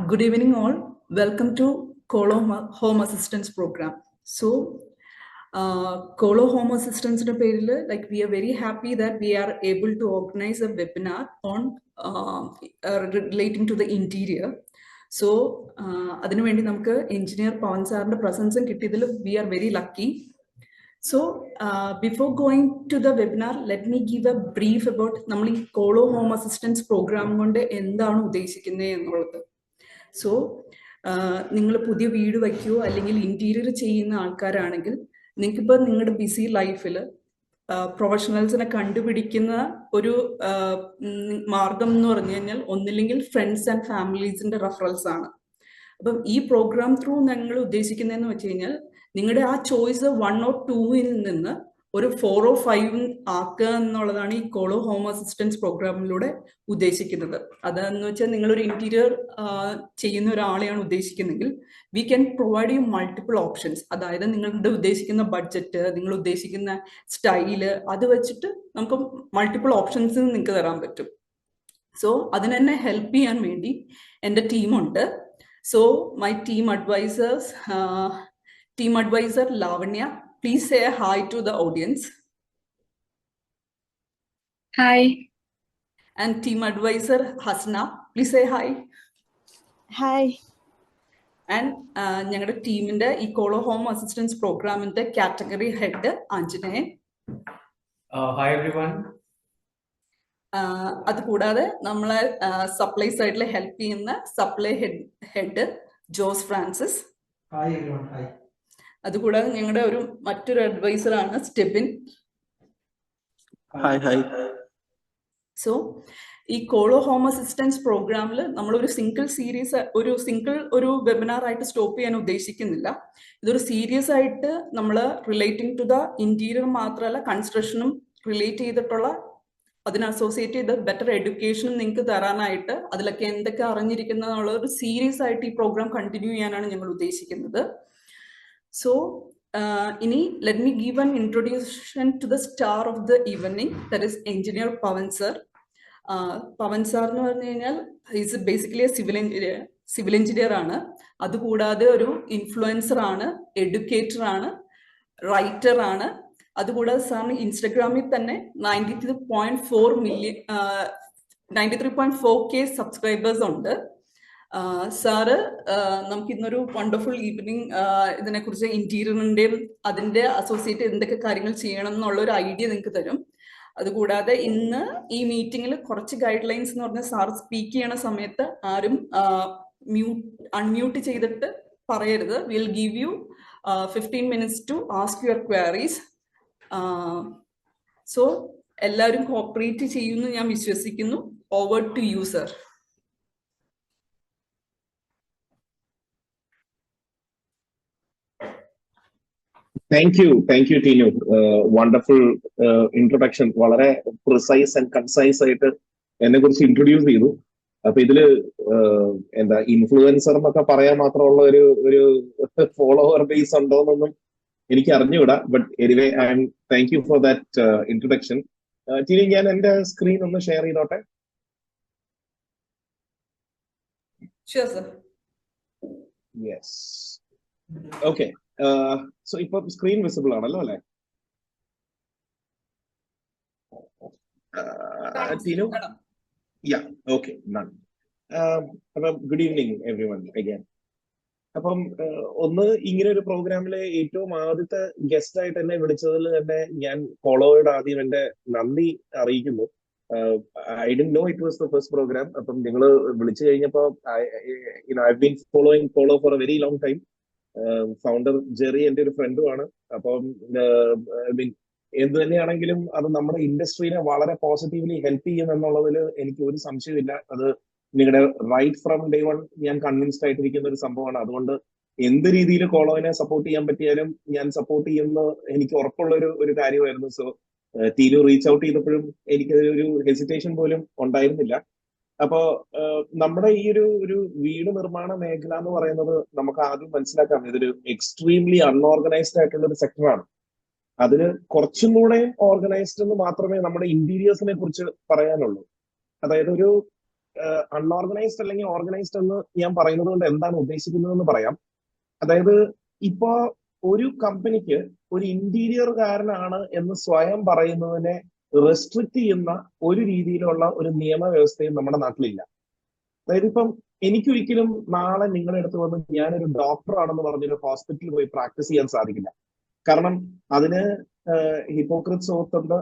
Good evening, all. Welcome to Colo Home Assistance Program. So, Colo Home Assistance we are very happy that we are able to organize a webinar on relating to the interior. So, അതിനു വേണ്ടി നമുക്ക് engineer Pawan സാറിന്റെ presence കിട്ടിയതിൽ we are very lucky. So, before going to the webinar, let me give a brief about നമ്മൾ ഈ Colo Home Assistance Program കൊണ്ട് എന്താണ് ഉദ്ദേശിക്കുന്നത് എന്നുള്ളത്. സോ നിങ്ങൾ പുതിയ വീട് വയ്ക്കുകയോ അല്ലെങ്കിൽ ഇന്റീരിയർ ചെയ്യുന്ന ആൾക്കാരാണെങ്കിൽ നിങ്ങൾക്കിപ്പോൾ നിങ്ങളുടെ ബിസി ലൈഫിൽ പ്രൊഫഷണൽസിനെ കണ്ടുപിടിക്കുന്ന ഒരു മാർഗം എന്ന് പറഞ്ഞു കഴിഞ്ഞാൽ ഒന്നില്ലെങ്കിൽ ഫ്രണ്ട്സ് ആൻഡ് ഫാമിലീസിന്റെ റെഫറൽസ് ആണ്. അപ്പം ഈ പ്രോഗ്രാം ത്രൂ ഞങ്ങൾ ഉദ്ദേശിക്കുന്നതെന്ന് വെച്ച് കഴിഞ്ഞാൽ നിങ്ങളുടെ ആ ചോയ്സ് 1 or 2 നിന്ന് ഒരു 4 or 5 ആക്കുക എന്നുള്ളതാണ് ഈ കോളോ ഹോം അസിസ്റ്റൻസ് പ്രോഗ്രാമിലൂടെ ഉദ്ദേശിക്കുന്നത്. അതെന്ന് വെച്ചാൽ നിങ്ങളൊരു ഇന്റീരിയർ ചെയ്യുന്ന ഒരാളെയാണ് ഉദ്ദേശിക്കുന്നതെങ്കിൽ we can provide you multiple options. അതായത് നിങ്ങളുടെ ഉദ്ദേശിക്കുന്ന ബഡ്ജറ്റ്, നിങ്ങൾ ഉദ്ദേശിക്കുന്ന സ്റ്റൈല്, അത് വെച്ചിട്ട് നമുക്ക് മൾട്ടിപ്പിൾ ഓപ്ഷൻസ് നിങ്ങൾക്ക് തരാൻ പറ്റും. സോ അതിന് തന്നെ ഹെൽപ്പ് ചെയ്യാൻ വേണ്ടി എൻ്റെ ടീമുണ്ട്. So my team advisor Lavanya, please say hi to the audience. Hi. And team advisor Hasna, please say hi. Hi. And ഞങ്ങളുടെ ടീമിന്റെ ഈ കോളോ ഹോം അസിസ്റ്റൻസ് പ്രോഗ്രാമിന്റെ category head Anjaneyan. Hi everyone. അതുകൂടാതെ നമ്മളെ സപ്ലൈ സൈഡിൽ ഹെൽപ്പ് ചെയ്യുന്ന supply head Jose Francis. Hi everyone. Hi. അതുകൂടാതെ ഞങ്ങളുടെ മറ്റൊരു അഡ്വൈസറാണ് സ്റ്റെബിൻ. ഹായ്. സോ ഈ കോളോ ഹോം അസിസ്റ്റൻസ് പ്രോഗ്രാമിൽ നമ്മൾ ഒരു ഒരു വെബിനാർ ആയിട്ട് സ്റ്റോപ്പ് ചെയ്യാൻ ഉദ്ദേശിക്കുന്നില്ല. ഇതൊരു സീരീസ് ആയിട്ട് നമ്മൾ റിലേറ്റിംഗ് ടു ദ ഇന്റീരിയർ മാത്രമല്ല കൺസ്ട്രക്ഷനും റിലേറ്റ് ചെയ്തിട്ടുള്ള അതിന് അസോസിയേറ്റ് ചെയ്ത് ബെറ്റർ എഡ്യൂക്കേഷനും നിങ്ങൾക്ക് തരാനായിട്ട് അതിലൊക്കെ എന്തൊക്കെ അറിഞ്ഞിരിക്കുന്നത് എന്നുള്ള ഒരു സീരീസ് ആയിട്ട് ഈ പ്രോഗ്രാം കണ്ടിന്യൂ ചെയ്യാനാണ് ഞങ്ങൾ ഉദ്ദേശിക്കുന്നത്. So, let me give an introduction to the star of the evening, that is engineer Pawan sir. Pawan sir എന്ന് പറഞ്ഞു കഴിഞ്ഞാൽ ഈസ് ബേസിക്കലി സിവിൽ എഞ്ചിനീയർ ആണ്. അതുകൂടാതെ ഒരു ഇൻഫ്ലുവൻസർ ആണ്, എഡ്യൂക്കേറ്റർ ആണ്, റൈറ്റർ ആണ്. അതുകൂടാതെ സാറിന് ഇൻസ്റ്റഗ്രാമിൽ തന്നെ 93.4K സബ്സ്ക്രൈബേഴ്സ് ഉണ്ട്. സാറ് നമുക്ക് ഇന്നൊരു വണ്ടർഫുൾ ഈവനിങ് ഇതിനെക്കുറിച്ച് ഇന്റീരിയറിന്റെയും അതിന്റെ അസോസിയേറ്റ് എന്തൊക്കെ കാര്യങ്ങൾ ചെയ്യണം എന്നുള്ള ഒരു ഐഡിയ നിങ്ങൾക്ക് തരും. അതുകൂടാതെ ഇന്ന് ഈ മീറ്റിംഗിൽ കുറച്ച് ഗൈഡ് ലൈൻസ് എന്ന് പറഞ്ഞാൽ സാർ സ്പീക്ക് ചെയ്യണ സമയത്ത് ആരും അൺമ്യൂട്ട് ചെയ്തിട്ട് പറയരുത്. Will give you 15 minutes to ask your queries. So എല്ലാവരും കോപ്പറേറ്റ് ചെയ്യുമെന്ന് ഞാൻ വിശ്വസിക്കുന്നു. Over to you sir. Thank you Teenu. Wonderful introduction. വളരെ പ്രിസൈസ് ആൻഡ് കൺസൈസ് ആയിട്ട് എന്നെ കുറിച്ച് ഇൻട്രൊഡ്യൂസ് ചെയ്തു. അപ്പൊ ഇതില് ഇൻഫ്ലുവൻസർ എന്നൊക്കെ പറയാൻ മാത്രമുള്ള ഒരു ഫോളോവർ ബേസ് ഉണ്ടോന്നൊന്നും എനിക്ക് അറിഞ്ഞുകൂടാ. But anyway thank you for that introduction. Tinu, ഞാൻ എന്റെ സ്ക്രീൻ ഒന്ന് ഷെയർ ചെയ്തോട്ടെ. Yes, okay. സോ ഇപ്പൊ സ്ക്രീൻ വിസിബിൾ ആണല്ലോ അല്ലെ ടീനു? യാ, ഓക്കെ. അപ്പം good evening every one again. അപ്പം ഇങ്ങനെ ഒരു പ്രോഗ്രാമിലെ ഏറ്റവും ആദ്യത്തെ ഗസ്റ്റ് ആയിട്ട് എന്നെ വിളിച്ചതിൽ തന്നെ ഞാൻ കോളോയോട് ആദ്യം എന്റെ നന്ദി അറിയിക്കുന്നു. I didn't know it was the first program. അപ്പം നിങ്ങൾ വിളിച്ചു കഴിഞ്ഞപ്പോ ഐ ബീൻ ഫോളോയിങ് കോളോ for a very long time. Founder Jerry എന്റെ ഒരു ഫ്രണ്ടുമാണ്. അപ്പം എന്ത് തന്നെയാണെങ്കിലും അത് നമ്മുടെ ഇൻഡസ്ട്രീനെ വളരെ പോസിറ്റീവ്ലി ഹെൽപ്പ് ചെയ്യും എന്നുള്ളതിൽ എനിക്ക് ഒരു സംശയമില്ല. അത് നിങ്ങളുടെ റൈറ്റ് ഫ്രം ഡേ വൺ ഞാൻ കൺവിൻസ്ഡ് ആയിട്ടിരിക്കുന്ന ഒരു സംഭവമാണ്. അതുകൊണ്ട് എന്ത് രീതിയിൽ കോളോവിനെ സപ്പോർട്ട് ചെയ്യാൻ പറ്റിയാലും ഞാൻ സപ്പോർട്ട് ചെയ്യുന്ന എനിക്ക് ഉറപ്പുള്ള ഒരു കാര്യമായിരുന്നു. സോ ടീനു റീച്ച് ഔട്ട് ചെയ്തപ്പോഴും എനിക്കതൊരു ഹെസിറ്റേഷൻ പോലും ഉണ്ടായിരുന്നില്ല. അപ്പോ നമ്മുടെ ഈ ഒരു വീട് നിർമ്മാണ മേഖല എന്ന് പറയുന്നത് നമുക്ക് ആദ്യം മനസ്സിലാക്കാം, ഇതൊരു എക്സ്ട്രീംലി അൺഓർഗനൈസ്ഡ് ആയിട്ടുള്ള ഒരു സെക്ടറാണ്. അതിന് കുറച്ചും കൂടെ ഓർഗനൈസ്ഡ് എന്ന് മാത്രമേ നമ്മുടെ ഇന്റീരിയേഴ്സിനെ കുറിച്ച് പറയാനുള്ളൂ. അതായത് അൺഓർഗനൈസ്ഡ് അല്ലെങ്കിൽ ഓർഗനൈസ്ഡ് എന്ന് ഞാൻ പറയുന്നത് കൊണ്ട് എന്താണ് ഉദ്ദേശിക്കുന്നതെന്ന് പറയാം. അതായത് ഇപ്പോ ഒരു കമ്പനിക്ക് ഒരു ഇന്റീരിയർകാരനാണ് എന്ന് സ്വയം പറയുന്നതിനെ റെസ്ട്രിക്ട് ചെയ്യുന്ന ഒരു രീതിയിലുള്ള ഒരു നിയമവ്യവസ്ഥയും നമ്മുടെ നാട്ടിലില്ല. അതായത് ഇപ്പം എനിക്കൊരിക്കലും നാളെ നിങ്ങളുടെ അടുത്ത് വന്ന് ഞാനൊരു ഡോക്ടറാണെന്ന് പറഞ്ഞൊരു ഹോസ്പിറ്റലിൽ പോയി പ്രാക്ടീസ് ചെയ്യാൻ സാധിക്കില്ല. കാരണം അതിന് ഹിപ്പോക്രറ്റ്സ് ഓത്ത് ഉണ്ട്,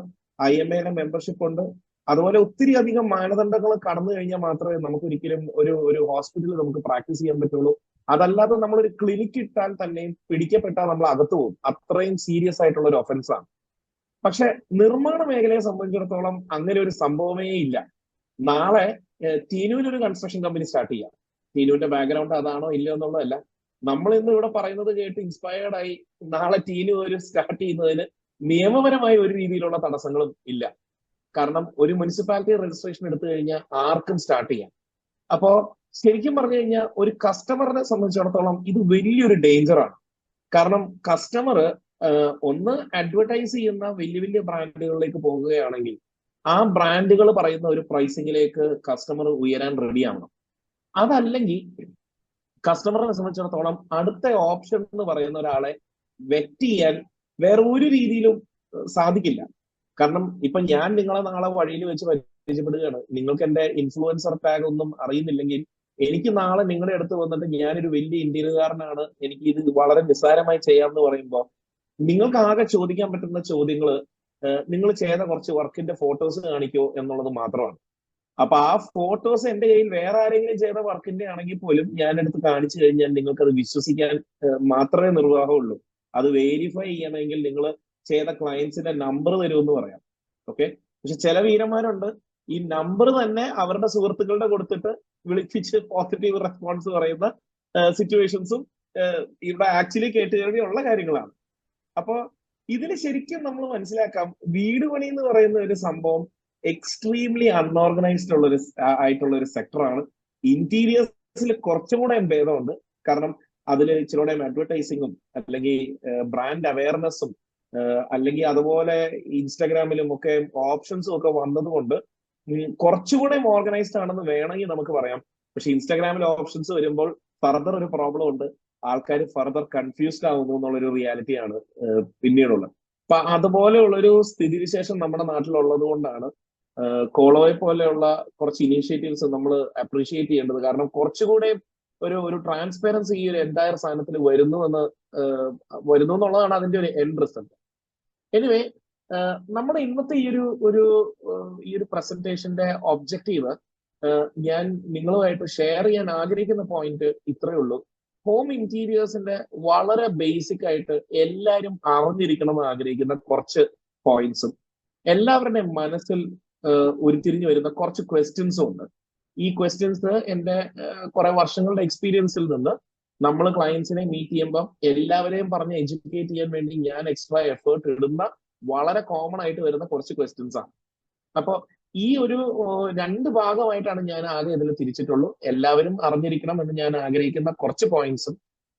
IMA മെമ്പർഷിപ്പ് ഉണ്ട്. അതുപോലെ ഒത്തിരി അധികം മാനദണ്ഡങ്ങൾ കടന്നു കഴിഞ്ഞാൽ മാത്രമേ നമുക്ക് ഒരിക്കലും ഒരു ഹോസ്പിറ്റലിൽ നമുക്ക് പ്രാക്ടീസ് ചെയ്യാൻ പറ്റുള്ളൂ. അതല്ലാതെ നമ്മളൊരു ക്ലിനിക്ക് ഇട്ടാൽ തന്നെയും പിടിക്കപ്പെട്ടാൽ നമ്മൾ അകത്ത് പോകും. അത്രയും സീരിയസ് ആയിട്ടുള്ള ഒരു ഒഫൻസ് ആണ്. പക്ഷെ നിർമ്മാണ മേഖലയെ സംബന്ധിച്ചിടത്തോളം അങ്ങനെ ഒരു സംഭവമേ ഇല്ല. നാളെ ടീനുവിന് ഒരു കൺസ്ട്രക്ഷൻ കമ്പനി സ്റ്റാർട്ട് ചെയ്യാം. ടീനുവിന്റെ ബാക്ക്ഗ്രൗണ്ട് അതാണോ ഇല്ലയോ എന്നുള്ളതല്ല. നമ്മൾ ഇന്ന് ഇവിടെ പറയുന്നത് കേട്ട് ഇൻസ്പയർഡ് ആയി നാളെ ടീനു ഒരു സ്റ്റാർട്ട് ചെയ്യുന്നതിന് നിയമപരമായി ഒരു രീതിയിലുള്ള തടസ്സങ്ങളും ഇല്ല. കാരണം ഒരു മുനിസിപ്പാലിറ്റി രജിസ്ട്രേഷൻ എടുത്തു കഴിഞ്ഞാൽ ആർക്കും സ്റ്റാർട്ട് ചെയ്യാം. അപ്പോ ശരിക്കും പറഞ്ഞു കഴിഞ്ഞാൽ ഒരു കസ്റ്റമറിനെ സംബന്ധിച്ചിടത്തോളം ഇത് വലിയൊരു ഡേഞ്ചറാണ്. കാരണം കസ്റ്റമർ ഒന്ന് അഡ്വർടൈസ് ചെയ്യുന്ന വലിയ വലിയ ബ്രാൻഡുകളിലേക്ക് പോകുകയാണെങ്കിൽ ആ ബ്രാൻഡുകൾ പറയുന്ന ഒരു പ്രൈസിങ്ങിലേക്ക് കസ്റ്റമർ ഉയരാൻ റെഡി ആവണം. അതല്ലെങ്കിൽ കസ്റ്റമറിനെ സംബന്ധിച്ചിടത്തോളം അടുത്ത ഓപ്ഷൻ എന്ന് പറയുന്ന ഒരാളെ വെറ്റ് ചെയ്യാൻ വേറെ ഒരു രീതിയിലും സാധിക്കില്ല. കാരണം ഇപ്പൊ ഞാൻ നിങ്ങളെ നാളെ വഴിയിൽ വെച്ച് പരിചയപ്പെടുകയാണ്, നിങ്ങൾക്ക് എന്റെ ഇൻഫ്ലുവൻസർ ടാഗ് ഒന്നും അറിയുന്നില്ലെങ്കിൽ എനിക്ക് നാളെ നിങ്ങളുടെ അടുത്ത് വന്നിട്ട് ഞാനൊരു വലിയ ഇന്ത്യക്കാരനാണ്, എനിക്ക് ഇത് വളരെ നിസ്സാരമായി ചെയ്യാമെന്ന് പറയുമ്പോൾ നിങ്ങൾക്ക് ആകെ ചോദിക്കാൻ പറ്റുന്ന ചോദ്യങ്ങൾ നിങ്ങൾ ചെയ്ത കുറച്ച് വർക്കിന്റെ ഫോട്ടോസ് കാണിക്കോ എന്നുള്ളത് മാത്രമാണ്. അപ്പൊ ആ ഫോട്ടോസ് എന്റെ കയ്യിൽ വേറെ ആരെങ്കിലും ചെയ്ത വർക്കിന്റെ ആണെങ്കിൽ പോലും ഞാൻ എടുത്ത് കാണിച്ചു കഴിഞ്ഞാൽ നിങ്ങൾക്ക് അത് വിശ്വസിക്കാൻ മാത്രമേ നിർവാഹമുള്ളൂ. അത് വെരിഫൈ ചെയ്യണമെങ്കിൽ നിങ്ങൾ ചെയ്ത ക്ലയൻസിന്റെ നമ്പർ തരുമെന്ന് പറയാം. ഓക്കെ, പക്ഷെ ചില വീരന്മാരുണ്ട് ഈ നമ്പർ തന്നെ അവരുടെ സുഹൃത്തുക്കളുടെ കൊടുത്തിട്ട് വിളിപ്പിച്ച് പോസിറ്റീവ് റെസ്പോൺസ് പറയുന്ന സിറ്റുവേഷൻസും ഇവിടെ ആക്ച്വലി കേട്ടുകേൾവിയുള്ള കാര്യങ്ങളാണ്. അപ്പോ ഇതിന് ശരിക്കും നമ്മൾ മനസ്സിലാക്കാം, വീട് പണി എന്ന് പറയുന്ന ഒരു സംഭവം എക്സ്ട്രീംലി അൺഓർഗനൈസ്ഡ് ആയിട്ടുള്ള ഒരു സെക്ടറാണ്. ഇന്റീരിയേഴ്സിൽ കുറച്ചും കൂടെ ഭേദമുണ്ട്. കാരണം അതിൽ ഇച്ചിരൂടെ അഡ്വർടൈസിങ്ങും അല്ലെങ്കിൽ ബ്രാൻഡ് അവയർനെസ്സും അല്ലെങ്കിൽ അതുപോലെ ഇൻസ്റ്റാഗ്രാമിലും ഒക്കെ ഓപ്ഷൻസും ഒക്കെ വന്നതുകൊണ്ട് കുറച്ചുകൂടെ ഓർഗനൈസ്ഡ് ആണെന്ന് വേണമെങ്കിൽ നമുക്ക് പറയാം. പക്ഷെ ഇൻസ്റ്റാഗ്രാമിൽ ഓപ്ഷൻസ് വരുമ്പോൾ ഫർദർ ഒരു പ്രോബ്ലം ഉണ്ട്, ആൾക്കാർ ഫർദർ കൺഫ്യൂസ്ഡ് ആവുന്നു എന്നുള്ളൊരു റിയാലിറ്റിയാണ് പിന്നീടുള്ളത്. അപ്പൊ അതുപോലെയുള്ളൊരു സ്ഥിതിവിശേഷം നമ്മുടെ നാട്ടിലുള്ളത് കൊണ്ടാണ് കോളോയെ പോലെയുള്ള കുറച്ച് ഇനീഷ്യേറ്റീവ്സ് നമ്മൾ അപ്രീഷിയേറ്റ് ചെയ്യേണ്ടത്. കാരണം കുറച്ചുകൂടെ ഒരു ട്രാൻസ്പെറൻസി ഈ ഒരു എൻറ്റയർ സാധനത്തിൽ വരുന്നു എന്നുള്ളതാണ് അതിന്റെ ഒരു എൻഡ് റിസൾട്ട്. എനിവേ, നമ്മുടെ ഇന്നത്തെ ഈ ഒരു പ്രസന്റേഷന്റെ ഒബ്ജക്റ്റീവ് ഞാൻ നിങ്ങളുമായിട്ട് ഷെയർ ചെയ്യാൻ ആഗ്രഹിക്കുന്ന പോയിന്റ് ഇത്രയേ ഉള്ളൂ. ഹോം ഇന്റീരിയേഴ്സിന്റെ വളരെ ബേസിക് ആയിട്ട് എല്ലാവരും അറിഞ്ഞിരിക്കണം എന്ന് ആഗ്രഹിക്കുന്ന കുറച്ച് പോയിന്റ്സും എല്ലാവരുടെയും മനസ്സിൽ ഉരുത്തിരിഞ്ഞു വരുന്ന കുറച്ച് ക്വസ്റ്റ്യൻസും ഉണ്ട്. ഈ ക്വസ്റ്റ്യൻസ് എന്റെ കുറെ വർഷങ്ങളുടെ എക്സ്പീരിയൻസിൽ നിന്ന് നമ്മൾ ക്ലയൻസിനെ മീറ്റ് ചെയ്യുമ്പോൾ എല്ലാവരെയും പറഞ്ഞ് എഡ്യൂക്കേറ്റ് ചെയ്യാൻ വേണ്ടി ഞാൻ എക്സ്ട്രാ എഫേർട്ട് ഇടുന്ന വളരെ കോമൺ ആയിട്ട് വരുന്ന കുറച്ച് ക്വസ്റ്റ്യൻസ് ആണ്. അപ്പോൾ ഈ ഒരു രണ്ട് ഭാഗമായിട്ടാണ് ഞാൻ ആദ്യം ഇതിൽ തിരിച്ചിട്ടുള്ളൂ. എല്ലാവരും അറിഞ്ഞിരിക്കണം എന്ന് ഞാൻ ആഗ്രഹിക്കുന്ന കുറച്ച് പോയിന്റ്സും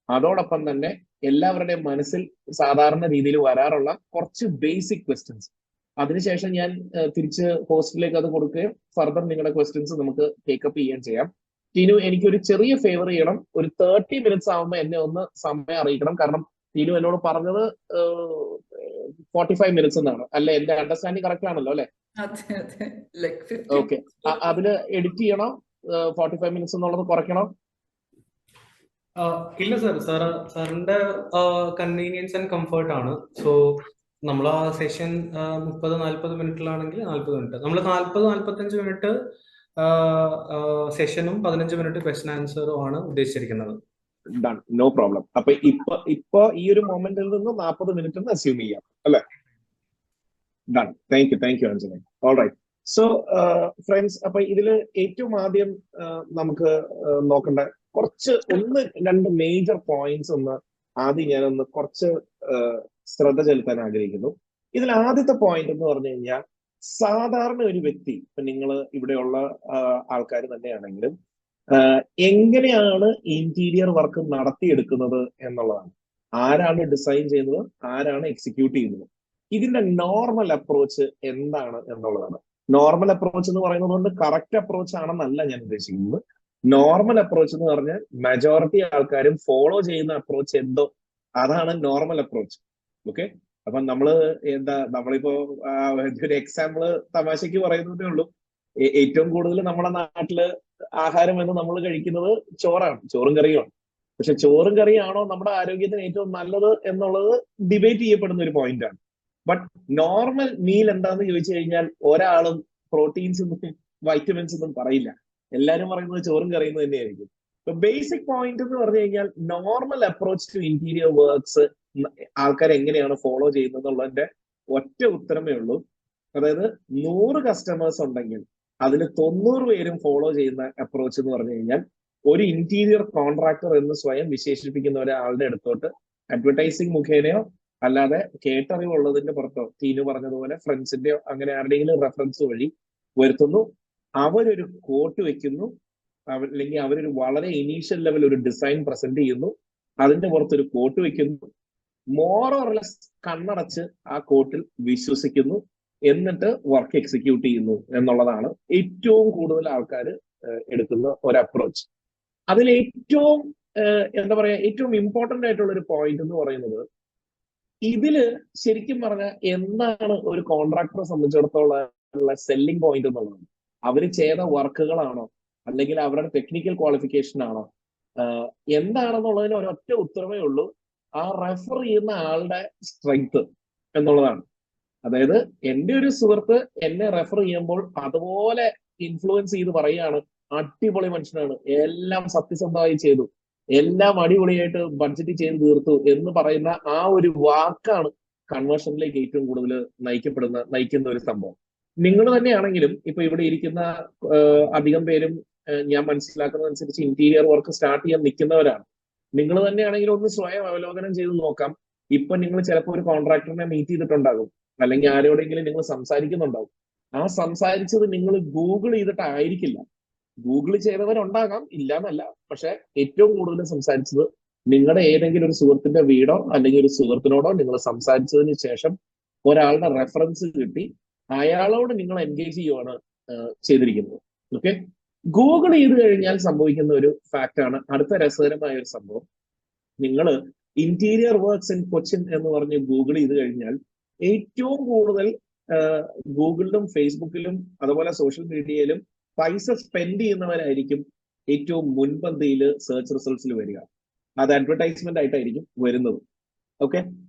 അതോടൊപ്പം തന്നെ എല്ലാവരുടെയും മനസ്സിൽ സാധാരണ രീതിയിൽ വരാറുള്ള കുറച്ച് ബേസിക് ക്വസ്റ്റ്യൻസ്. അതിനുശേഷം ഞാൻ തിരിച്ച് ഹോസ്റ്റിലേക്ക് അത് കൊടുക്കുകയും ഫർദർ നിങ്ങളുടെ ക്വസ്റ്റ്യൻസ് നമുക്ക് ടേക്കപ്പ് ചെയ്യാൻ ചെയ്യാം. ടീനു, എനിക്കൊരു ചെറിയ ഫേവർ ചെയ്യണം. ഒരു 30 minutes ആവുമ്പോൾ എന്നെ ഒന്ന് സമയം അറിയിക്കണം. കാരണം ടീനു എന്നോട് പറഞ്ഞത് 45 minutes എന്നാണ്. അല്ലെ, എന്റെ അണ്ടർസ്റ്റാൻഡിങ് കറക്റ്റ് ആണല്ലോ അല്ലെ? ഓക്കെ, അതില് എഡിറ്റ് ചെയ്യണോ? 45 minutes എന്നുള്ളത് കുറയ്ക്കണോ? ഇല്ല സർ, സാറിന്റെ കൺവീനിയൻസ് ആൻഡ് കംഫർട്ട് ആണ്. സോ നമ്മൾ ആ സെഷൻ 30-40 മിനിറ്റിലാണെങ്കിൽ 40 മിനിറ്റ്, നമ്മൾ 40-45 മിനിറ്റ് സെഷനും 15 മിനിറ്റ് ക്വസ്റ്റ്യൻ ആൻസറും ആണ് ഉദ്ദേശിച്ചിരിക്കുന്നത്. Done, no problem. അപ്പൊ ഇപ്പൊ ഈ ഒരു മൊമെന്റിൽ നിന്ന് 40 മിനിറ്റ് എന്ന് അസ്യൂം ചെയ്യാം അല്ലെ? Done, thank you Anjana. Alright, so friends, അപ്പൊ ഇതിൽ ഏറ്റവും ആദ്യം നമുക്ക് നോക്കേണ്ട കുറച്ച് 1-2 മേജർ പോയിന്റ്സ് ആദ്യം ഞാനൊന്ന് കുറച്ച് ശ്രദ്ധ ചെലുത്താൻ ആഗ്രഹിക്കുന്നു. ഇതിൽ ആദ്യത്തെ പോയിന്റ് എന്ന് പറഞ്ഞു കഴിഞ്ഞാൽ, സാധാരണ ഒരു വ്യക്തി, ഇപ്പൊ നിങ്ങൾ ഇവിടെയുള്ള ആൾക്കാർ തന്നെയാണെങ്കിലും എങ്ങനെയാണ് ഇന്റീരിയർ വർക്ക് നടത്തിയെടുക്കുന്നത് എന്നുള്ളതാണ്. ആരാണ് ഡിസൈൻ ചെയ്യുന്നത്, ആരാണ് എക്സിക്യൂട്ട് ചെയ്യുന്നത്, ഇതിന്റെ നോർമൽ അപ്രോച്ച് എന്താണ് എന്നുള്ളതാണ്. നോർമൽ അപ്രോച്ച് എന്ന് പറയുന്നത് കൊണ്ട് കറക്റ്റ് അപ്രോച്ച് ആണെന്നല്ല ഞാൻ ഉദ്ദേശിക്കുന്നത്. നോർമൽ അപ്രോച്ച് എന്ന് പറഞ്ഞാൽ മെജോറിറ്റി ആൾക്കാരും ഫോളോ ചെയ്യുന്ന അപ്രോച്ച് എന്തോ അതാണ് നോർമൽ അപ്രോച്ച്. ഓക്കെ, അപ്പൊ നമ്മളിപ്പോ ഒരു എക്സാമ്പിള് തമാശക്ക് പറയുന്നതേ ഉള്ളൂ. ഏറ്റവും കൂടുതൽ നമ്മുടെ നാട്ടില് ആഹാരം എന്ന് നമ്മൾ കഴിക്കുന്നത് ചോറാണ്, ചോറും കറിയുമാണ്. പക്ഷെ ചോറും കറിയാണോ നമ്മുടെ ആരോഗ്യത്തിന് ഏറ്റവും നല്ലത് എന്നുള്ളത് ഡിബേറ്റ് ചെയ്യപ്പെടുന്ന ഒരു പോയിന്റ് ആണ്. ബട്ട് നോർമൽ മീൽ എന്താന്ന് ചോദിച്ചു കഴിഞ്ഞാൽ ഒരാളും പ്രോട്ടീൻസ് ഒന്നും വൈറ്റമിൻസ് ഒന്നും പറയില്ല. എല്ലാരും പറയുന്നത് ചോറും കറിയുന്നത് തന്നെയായിരിക്കും. ബേസിക് പോയിന്റ് എന്ന് പറഞ്ഞു കഴിഞ്ഞാൽ normal approach to interior works ആൾക്കാർ എങ്ങനെയാണ് ഫോളോ ചെയ്യുന്നത് എന്നുള്ളതിന്റെ ഒറ്റ ഉത്തരമേ ഉള്ളൂ. അതായത് 100 കസ്റ്റമേഴ്സ് ഉണ്ടെങ്കിൽ അതിൽ 90 പേരും ഫോളോ ചെയ്യുന്ന അപ്രോച്ച് എന്ന് പറഞ്ഞു കഴിഞ്ഞാൽ ഒരു ഇന്റീരിയർ കോൺട്രാക്ടർ എന്ന് സ്വയം വിശേഷിപ്പിക്കുന്ന ഒരാളുടെ അടുത്തോട്ട് അഡ്വർടൈസിങ് മുഖേനയോ അല്ലാതെ കേട്ടറിവുള്ളതിന്റെ പുറത്തോ ടീനു പറഞ്ഞതുപോലെ ഫ്രണ്ട്സിന്റെയോ അങ്ങനെ ആരുടെയെങ്കിലും റെഫറൻസ് വഴി വരുത്തുന്നു. അവരൊരു കോട്ട് വെക്കുന്നു, അല്ലെങ്കിൽ അവരൊരു വളരെ ഇനീഷ്യൽ ലെവൽ ഒരു ഡിസൈൻ പ്രസന്റ് ചെയ്യുന്നു, അതിന്റെ പുറത്തൊരു കോട്ട് വെക്കുന്നു, മോർ ഓർ ലെസ് കണ്ണടച്ച് ആ കോട്ടിൽ വിശ്വസിക്കുന്നു, എന്നിട്ട് വർക്ക് എക്സിക്യൂട്ട് ചെയ്യുന്നു എന്നുള്ളതാണ് ഏറ്റവും കൂടുതൽ ആൾക്കാർ എടുക്കുന്ന ഒരു അപ്രോച്ച്. അതിൽ ഏറ്റവും എന്താ പറയാ ഏറ്റവും ഇമ്പോർട്ടന്റ് ആയിട്ടുള്ള ഒരു പോയിന്റ് എന്ന് പറയുന്നത്, ഇതില് ശരിക്കും പറഞ്ഞാൽ എന്താണ് ഒരു കോൺട്രാക്ടറെ സംബന്ധിച്ചിടത്തോളം ഉള്ള സെല്ലിംഗ് പോയിന്റ് എന്നുള്ളത്? അവര് ചെയ്ത വർക്കുകളാണോ, അല്ലെങ്കിൽ അവരുടെ ടെക്നിക്കൽ ക്വാളിഫിക്കേഷൻ ആണോ, എന്താണെന്നുള്ളതിന് ഒരൊറ്റ ഉത്തരവേ ഉള്ളൂ, ആ റെഫർ ചെയ്യുന്ന ആളുടെ സ്ട്രെങ്ത് എന്നുള്ളതാണ്. അതായത് എന്റെ ഒരു സുഹൃത്ത് എന്നെ റെഫർ ചെയ്യുമ്പോൾ അതുപോലെ ഇൻഫ്ലുവൻസ് ചെയ്ത് പറയുകയാണ്, അടിപൊളി മനുഷ്യനാണ്, എല്ലാം സത്യസന്ധമായി ചെയ്തു, എല്ലാം അടിപൊളിയായിട്ട് ബഡ്ജറ്റ് ചെയ്ത് തീർത്തു എന്ന് പറയുന്ന ആ ഒരു വാക്കാണ് കൺവേർഷനിലേക്ക് ഏറ്റവും കൂടുതൽ നയിക്കുന്ന ഒരു സംഭവം. നിങ്ങൾ തന്നെയാണെങ്കിലും ഇപ്പൊ ഇവിടെ ഇരിക്കുന്ന അധികം പേരും ഞാൻ മനസ്സിലാക്കുന്നതനുസരിച്ച് ഇന്റീരിയർ വർക്ക് സ്റ്റാർട്ട് ചെയ്യാൻ നിൽക്കുന്നവരാണ്. നിങ്ങൾ തന്നെയാണെങ്കിലും ഒന്ന് സ്വയം അവലോകനം ചെയ്ത് നോക്കാം. ഇപ്പൊ നിങ്ങൾ ചിലപ്പോൾ ഒരു കോൺട്രാക്ടറിനെ മീറ്റ് ചെയ്തിട്ടുണ്ടാകും, അല്ലെങ്കിൽ ആരോടെങ്കിലും നിങ്ങൾ സംസാരിക്കുന്നുണ്ടാവും. ആ സംസാരിച്ചത് നിങ്ങൾ ഗൂഗിൾ ചെയ്തിട്ടായിരിക്കില്ല. ഗൂഗിൾ ചെയ്തവരുണ്ടാകാം, ഇല്ലാന്നല്ല. പക്ഷെ ഏറ്റവും കൂടുതൽ സംസാരിച്ചത് നിങ്ങളുടെ ഏതെങ്കിലും ഒരു സുഹൃത്തിന്റെ വീടോ അല്ലെങ്കിൽ ഒരു സുഹൃത്തിനോടോ നിങ്ങൾ സംസാരിച്ചതിന് ശേഷം ഒരാളുടെ റെഫറൻസ് കിട്ടി അയാളോട് നിങ്ങൾ എൻഗേജ് ചെയ്യുവാണ് ചെയ്തിരിക്കുന്നത്. ഓക്കെ, ഗൂഗിൾ ചെയ്ത് കഴിഞ്ഞാൽ സംഭവിക്കുന്ന ഒരു ഫാക്റ്റ് ആണ് അടുത്ത രസകരമായ ഒരു സംഭവം. നിങ്ങൾ ഇന്റീരിയർ വർക്ക്സ് ഇൻ കൊച്ചിൻ എന്ന് പറഞ്ഞ് ഗൂഗിൾ ചെയ്ത് കഴിഞ്ഞാൽ ഏറ്റവും കൂടുതൽ ഗൂഗിളിലും ഫേസ്ബുക്കിലും അതുപോലെ സോഷ്യൽ മീഡിയയിലും പൈസ സ്പെൻഡ് ചെയ്യുന്നവരായിരിക്കും ഏറ്റവും മുൻപന്തിയിൽ സെർച്ച് റിസൾട്ട്സിൽ വരിക. അത് അഡ്വർടൈസ്മെന്റ് ആയിട്ടായിരിക്കും വരുന്നത്. ഓക്കെ,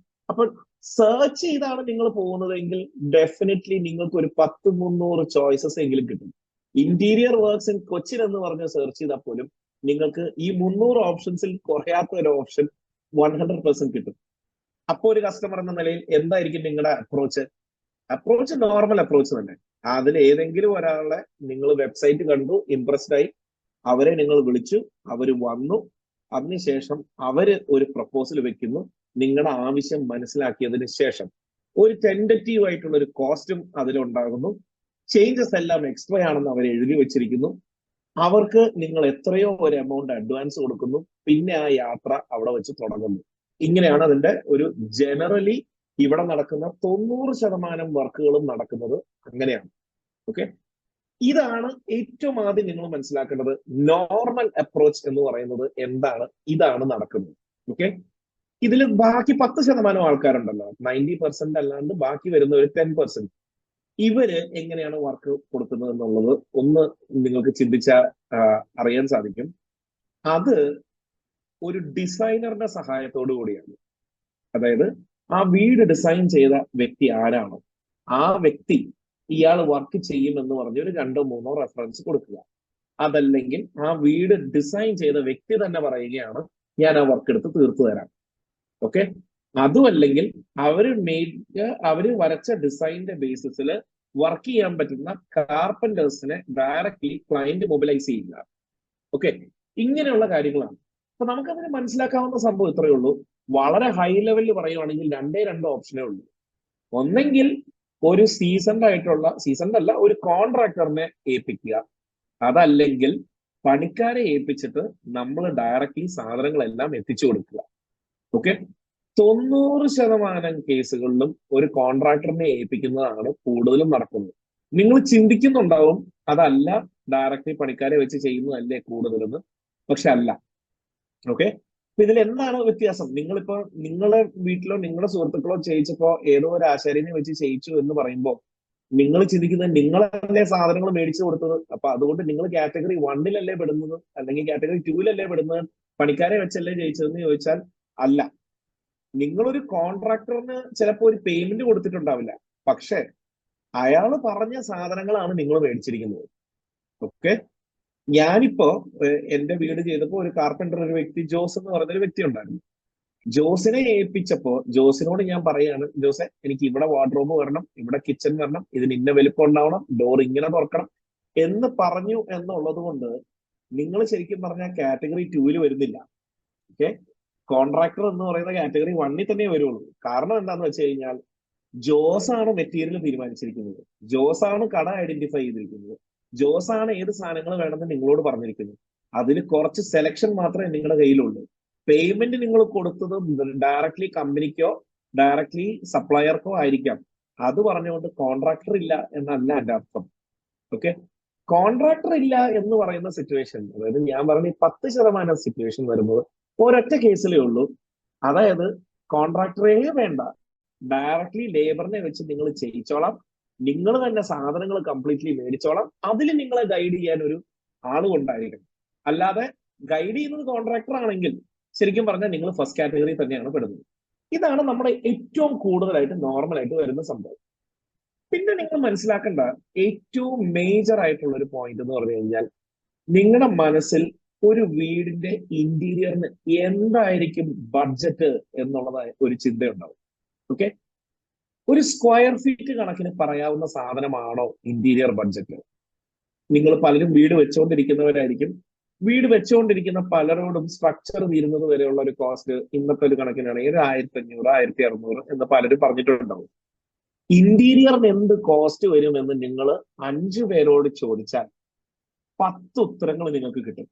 അപ്പോൾ സെർച്ച് ചെയ്താണ് നിങ്ങൾ പോകുന്നതെങ്കിൽ ഡെഫിനറ്റ്ലി നിങ്ങൾക്ക് ഒരു 10-300 ചോയ്സസ് എങ്കിലും കിട്ടും. ഇന്റീരിയർ വർക്ക്സ് ഇൻ കൊച്ചിൻ എന്ന് പറഞ്ഞ് സെർച്ച് ചെയ്താൽ പോലും നിങ്ങൾക്ക് ഈ 300 ഓപ്ഷൻസിൽ കുറയാത്ത ഒരു ഓപ്ഷൻ 100% കിട്ടും. അപ്പോൾ ഒരു കസ്റ്റമർ എന്ന നിലയിൽ എന്തായിരിക്കും നിങ്ങളുടെ അപ്രോച്ച്? നോർമൽ അപ്രോച്ച് തന്നെ. അതിൽ ഏതെങ്കിലും ഒരാളെ നിങ്ങൾ വെബ്സൈറ്റ് കണ്ടു, ഇംപ്രസ്ഡ് ആയി, അവരെ നിങ്ങൾ വിളിച്ചു, അവര് വന്നു, അതിനുശേഷം അവര് ഒരു പ്രപ്പോസൽ വെക്കുന്നു, നിങ്ങളുടെ ആവശ്യം മനസ്സിലാക്കിയതിന് ശേഷം ഒരു ടെൻഡറ്റീവ് ആയിട്ടുള്ള ഒരു കോസ്റ്റും അതിലുണ്ടാകുന്നു, ചേഞ്ചസ് എല്ലാം എക്സ്ട്രാ ആണെന്ന് അവർ എഴുതി വെച്ചിരിക്കുന്നു, അവർക്ക് നിങ്ങൾ എത്രയോ ഒരു എമൗണ്ട് അഡ്വാൻസ് കൊടുക്കുന്നു, പിന്നെ ആ യാത്ര അവിടെ വെച്ച് തുടങ്ങുന്നു. ഇങ്ങനെയാണ് അതിന്റെ ഒരു ജനറലി ഇവിടെ നടക്കുന്ന 90% വർക്കുകളും നടക്കുന്നത് അങ്ങനെയാണ്. ഓക്കെ, ഇതാണ് ഏറ്റവും ആദ്യം നിങ്ങൾ മനസ്സിലാക്കേണ്ടത്. നോർമൽ അപ്രോച്ച് എന്ന് പറയുന്നത് എന്താണ്? ഇതാണ് നടക്കുന്നത്. ഓക്കെ, ഇതിൽ ബാക്കി 10% ആൾക്കാരുണ്ടല്ലോ, 90% അല്ലാണ്ട് ബാക്കി വരുന്ന ഒരു 10%, ഇവര് എങ്ങനെയാണ് വർക്ക് കൊടുക്കുന്നത് എന്നുള്ളത് ഒന്ന് നിങ്ങൾക്ക് ചിന്തിച്ചാൽ അറിയാൻ സാധിക്കും. അത് ഒരു ഡിസൈനറുടെ സഹായത്തോടു കൂടിയാണ്. അതായത് ആ വീട് ഡിസൈൻ ചെയ്ത വ്യക്തി ആരാണോ ആ വ്യക്തി ഇയാൾ വർക്ക് ചെയ്യുമെന്ന് പറഞ്ഞ് ഒരു 2-3 റെഫറൻസ് കൊടുക്കുക. അതല്ലെങ്കിൽ ആ വീട് ഡിസൈൻ ചെയ്ത വ്യക്തി തന്നെ പറയുകയാണ്, ഞാൻ ആ വർക്ക് എടുത്ത് തീർത്തു തരാം. ഓക്കെ, അതുമല്ലെങ്കിൽ അവര് വരച്ച ഡിസൈനിന്റെ ബേസിസിൽ വർക്ക് ചെയ്യാൻ പറ്റുന്ന കാർപ്പന്റേഴ്സിനെ ഡയറക്റ്റ്ലി ക്ലയന്റ് മൊബിലൈസ് ചെയ്യുക. ഓക്കെ, ഇങ്ങനെയുള്ള കാര്യങ്ങളാണ്. അപ്പൊ നമുക്കതിന് മനസ്സിലാക്കാവുന്ന സംഭവം ഇത്രയേ ഉള്ളൂ. വളരെ ഹൈ ലെവലിൽ പറയുവാണെങ്കിൽ 2 ഓപ്ഷനേ ഉള്ളൂ. ഒന്നെങ്കിൽ ഒരു സീസൺഡ് അല്ല ഒരു കോൺട്രാക്ടറിനെ ഏൽപ്പിക്കുക, അതല്ലെങ്കിൽ പണിക്കാരെ ഏൽപ്പിച്ചിട്ട് നമ്മൾ ഡയറക്റ്റ്ലി സാധനങ്ങളെല്ലാം എത്തിച്ചു കൊടുക്കുക. ഓക്കെ, 90% കേസുകളിലും ഒരു കോൺട്രാക്ടറിനെ ഏൽപ്പിക്കുന്നതാണ് കൂടുതലും നടക്കുന്നത്. നിങ്ങൾ ചിന്തിക്കുന്നുണ്ടാവും അതല്ല, ഡയറക്റ്റ്ലി പണിക്കാരെ വെച്ച് ചെയ്യുന്നതല്ലേ കൂടുതലെന്ന്. പക്ഷെ അല്ല. ഓക്കെ, അപ്പൊ ഇതിൽ എന്താണ് വ്യത്യാസം? നിങ്ങളിപ്പോ നിങ്ങളെ വീട്ടിലോ നിങ്ങളുടെ സുഹൃത്തുക്കളോ ചെയ്യിച്ചപ്പോ ഏതോ ഒരു ആശാരിനെ വെച്ച് ചെയ്യിച്ചു എന്ന് പറയുമ്പോൾ നിങ്ങൾ ചിന്തിക്കുന്നത് നിങ്ങളല്ലേ സാധനങ്ങൾ മേടിച്ചു കൊടുത്തത്, അപ്പൊ അതുകൊണ്ട് നിങ്ങൾ കാറ്റഗറി 1-ലല്ലേ പെടുന്നത്, അല്ലെങ്കിൽ കാറ്റഗറി 2-ലല്ലേ പെടുന്നത്, പണിക്കാരെ വെച്ചല്ലേ ജയിച്ചതെന്ന് ചോദിച്ചാൽ അല്ല. നിങ്ങളൊരു കോൺട്രാക്ടറിന് ചിലപ്പോൾ ഒരു പേയ്മെന്റ് കൊടുത്തിട്ടുണ്ടാവില്ല, പക്ഷെ അയാൾ പറഞ്ഞ സാധനങ്ങളാണ് നിങ്ങൾ മേടിച്ചിരിക്കുന്നത്. ഓക്കെ, ഞാനിപ്പോ എന്റെ വീട് ചെയ്തപ്പോ ഒരു കാർപ്പന്റർ, ഒരു വ്യക്തി ജോസ് എന്ന് പറഞ്ഞൊരു വ്യക്തി ഉണ്ടായിരുന്നു. ജോസിനെ ഏൽപ്പിച്ചപ്പോ ജോസിനോട് ഞാൻ പറയാണ്, ജോസെ എനിക്ക് ഇവിടെ വാർഡ്രോബ് വരണം, ഇവിടെ കിച്ചൺ വരണം, ഇതിന് ഇന്ന വലിപ്പം ഉണ്ടാവണം, ഡോർ ഇങ്ങനെ തുറക്കണം എന്ന് പറഞ്ഞു എന്നുള്ളത് കൊണ്ട് നിങ്ങൾ ശരിക്കും പറഞ്ഞാൽ കാറ്റഗറി 2-ൽ വരുന്നില്ല. ഓക്കെ, കോൺട്രാക്ടർ എന്ന് പറയുന്ന കാറ്റഗറി 1-ൽ തന്നെ വരുള്ളൂ. കാരണം എന്താന്ന് വെച്ച് കഴിഞ്ഞാൽ ജോസാണ് മെറ്റീരിയൽ തീരുമാനിച്ചിരിക്കുന്നത്, ജോസാണ് കട ഐഡന്റിഫൈ ചെയ്തിരിക്കുന്നത്, ജോസാണ് ഏത് സാധനങ്ങൾ വേണമെന്ന് നിങ്ങളോട് പറഞ്ഞിരിക്കുന്നത്. അതിൽ കുറച്ച് സെലക്ഷൻ മാത്രമേ നിങ്ങളുടെ കയ്യിലുള്ളൂ. പേയ്മെന്റ് നിങ്ങൾ കൊടുത്തത് ഡയറക്ട്ലി കമ്പനിക്കോ ഡയറക്ട്ലി സപ്ലയർക്കോ ആയിരിക്കാം. അത് പറഞ്ഞുകൊണ്ട് കോൺട്രാക്ടർ ഇല്ല എന്നല്ല എന്റെ അർത്ഥം. ഓക്കെ, കോൺട്രാക്ടർ ഇല്ല എന്ന് പറയുന്ന സിറ്റുവേഷൻ, അതായത് ഞാൻ പറഞ്ഞ 10% സിറ്റുവേഷൻ വരുന്നത് ഒരൊറ്റ കേസിലേ ഉള്ളൂ. അതായത് കോൺട്രാക്ടറേ വേണ്ട, ഡയറക്ട്ലി ലേബറിനെ വെച്ച് നിങ്ങൾ ചെയ്യിച്ചോളാം, നിങ്ങൾ തന്നെ സാധനങ്ങൾ കംപ്ലീറ്റ്ലി മേടിച്ചോളാം, അതിൽ നിങ്ങളെ ഗൈഡ് ചെയ്യാൻ ഒരു ആളും ഉണ്ടായിരിക്കണം. അല്ലാതെ ഗൈഡ് ചെയ്യുന്നത് കോൺട്രാക്ടർ ആണെങ്കിൽ ശരിക്കും പറഞ്ഞാൽ നിങ്ങൾ ഫസ്റ്റ് കാറ്റഗറി തന്നെയാണ് പെടുന്നത്. ഇതാണ് നമ്മുടെ ഏറ്റവും കൂടുതലായിട്ട് നോർമലായിട്ട് വരുന്ന സംഭവം. പിന്നെ നിങ്ങൾ മനസ്സിലാക്കേണ്ട ഏറ്റവും മേജർ ആയിട്ടുള്ള ഒരു പോയിന്റ് എന്ന് പറഞ്ഞു കഴിഞ്ഞാൽ, നിങ്ങളുടെ മനസ്സിൽ ഒരു വീടിന്റെ ഇന്റീരിയറിന് എന്തായിരിക്കും ബഡ്ജറ്റ് എന്നുള്ളതായ ഒരു ചിന്തയുണ്ടാവും. ഓക്കെ, ഒരു സ്ക്വയർ ഫീറ്റ് കണക്കിന് പറയാവുന്ന സാധനമാണോ ഇന്റീരിയർ ബഡ്ജറ്റ്? നിങ്ങൾ പലരും വീട് വെച്ചുകൊണ്ടിരിക്കുന്നവരായിരിക്കും. വീട് വെച്ചുകൊണ്ടിരിക്കുന്ന പലരോടും സ്ട്രക്ചർ തീരുന്നത് വരെയുള്ള ഒരു കോസ്റ്റ് ഇന്നത്തെ ഒരു കണക്കിനാണെങ്കിൽ 1500, 1600 എന്ന് പലരും പറഞ്ഞിട്ടുണ്ടാവും. ഇന്റീരിയറിന് എന്ത് കോസ്റ്റ് വരുമെന്ന് നിങ്ങൾ 5 പേരോട് ചോദിച്ചാൽ 10 ഉത്തരങ്ങൾ നിങ്ങൾക്ക് കിട്ടും.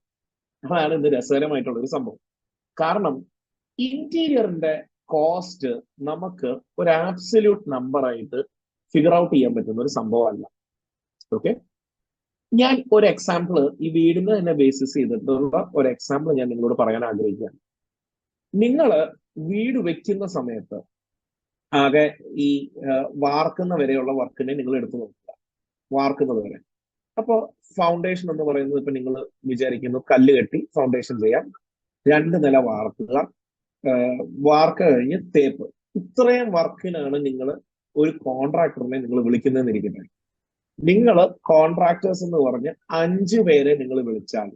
അതാണ് ഇന്ന് രസകരമായിട്ടുള്ള ഒരു സംഭവം. കാരണം ഇന്റീരിയറിന്റെ കോസ്റ്റ് നമുക്ക് ഒരു ആബ്സല്യൂട്ട് നമ്പർ ആയിട്ട് ഫിഗർ ഔട്ട് ചെയ്യാൻ പറ്റുന്ന ഒരു സംഭവമല്ല. ഓക്കെ, ഞാൻ ഒരു എക്സാമ്പിൾ ഈ വീടിന് തന്നെ ബേസിസ് ചെയ്തിട്ടുള്ള ഒരു എക്സാമ്പിൾ ഞാൻ നിങ്ങളോട് പറയാൻ ആഗ്രഹിക്കുകയാണ്. നിങ്ങൾ വീട് വെക്കുന്ന സമയത്ത് ആകെ ഈ വാർക്കുന്ന വരെയുള്ള വർക്കിനെ നിങ്ങൾ എടുത്തു നോക്കുക, വാർക്കുന്നത് വരെ. അപ്പോൾ ഫൗണ്ടേഷൻ എന്ന് പറയുന്നത് ഇപ്പൊ നിങ്ങൾ വിചാരിക്കുന്നു കല്ല് കെട്ടി ഫൗണ്ടേഷൻ ചെയ്യാം, 2 നില വാർക്കുക, വാർക്ക് കഴിഞ്ഞ് തേപ്പ്, ഇത്രയും വർക്കിനാണ് നിങ്ങൾ ഒരു കോൺട്രാക്ടറിനെ നിങ്ങൾ വിളിക്കുന്നതെന്ന് ഇരിക്കട്ടെ. നിങ്ങൾ കോൺട്രാക്ടേഴ്സ് എന്ന് പറഞ്ഞ് 5 പേരെ നിങ്ങൾ വിളിച്ചാൽ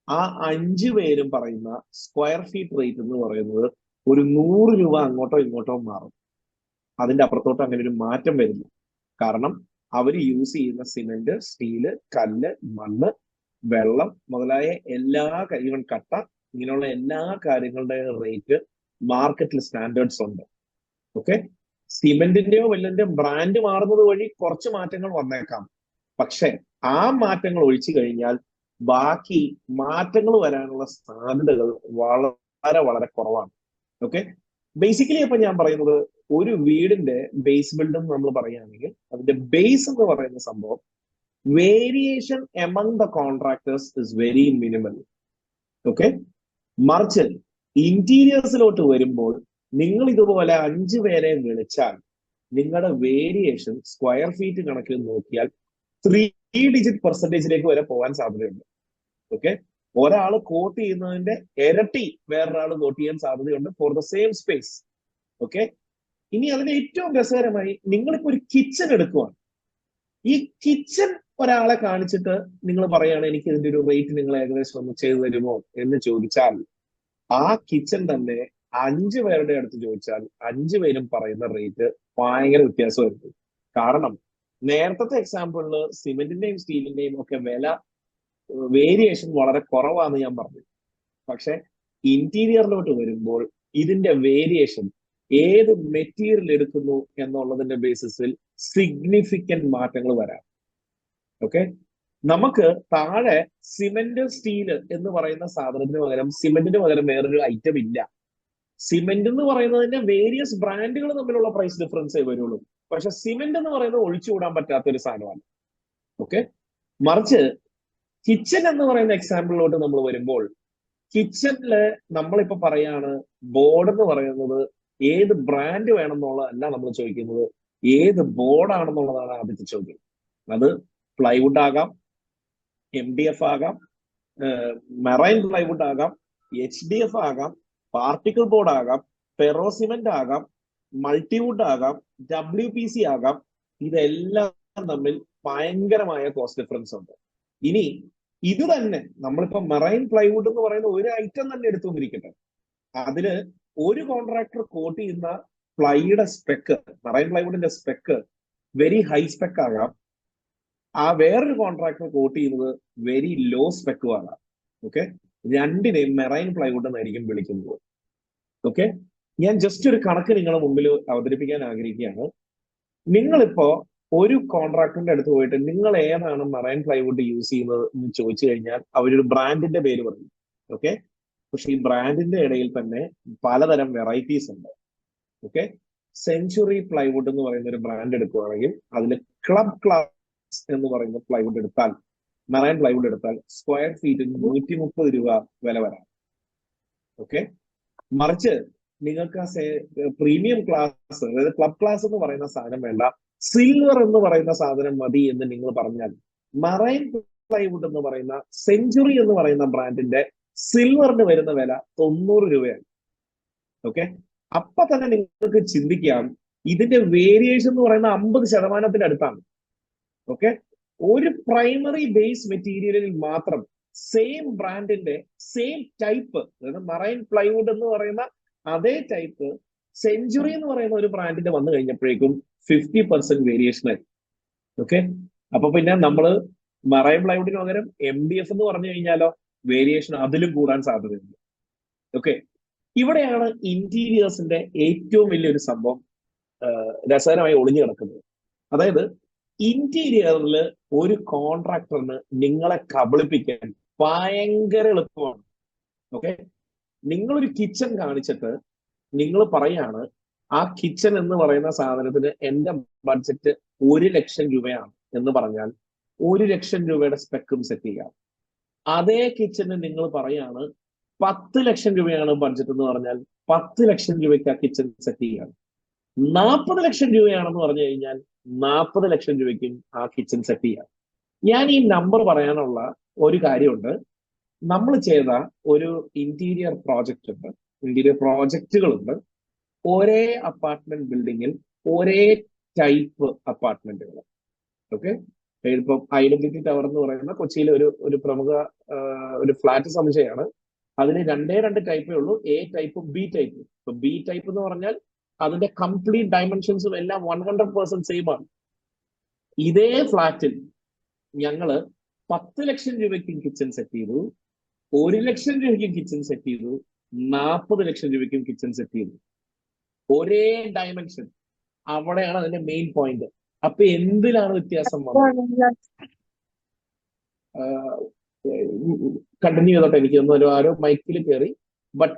ആ 5 പേരും പറയുന്ന സ്ക്വയർ ഫീറ്റ് റേറ്റ് എന്ന് പറയുന്നത് ഒരു 100 രൂപ അങ്ങോട്ടോ ഇങ്ങോട്ടോ മാറും. അതിന്റെ അപ്പുറത്തോട്ട് അങ്ങനെ ഒരു മാറ്റം വരില്ല. കാരണം അവർ യൂസ് ചെയ്യുന്ന സിമെന്റ്, സ്റ്റീല്, കല്ല്, മണ്ണ്, വെള്ളം മുതലായ എല്ലാ ഈവൻ കട്ട, ഇങ്ങനെയുള്ള എല്ലാ കാര്യങ്ങളുടെ റേറ്റ് മാർക്കറ്റിൽ സ്റ്റാൻഡേർഡ്സ് ഉണ്ട്. ഓക്കെ, സിമെന്റിന്റെയോ വെല്ലിന്റെയോ ബ്രാൻഡ് മാറുന്നത് വഴി കുറച്ച് മാറ്റങ്ങൾ വന്നേക്കാം, പക്ഷെ ആ മാറ്റങ്ങൾ ഒഴിച്ചു കഴിഞ്ഞാൽ ബാക്കി മാറ്റങ്ങൾ വരാനുള്ള സാധ്യതകൾ വളരെ വളരെ കുറവാണ്. ഓക്കെ, ബേസിക്കലി ഇപ്പൊ ഞാൻ പറയുന്നത് ഒരു വീടിന്റെ ബേസ് ബിൽഡ് എന്ന് നമ്മൾ പറയുകയാണെങ്കിൽ അതിന്റെ ബേസ് എന്ന് പറയുന്ന സംഭവം variation among the contractors is very minimal. Okay, മറിച്ച് ഇന്റീരിയേഴ്സിലോട്ട് വരുമ്പോൾ നിങ്ങൾ ഇതുപോലെ 5 പേരെ വിളിച്ചാൽ നിങ്ങളുടെ വേരിയേഷൻ സ്ക്വയർ ഫീറ്റ് കണക്കിൽ നോക്കിയാൽ 3 ഡിജിറ്റ് പെർസെന്റേജിലേക്ക് വരെ പോകാൻ സാധ്യതയുണ്ട്. ഓക്കെ, ഒരാൾ കോട്ട് ചെയ്യുന്നതിന്റെ ഇരട്ടി വേറൊരാൾ കോട്ട് ചെയ്യാൻ സാധ്യതയുണ്ട് for the same space. Okay, ഇനി അതിന് ഏറ്റവും രസകരമായി നിങ്ങളിപ്പോ ഒരു കിച്ചൺ എടുക്കുവാണ്. ഈ കിച്ചൺ ഒരാളെ കാണിച്ചിട്ട് നിങ്ങൾ പറയുകയാണ് എനിക്ക് ഇതിന്റെ ഒരു റേറ്റ് നിങ്ങൾ ഏകദേശം ഒന്ന് ചെയ്തു തരുമോ എന്ന് ചോദിച്ചാൽ ആ കിച്ചൺ തന്നെ 5 പേരുടെ അടുത്ത് ചോദിച്ചാൽ 5 പേരും പറയുന്ന റേറ്റ് ഭയങ്കര വ്യത്യാസമായിരിക്കും. കാരണം നേരത്തെ എക്സാമ്പിളില് സിമെന്റിന്റെയും സ്റ്റീലിന്റെയും ഒക്കെ വില വേരിയേഷൻ വളരെ കുറവാന്ന് ഞാൻ പറഞ്ഞു. പക്ഷെ ഇന്റീരിയറിലോട്ട് വരുമ്പോൾ ഇതിന്റെ വേരിയേഷൻ ഏത് മെറ്റീരിയൽ എടുക്കുന്നു എന്നുള്ളതിന്റെ ബേസിസിൽ സിഗ്നിഫിക്കന്റ് മാറ്റങ്ങൾ വരാം. ഓക്കെ, നമുക്ക് താഴെ സിമെന്റ്, സ്റ്റീല് എന്ന് പറയുന്ന സാധനത്തിന് പകരം സിമെന്റിന് പകരം വേറൊരു ഐറ്റം ഇല്ല. സിമെന്റ് എന്ന് പറയുന്നതിന്റെ വേരിയസ് ബ്രാൻഡുകൾ തമ്മിലുള്ള പ്രൈസ് ഡിഫറൻസേ വരുള്ളൂ. പക്ഷെ സിമെന്റ് എന്ന് പറയുന്നത് ഒഴിച്ചുകൂടാൻ പറ്റാത്ത ഒരു സാധനമാണ്. ഓക്കെ. മറിച്ച് കിച്ചൺ എന്ന് പറയുന്ന എക്സാമ്പിളിലോട്ട് നമ്മൾ വരുമ്പോൾ കിച്ചണില് നമ്മളിപ്പോ പറയാണ് ബോർഡ് എന്ന് പറയുന്നത് ഏത് ബ്രാൻഡ് വേണം എന്നുള്ളതല്ല നമ്മൾ ചോദിക്കുന്നത്, ഏത് ബോർഡാണെന്നുള്ളതാണ് ആദ്യത്തെ ചോദ്യം. അത് പ്ലൈവുഡ് ആകാം, MDF ആകാം, മെറൈൻ പ്ലൈവുഡ് ആകാം, HDF ആകാം, പാർട്ടിക്കിൾ ബോർഡ് ആകാം, ഫെറോസിമെന്റ് ആകാം, മൾട്ടിവുഡ് ആകാം, WPC ആകാം. ഇതെല്ലാം തമ്മിൽ ഭയങ്കരമായ കോസ്റ്റ് ഡിഫറൻസ് ഉണ്ട്. ഇനി ഇത് തന്നെ നമ്മളിപ്പോ മെറൈൻ പ്ലൈവുഡ് എന്ന് പറയുന്ന ഒരു ഐറ്റം തന്നെ എടുത്തുകൊണ്ടിരിക്കട്ടെ, അതില് ഒരു കോൺട്രാക്ടർ കോട്ട് ചെയ്യുന്ന പ്ലൈയുടെ സ്പെക്ക്, മെറൈൻ പ്ലൈവുഡിന്റെ സ്പെക്ക് വെരി ഹൈ സ്പെക്ക് ആകാം, ആ വേറൊരു കോൺട്രാക്ടർ കോട്ട് ചെയ്യുന്നത് വെരി ലോ സ്പെക്കും ആകാം. ഓക്കെ, രണ്ടിനെയും മെറൈൻ പ്ലൈവുഡ് എന്നായിരിക്കും വിളിക്കുന്നത്. ഓക്കെ, ഞാൻ ജസ്റ്റ് ഒരു കണക്ക് നിങ്ങളുടെ മുമ്പിൽ അവതരിപ്പിക്കാൻ ആഗ്രഹിക്കുകയാണ്. നിങ്ങളിപ്പോ ഒരു കോൺട്രാക്ടറിന്റെ അടുത്ത് പോയിട്ട് നിങ്ങൾ ഏതാണ് മെറൈൻ പ്ലൈവുഡ് യൂസ് ചെയ്യുന്നത് എന്ന് ചോദിച്ചു കഴിഞ്ഞാൽ അവരൊരു ബ്രാൻഡിന്റെ പേര് പറയും. ഓക്കെ, പക്ഷെ ഈ ബ്രാൻഡിന്റെ ഇടയിൽ തന്നെ പലതരം വെറൈറ്റീസ് ഉണ്ട്. ഓക്കെ, സെഞ്ചുറി പ്ലൈവുഡ് എന്ന് പറയുന്ന ഒരു ബ്രാൻഡ് എടുക്കുകയാണെങ്കിൽ അതിൽ ക്ലബ് ക്ലാസ് എന്ന് പറയുന്ന പ്ലൈവുഡ് എടുത്താൽ, മെറൈൻ പ്ലൈവുഡ് എടുത്താൽ സ്ക്വയർ ഫീറ്റിന് 130 രൂപ വില വരാം. ഓക്കെ, മറിച്ച് നിങ്ങൾക്ക് ആ പ്രീമിയം ക്ലാസ്, അതായത് ക്ലബ് ക്ലാസ് എന്ന് പറയുന്ന സാധനം വേണ്ട, സിൽവർ എന്ന് പറയുന്ന സാധനം മതി എന്ന് നിങ്ങൾ പറഞ്ഞാൽ മറൈൻ പ്ലൈവുഡ് എന്ന് പറയുന്ന സെഞ്ചുറി എന്ന് പറയുന്ന ബ്രാൻഡിന്റെ സിൽവറിന് വരുന്ന വില 90 രൂപയാണ്. ഓക്കെ, അപ്പൊ തന്നെ നിങ്ങൾക്ക് ചിന്തിക്കാം ഇതിന്റെ വേരിയേഷൻ എന്ന് പറയുന്ന 50% അടുത്താണ്. ഓക്കെ, ഒരു പ്രൈമറി ബേസ് മെറ്റീരിയലിൽ മാത്രം സെയിം ബ്രാൻഡിന്റെ സെയിം ടൈപ്പ്, അതായത് മറൈൻ പ്ലൈവുഡ് എന്ന് പറയുന്ന അതേ ടൈപ്പ് സെഞ്ചുറി എന്ന് പറയുന്ന ഒരു ബ്രാൻഡിന്റെ വന്നു കഴിഞ്ഞപ്പോഴേക്കും 50% വേരിയേഷൻ ആയി. ഓക്കെ, അപ്പൊ പിന്നെ നമ്മള് മറൈൻ പ്ലൈവുഡിന് പകരം MDF എന്ന് പറഞ്ഞു കഴിഞ്ഞാലോ വേരിയേഷൻ അതിലും കൂടാൻ സാധ്യതയുണ്ട്. ഓക്കെ, ഇവിടെയാണ് ഇന്റീരിയേഴ്സിന്റെ ഏറ്റവും വലിയൊരു സംഭവം രസകരമായി ഒളിഞ്ഞു കിടക്കുന്നത്. അതായത് ഇന്റീരിയറിൽ ഒരു കോൺട്രാക്ടറിന് നിങ്ങളെ കബളിപ്പിക്കാൻ ഭയങ്കര എളുപ്പമാണ്. ഓക്കെ, നിങ്ങളൊരു കിച്ചൺ കാണിച്ചിട്ട് നിങ്ങൾ പറയാണ് ആ കിച്ചൺ എന്ന് പറയുന്ന സാധനത്തിന് എന്റെ ബഡ്ജറ്റ് 1 ലക്ഷം രൂപയാണ് എന്ന് പറഞ്ഞാൽ 1 ലക്ഷം രൂപയുടെ സ്പെക്കും സെറ്റ് ചെയ്യാം. അതേ കിച്ചണ് നിങ്ങൾ പറയാണ് 10 ലക്ഷം രൂപയാണ് ബഡ്ജറ്റ് എന്ന് പറഞ്ഞാൽ 10 ലക്ഷം രൂപയ്ക്ക് ആ കിച്ചൺ സെറ്റ് ചെയ്യാം. 40 ലക്ഷം രൂപയാണെന്ന് പറഞ്ഞു കഴിഞ്ഞാൽ 40 ലക്ഷം രൂപയ്ക്കും ആ കിച്ചൺ സെറ്റ് ചെയ്യാം. ഞാൻ ഈ നമ്പർ പറയാനുള്ള ഒരു കാര്യമുണ്ട്. നമ്മൾ ചെയ്ത ഒരു ഇന്റീരിയർ പ്രോജക്റ്റ് ഉണ്ട്, ഇന്റീരിയർ പ്രോജക്റ്റുകളുണ്ട്. ഒരേ അപ്പാർട്ട്മെന്റ് ബിൽഡിങ്ങിൽ ഒരേ ടൈപ്പ് അപ്പാർട്ട്മെന്റുകൾ. ഓക്കെ, ഇപ്പം ഐഡന്റിറ്റി ടവർ എന്ന് പറയുന്ന കൊച്ചിയിലെ ഒരു പ്രമുഖ ഒരു ഫ്ലാറ്റ് സമുച്ചയമാണ്. അതിന് 2 ടൈപ്പേ ഉള്ളൂ, A ടൈപ്പും B ടൈപ്പും. ഇപ്പൊ B ടൈപ്പ് എന്ന് പറഞ്ഞാൽ അതിന്റെ കംപ്ലീറ്റ് ഡയമെൻഷൻസും എല്ലാം 100% സെയിം ആണ്. ഇതേ ഫ്ലാറ്റിൽ ഞങ്ങള് 10 ലക്ഷം രൂപയ്ക്കും കിച്ചൺ സെറ്റ് ചെയ്തു, 1 ലക്ഷം രൂപയ്ക്കും കിച്ചൺ സെറ്റ് ചെയ്തു, 40 ലക്ഷം രൂപയ്ക്കും കിച്ചൺ സെറ്റ് ചെയ്തു. ഒരേ ഡയമെൻഷൻ. അവിടെയാണ് അതിന്റെ മെയിൻ പോയിന്റ്. അപ്പൊ എന്തിനാണ് വ്യത്യാസം വന്നത്? കണ്ടിന്യൂ ചെയ്തോട്ടെ, എനിക്ക് തോന്നുന്നു ആരോ മൈക്കിൽ കയറി, ബട്ട്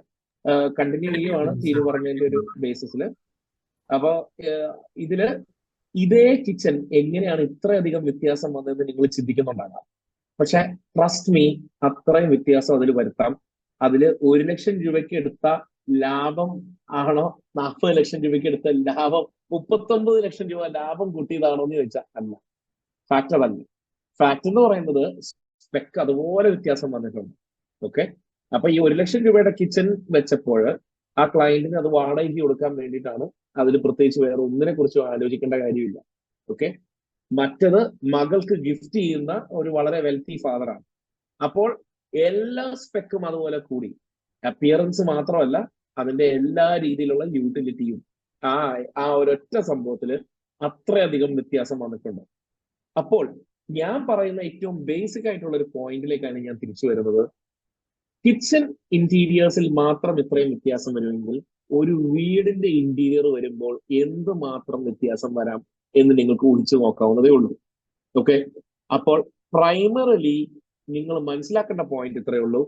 കണ്ടിന്യൂ ചെയ്യുവാണ് തീരു പറഞ്ഞതിന്റെ ഒരു ബേസിസിൽ. അപ്പൊ ഇതില് ഇതേ കിച്ചൺ എങ്ങനെയാണ് ഇത്രയധികം വ്യത്യാസം വന്നതെന്ന് നിങ്ങൾ ചിന്തിക്കുന്നുണ്ടാകാം. പക്ഷെ ട്രസ്റ്റ് മീ, അത്രയും വ്യത്യാസം അതിൽ വരുത്താം. അതില് 1 ലക്ഷം രൂപയ്ക്ക് എടുത്ത ലാഭം ആണോ 40 ലക്ഷം രൂപയ്ക്ക് എടുത്ത ലാഭം 39 ലക്ഷം രൂപ ലാഭം കൂട്ടിയതാണോ എന്ന് ചോദിച്ചാൽ അല്ല. ഫാക്ട് അതല്ല. ഫാക്ട് എന്ന് പറയുന്നത് സ്പെക്ക് അതുപോലെ വ്യത്യാസം വന്നിട്ടുണ്ട്. ഓക്കെ, അപ്പൊ ഈ 1 ലക്ഷം രൂപയുടെ കിച്ചൺ വെച്ചപ്പോൾ ആ ക്ലയന്റിന് അത് വാടകയ്ക്ക് കൊടുക്കാൻ വേണ്ടിയിട്ടാണ്. അതിൽ പ്രത്യേകിച്ച് വേറെ ഒന്നിനെ കുറിച്ചും ആലോചിക്കേണ്ട കാര്യമില്ല. ഓക്കെ, മറ്റത് മകൾക്ക് ഗിഫ്റ്റ് ചെയ്യുന്ന ഒരു വളരെ വെൽത്തി ഫാദറാണ്. അപ്പോൾ എല്ലാ സ്പെക്കും അതുപോലെ കൂടി. അപ്പിയറൻസ് മാത്രമല്ല, അതിന്റെ എല്ലാ രീതിയിലുള്ള യൂട്ടിലിറ്റിയും ആ ഒരൊറ്റ സംഭവത്തില് അത്രയധികം വ്യത്യാസം വന്നിട്ടുണ്ട്. അപ്പോൾ ഞാൻ പറയുന്ന ഏറ്റവും ബേസിക് ആയിട്ടുള്ള ഒരു പോയിന്റിലേക്കാണ് ഞാൻ തിരിച്ചു വരുന്നത്. കിച്ചൺ ഇന്റീരിയേഴ്സിൽ മാത്രം ഇത്രയും വ്യത്യാസം വരുമെങ്കിൽ ഒരു വീടിന്റെ ഇന്റീരിയർ വരുമ്പോൾ എന്തുമാത്രം വ്യത്യാസം വരാം എന്ന് നിങ്ങൾക്ക് ഊഹിച്ചു നോക്കാവുന്നതേ ഉള്ളൂ. ഓക്കെ, അപ്പോൾ പ്രൈമറിലി നിങ്ങൾ മനസ്സിലാക്കേണ്ട പോയിന്റ് ഇത്രയേ ഉള്ളൂ.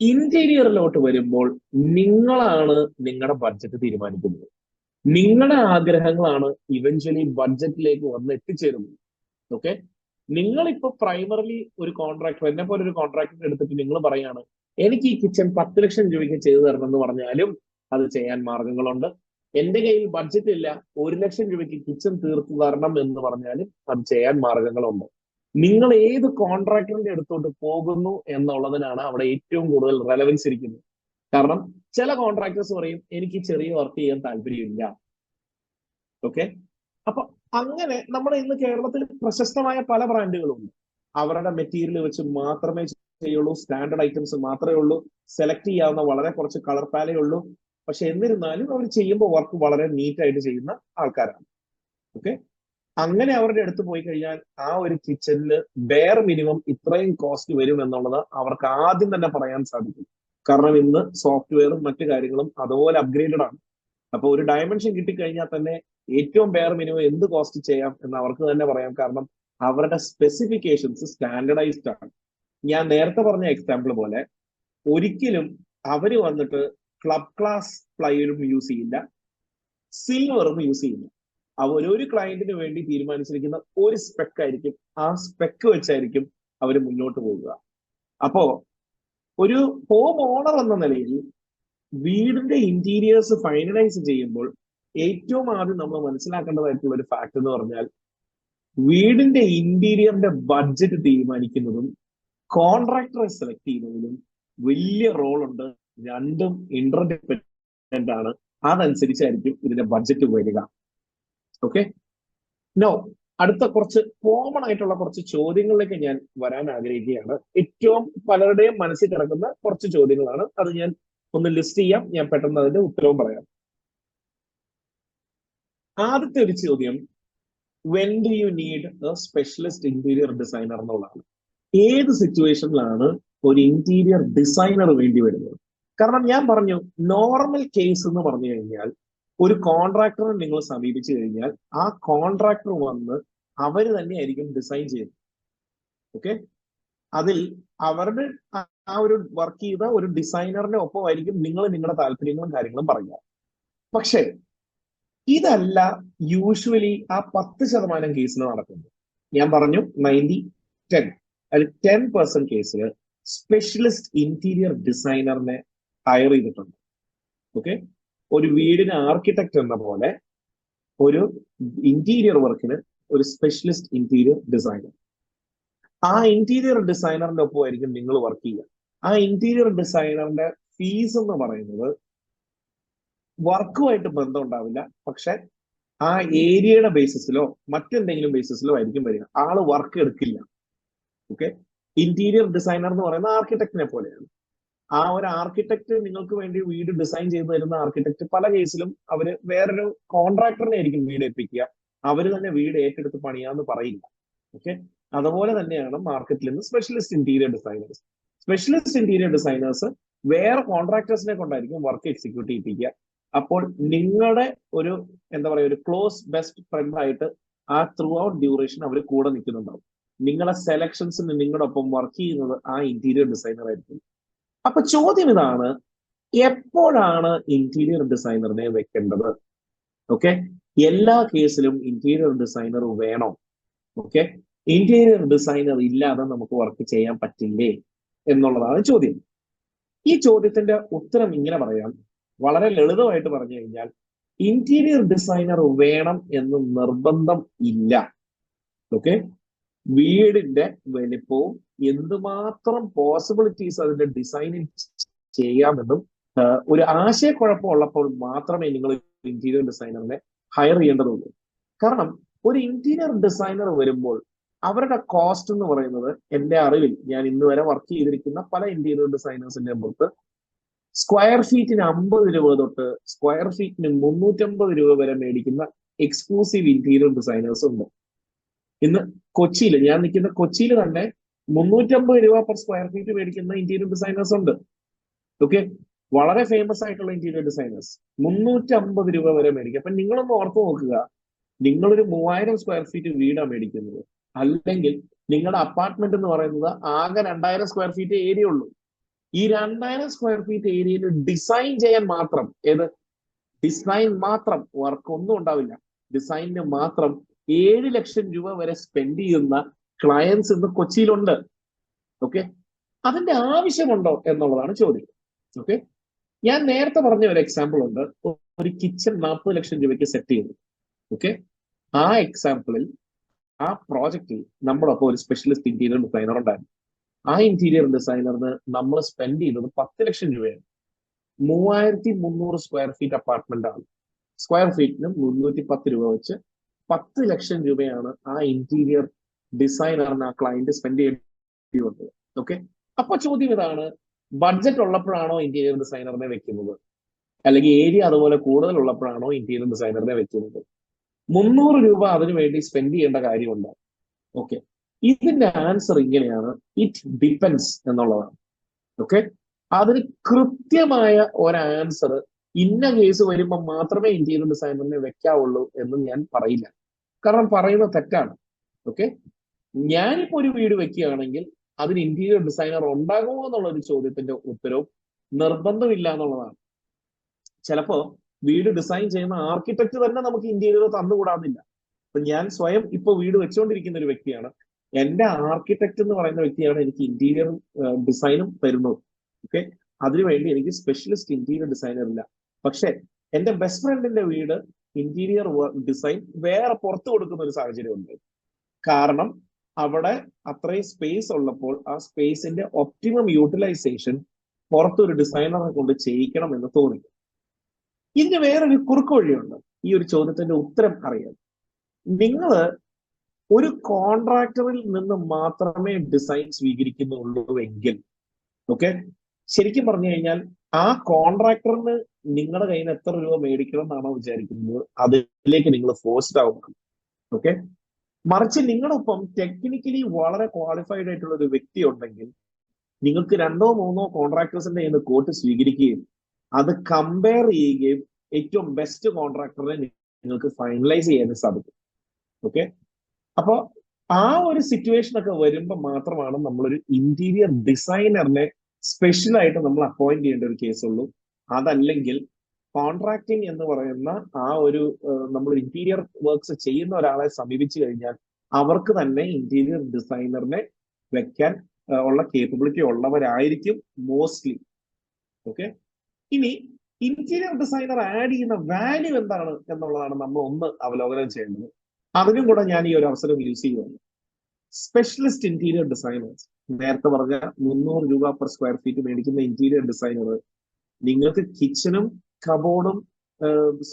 ഇന്റീരിയറിലോട്ട് വരുമ്പോൾ നിങ്ങളാണ് നിങ്ങളുടെ ബഡ്ജറ്റ് തീരുമാനിക്കുന്നത്. നിങ്ങളുടെ ആഗ്രഹങ്ങളാണ് ഇവഞ്ച്വലി ബഡ്ജറ്റിലേക്ക് വന്ന് എത്തിച്ചേരുന്നത്. ഓക്കെ, നിങ്ങളിപ്പോ പ്രൈമറിലി ഒരു കോൺട്രാക്ടർ, എന്നെ പോലെ ഒരു കോൺട്രാക്ടർ എടുത്തിട്ട് നിങ്ങൾ പറയാണ് എനിക്ക് ഈ കിച്ചൺ 10 ലക്ഷം രൂപയ്ക്ക് ചെയ്തു തരണം എന്ന് പറഞ്ഞാലും അത് ചെയ്യാൻ മാർഗങ്ങളുണ്ട്. എന്റെ കയ്യിൽ ബഡ്ജറ്റ് ഇല്ല, 1 ലക്ഷം രൂപയ്ക്ക് കിച്ചൺ തീർത്തു തരണം എന്ന് പറഞ്ഞാലും അത് ചെയ്യാൻ മാർഗങ്ങളുണ്ട്. നിങ്ങൾ ഏത് കോൺട്രാക്ടറിന്റെ അടുത്തോട്ട് പോകുന്നു എന്നുള്ളതിനാണ് അവിടെ ഏറ്റവും കൂടുതൽ റെലവൻസ് ഇരിക്കുന്നത്. കാരണം ചില കോൺട്രാക്ടേഴ്സ് പറയും എനിക്ക് ചെറിയ വർക്ക് ചെയ്യാൻ താല്പര്യമില്ല. ഓക്കെ, അപ്പൊ അങ്ങനെ നമ്മുടെ ഇന്ന് കേരളത്തിൽ പ്രശസ്തമായ പല ബ്രാൻഡുകളുണ്ട്. അവരുടെ മെറ്റീരിയൽ വെച്ച് മാത്രമേ ചെയ്യുള്ളൂ, സ്റ്റാൻഡേർഡ് ഐറ്റംസ് മാത്രമേ ഉള്ളൂ, സെലക്ട് ചെയ്യാവുന്ന വളരെ കുറച്ച് കളർ പാലേ ഉള്ളൂ. പക്ഷെ എന്നിരുന്നാലും അവർ ചെയ്യുമ്പോൾ വർക്ക് വളരെ നീറ്റായിട്ട് ചെയ്യുന്ന ആൾക്കാരാണ്. ഓക്കെ, അങ്ങനെ അവരുടെ അടുത്ത് പോയി കഴിഞ്ഞാൽ ആ ഒരു കിച്ചണിൽ ബെയർ മിനിമം ഇത്രയും കോസ്റ്റ് വരും എന്നുള്ളത് അവർക്ക് ആദ്യം തന്നെ പറയാൻ സാധിക്കും. കാരണം ഇന്ന് സോഫ്റ്റ്വെയറും മറ്റു കാര്യങ്ങളും അതുപോലെ അപ്ഗ്രേഡഡ് ആണ്. അപ്പൊ ഒരു ഡയമെൻഷൻ കിട്ടിക്കഴിഞ്ഞാൽ തന്നെ ഏറ്റവും ബെയർ മിനിമം എന്ത് കോസ്റ്റ് ചെയ്യാം എന്ന് അവർക്ക് തന്നെ പറയാം. കാരണം അവരുടെ സ്പെസിഫിക്കേഷൻസ് സ്റ്റാൻഡർഡൈസ്ഡ് ആണ്. ഞാൻ നേരത്തെ പറഞ്ഞ എക്സാമ്പിൾ പോലെ ഒരിക്കലും അവര് വന്നിട്ട് ക്ലബ് ക്ലാസ് പ്ലൈവുഡും യൂസ് ചെയ്യില്ല, സിൽവറും യൂസ് ചെയ്യില്ല. അവരൊരു ക്ലയന്റിന് വേണ്ടി തീരുമാനിച്ചിരിക്കുന്ന ഒരു സ്പെക്ക് ആയിരിക്കും, ആ സ്പെക്ക് വെച്ചായിരിക്കും അവർ മുന്നോട്ട് പോകുക. അപ്പോ ഒരു ഹോം ഓണർ എന്ന നിലയിൽ വീടിന്റെ ഇന്റീരിയേഴ്സ് ഫൈനലൈസ് ചെയ്യുമ്പോൾ ഏറ്റവും ആദ്യം നമ്മൾ മനസ്സിലാക്കേണ്ടതായിട്ടുള്ള ഒരു ഫാക്ട് എന്ന് പറഞ്ഞാൽ വീടിന്റെ ഇന്റീരിയറിന്റെ ബഡ്ജറ്റ് തീരുമാനിക്കുന്നതും കോൺട്രാക്ടറെ സെലക്ട് ചെയ്യുന്നതിലും വലിയ റോളുണ്ട്. രണ്ടും ഇന്റർഡിപെൻഡന്റ് ആണ്. അതനുസരിച്ചായിരിക്കും ഇതിന്റെ ബഡ്ജറ്റ് വരിക. ഓക്കെ, നോ അടുത്ത കുറച്ച് കോമൺ ആയിട്ടുള്ള കുറച്ച് ചോദ്യങ്ങളിലേക്ക് ഞാൻ വരാൻ ആഗ്രഹിക്കുകയാണ്. ഏറ്റവും പലരുടെയും മനസ്സിൽ കിടക്കുന്ന കുറച്ച് ചോദ്യങ്ങളാണ്. അത് ഞാൻ ഒന്ന് ലിസ്റ്റ് ചെയ്യാം, ഞാൻ പെട്ടെന്ന് അതിന്റെ ഉത്തരവും പറയാം. ആദ്യത്തെ ഒരു ചോദ്യം, when do you need A specialist interior designer എന്നുള്ളതാണ്. ഏത് സിറ്റുവേഷനിലാണ് ഒരു ഇന്റീരിയർ ഡിസൈനർ വേണ്ടി വരുന്നത്? കാരണം ഞാൻ പറഞ്ഞു, നോർമൽ കേസ് എന്ന് പറഞ്ഞു കഴിഞ്ഞാൽ ഒരു കോൺട്രാക്ടറെ നിങ്ങൾ സമീപിച്ചു കഴിഞ്ഞാൽ ആ കോൺട്രാക്ടർ വന്ന് അവര് തന്നെയായിരിക്കും ഡിസൈൻ ചെയ്യുന്നത്. ഓക്കെ, അതിൽ അവരുടെ ആ ഒരു വർക്ക് ചെയ്ത ഒരു ഡിസൈനറിന്റെ ഒപ്പമായിരിക്കും നിങ്ങൾ നിങ്ങളുടെ താല്പര്യങ്ങളും കാര്യങ്ങളും പറയുക. പക്ഷേ ഇതല്ല യൂഷ്വലി ആ 10% കേസിൽ നടക്കുന്നത്. ഞാൻ പറഞ്ഞു 90-10, അതിൽ 10% കേസിൽ സ്പെഷ്യലിസ്റ്റ് ഇന്റീരിയർ ഡിസൈനറിനെ ഹയർ ചെയ്തിട്ടുണ്ട്. ഓക്കെ, ഒരു വീടിന് ആർക്കിടെക്ട് എന്ന പോലെ ഒരു ഇന്റീരിയർ വർക്കിന് ഒരു സ്പെഷ്യലിസ്റ്റ് ഇന്റീരിയർ ഡിസൈനർ. ആ ഇന്റീരിയർ ഡിസൈനറിന്റെ ഒപ്പമായിരിക്കും നിങ്ങൾ വർക്ക് ചെയ്യുക. ആ ഇന്റീരിയർ ഡിസൈനറിന്റെ ഫീസ് എന്ന് പറയുന്നത് വർക്കുമായിട്ട് ബന്ധം ഉണ്ടാവില്ല, പക്ഷെ ആ ഏരിയയുടെ ബേസിസിലോ മറ്റെന്തെങ്കിലും ബേസിസിലോ ആയിരിക്കും വരിക. ആള് വർക്ക് എടുക്കില്ല. ഓക്കെ, ഇന്റീരിയർ ഡിസൈനർ എന്ന് പറയുന്ന ആർക്കിടെക്റ്റിനെ പോലെയാണ്. ആ ഒരു ആർക്കിടെക്ട് നിങ്ങൾക്ക് വേണ്ടി വീട് ഡിസൈൻ ചെയ്തു തരുന്ന ആർക്കിടെക്ട് പല കേസിലും അവര് വേറൊരു കോൺട്രാക്ടറിനെ ആയിരിക്കും വീട് ഏൽപ്പിക്കുക. അവര് തന്നെ വീട് ഏറ്റെടുത്ത് പണിയാന്ന് പറയില്ല. ഓക്കെ, അതുപോലെ തന്നെയാണ് മാർക്കറ്റിൽ നിന്ന് specialist interior designers. Specialist interior designers വേറെ കോൺട്രാക്ടേഴ്സിനെ കൊണ്ടായിരിക്കും വർക്ക് എക്സിക്യൂട്ട് ചെയ്യിപ്പിക്കുക. അപ്പോൾ നിങ്ങളുടെ ഒരു എന്താ പറയുക, ഒരു ക്ലോസ് ബെസ്റ്റ് ഫ്രണ്ട് ആയിട്ട് ആ ത്രൂ ഔട്ട് ഡ്യൂറേഷൻ അവർ കൂടെ നിൽക്കുന്നുണ്ടാവും. നിങ്ങളെ സെലക്ഷൻസിന് നിങ്ങളുടെ ഒപ്പം വർക്ക് ചെയ്യുന്നത് ആ ഇന്റീരിയർ ഡിസൈനർ ആയിരിക്കും. അപ്പൊ ചോദ്യം ഇതാണ്, എപ്പോഴാണ് ഇന്റീരിയർ ഡിസൈനറിനെ വെക്കേണ്ടത്? ഓക്കെ, എല്ലാ കേസിലും ഇന്റീരിയർ ഡിസൈനർ വേണോ? ഓക്കെ, ഇന്റീരിയർ ഡിസൈനർ ഇല്ലാതെ നമുക്ക് വർക്ക് ചെയ്യാൻ പറ്റില്ലേ എന്നുള്ളതാണ് ചോദ്യം. ഈ ചോദ്യത്തിന്റെ ഉത്തരം ഇങ്ങനെ പറയാം, വളരെ ലളിതമായിട്ട് പറഞ്ഞു കഴിഞ്ഞാൽ ഇന്റീരിയർ ഡിസൈനർ വേണം എന്ന് നിർബന്ധം ഇല്ല. ഓക്കെ, വീടിന്റെ വലിപ്പവും എന്തുമാത്രം പോസിബിലിറ്റീസ് അതിന്റെ ഡിസൈനിൽ ചെയ്യാമെന്നും ഒരു ആശയക്കുഴപ്പമുള്ളപ്പോൾ മാത്രമേ നിങ്ങൾ ഇന്റീരിയർ ഡിസൈനറിനെ ഹയർ ചെയ്യേണ്ടതുള്ളൂ. കാരണം ഒരു ഇന്റീരിയർ ഡിസൈനർ വരുമ്പോൾ അവരുടെ കോസ്റ്റ് എന്ന് പറയുന്നത്, എന്റെ അറിവിൽ ഞാൻ ഇന്ന് വരെ വർക്ക് ചെയ്തിരിക്കുന്ന പല ഇന്റീരിയർ ഡിസൈനേഴ്സിന്റെ പുറത്ത് സ്ക്വയർ ഫീറ്റിന് 50 രൂപ തൊട്ട് സ്ക്വയർ ഫീറ്റിന് 350 രൂപ വരെ മേടിക്കുന്ന എക്സ്ക്ലൂസീവ് ഇന്റീരിയർ ഡിസൈനേഴ്സ് ഉണ്ട്. ഇന്ന് കൊച്ചിയിൽ, ഞാൻ നിൽക്കുന്ന കൊച്ചിയിൽ തന്നെ 350 രൂപ പെർ സ്ക്വയർ ഫീറ്റ് മേടിക്കുന്ന ഇന്റീരിയർ ഡിസൈനേഴ്സ് ഉണ്ട്. ഓക്കെ, വളരെ ഫേമസ് ആയിട്ടുള്ള ഇന്റീരിയർ ഡിസൈനേഴ്സ് 350 രൂപ വരെ മേടിക്കും. അപ്പൊ നിങ്ങളൊന്ന് ഓർത്ത് നോക്കുക, നിങ്ങളൊരു 3000 സ്ക്വയർ ഫീറ്റ് വീടാണ് മേടിക്കുന്നത്, അല്ലെങ്കിൽ നിങ്ങളുടെ അപ്പാർട്ട്മെന്റ് എന്ന് പറയുന്നത് ആകെ 2000 സ്ക്വയർ ഫീറ്റ് ഏരിയ ഉള്ളൂ. ഈ 2000 സ്ക്വയർ ഫീറ്റ് ഏരിയയിൽ ഡിസൈൻ ചെയ്യാൻ മാത്രം, ഡിസൈൻ മാത്രം, വർക്ക് ഒന്നും ഉണ്ടാവില്ല, ഡിസൈനിന് മാത്രം 7 ലക്ഷം രൂപ വരെ സ്പെൻഡ് ചെയ്യുന്ന ക്ലയൻസ് ഇന്ന് കൊച്ചിയിലുണ്ട്. ഓക്കെ, അതിന്റെ ആവശ്യമുണ്ടോ എന്നുള്ളതാണ് ചോദ്യം. ഓക്കെ, ഞാൻ നേരത്തെ പറഞ്ഞ ഒരു എക്സാമ്പിൾ ഉണ്ട്. ഒരു കിച്ചൺ 40 ലക്ഷം രൂപയ്ക്ക് സെറ്റ് ചെയ്തു. ഓക്കെ, ആ എക്സാമ്പിളിൽ ആ പ്രോജക്റ്റിൽ നമ്മുടെ ഒപ്പം ഒരു സ്പെഷ്യലിസ്റ്റ് ഇന്റീരിയർ ഡിസൈനർ ഉണ്ടായിരുന്നു. ആ ഇന്റീരിയർ ഡിസൈനറിന് നമ്മൾ സ്പെൻഡ് ചെയ്തത് 10 ലക്ഷം രൂപയാണ്. 3300 സ്ക്വയർ ഫീറ്റ് അപ്പാർട്ട്മെന്റ് ആണ്. സ്ക്വയർ ഫീറ്റിന് 310 രൂപ വെച്ച് 10 ലക്ഷം രൂപയാണ് ആ ഇന്റീരിയർ ഡിസൈനറിന് ആ ക്ലയന്റ് സ്പെൻഡ് ചെയ്യേണ്ടി വന്നത്. ഓക്കെ, അപ്പൊ ചോദ്യം ഇതാണ്, ബഡ്ജറ്റ് ഉള്ളപ്പോഴാണോ ഇന്റീരിയർ ഡിസൈനറിനെ വെക്കുന്നത്, അല്ലെങ്കിൽ ഏരിയ അതുപോലെ കൂടുതൽ ഉള്ളപ്പോഴാണോ ഇന്റീരിയർ ഡിസൈനറിനെ വെക്കുന്നത്? 300 രൂപ അതിനു വേണ്ടി സ്പെൻഡ് ചെയ്യേണ്ട കാര്യമുണ്ടോ? ഓക്കെ, ഇതിന്റെ ആൻസർ ഇങ്ങനെയാണ്, ഇറ്റ് ഡിപ്പെൻസ് എന്നുള്ളതാണ്. ഓക്കെ, അതിന് കൃത്യമായ ഒരു ആൻസർ ഇന്ന കേസ് വരുമ്പോൾ മാത്രമേ ഇന്റീരിയർ ഡിസൈനറിനെ വെക്കാവുള്ളൂ എന്ന് ഞാൻ പറയില്ല. കാരണം പറയുന്നത് തെറ്റാണ്. ഓക്കെ, ഞാനിപ്പോ ഒരു വീട് വെക്കുകയാണെങ്കിൽ അതിന് ഇന്റീരിയർ ഡിസൈനർ ഉണ്ടാകുമോ എന്നുള്ള ഒരു ചോദ്യത്തിന്റെ ഉത്തരവും നിർബന്ധമില്ല എന്നുള്ളതാണ്. ചിലപ്പോ വീട് ഡിസൈൻ ചെയ്യുന്ന ആർക്കിടെക്ട് തന്നെ നമുക്ക് ഇന്റീരിയർ തന്നുകൂടാന്നില്ല. അപ്പൊ ഞാൻ സ്വയം ഇപ്പൊ വീട് വെച്ചുകൊണ്ടിരിക്കുന്ന ഒരു വ്യക്തിയാണ്. എന്റെ ആർക്കിടെക്ട് എന്ന് പറയുന്ന വ്യക്തിയാണ് എനിക്ക് ഇന്റീരിയർ ഡിസൈനും തരുന്നത്. ഓക്കെ, അതിനുവേണ്ടി എനിക്ക് സ്പെഷ്യലിസ്റ്റ് ഇന്റീരിയർ ഡിസൈനർ ഇല്ല. പക്ഷെ എന്റെ ബെസ്റ്റ് ഫ്രണ്ടിന്റെ വീട് ഇന്റീരിയർ ഡിസൈൻ വേറെ പുറത്തു കൊടുക്കുന്ന ഒരു സാഹചര്യം ഉണ്ട്. കാരണം അവിടെ അത്രയും സ്പേസ് ഉള്ളപ്പോൾ ആ സ്പേസിന്റെ ഒപ്റ്റിമം യൂട്ടിലൈസേഷൻ പുറത്തൊരു ഡിസൈനറെ കൊണ്ട് ചെയ്യിക്കണം എന്ന് തോന്നി. ഇതിന് വേറൊരു കുറുക്ക് വഴിയുണ്ട് ഈ ഒരു ചോദ്യത്തിന്റെ ഉത്തരം അറിയാൻ. നിങ്ങൾ ഒരു കോൺട്രാക്ടറിൽ നിന്ന് മാത്രമേ ഡിസൈൻ സ്വീകരിക്കുന്നുള്ളൂ എങ്കിൽ, ഓക്കെ, ശരിക്കും പറഞ്ഞു കഴിഞ്ഞാൽ ആ കോൺട്രാക്ടറിന് നിങ്ങളുടെ കയ്യിൽ നിന്ന് എത്ര രൂപ മേടിക്കണം എന്നാണോ വിചാരിക്കുന്നത് അതിലേക്ക് നിങ്ങൾ ഫോഴ്സ്ഡ് ആവുകയാണ്. ഓക്കെ, മറിച്ച് നിങ്ങളൊപ്പം ടെക്നിക്കലി വളരെ ക്വാളിഫൈഡ് ആയിട്ടുള്ള ഒരു വ്യക്തി ഉണ്ടെങ്കിൽ നിങ്ങൾക്ക് 2-3 കോൺട്രാക്ടേഴ്സിന്റെ കയ്യിൽ നിന്ന് കോട്ട് സ്വീകരിക്കുകയും അത് കമ്പയർ ചെയ്യുകയും ഏറ്റവും ബെസ്റ്റ് കോൺട്രാക്ടറിനെ നിങ്ങൾക്ക് ഫൈനലൈസ് ചെയ്യാൻ സാധിക്കും. ഓക്കെ, അപ്പൊ ആ ഒരു സിറ്റുവേഷൻ ഒക്കെ വരുമ്പോൾ മാത്രമാണ് നമ്മളൊരു ഇന്റീരിയർ ഡിസൈനറിനെ സ്പെഷ്യൽ ആയിട്ട് നമ്മൾ അപ്പോയിന്റ് ചെയ്യേണ്ട ഒരു കേസുള്ളൂ. അതല്ലെങ്കിൽ കോൺട്രാക്ടിങ് എന്ന് പറയുന്ന ആ ഒരു നമ്മൾ ഇന്റീരിയർ വർക്ക്സ് ചെയ്യുന്ന ഒരാളെ സമീപിച്ചു കഴിഞ്ഞാൽ അവർക്ക് തന്നെ ഇന്റീരിയർ ഡിസൈനറിനെ വെക്കാൻ ഉള്ള കേപ്പബിലിറ്റി ഉള്ളവരായിരിക്കും മോസ്റ്റ്ലി. ഓക്കെ, ഇനി ഇന്റീരിയർ ഡിസൈനർ ആഡ് ചെയ്യുന്ന വാല്യൂ എന്താണ് എന്നുള്ളതാണ് നമ്മൾ ഒന്ന് അവലോകനം ചെയ്യേണ്ടത്. അതിനും കൂടെ ഞാൻ ഈ ഒരു അവസരം യൂസ് ചെയ്യുന്നു. സ്പെഷ്യലിസ്റ്റ് ഇന്റീരിയർ ഡിസൈനേഴ്സ്, നേരത്തെ പറഞ്ഞ 300 രൂപ പെർ സ്ക്വയർ ഫീറ്റ് മേടിക്കുന്ന ഇന്റീരിയർ ഡിസൈനർ നിങ്ങൾക്ക് കിച്ചണും കബോർഡും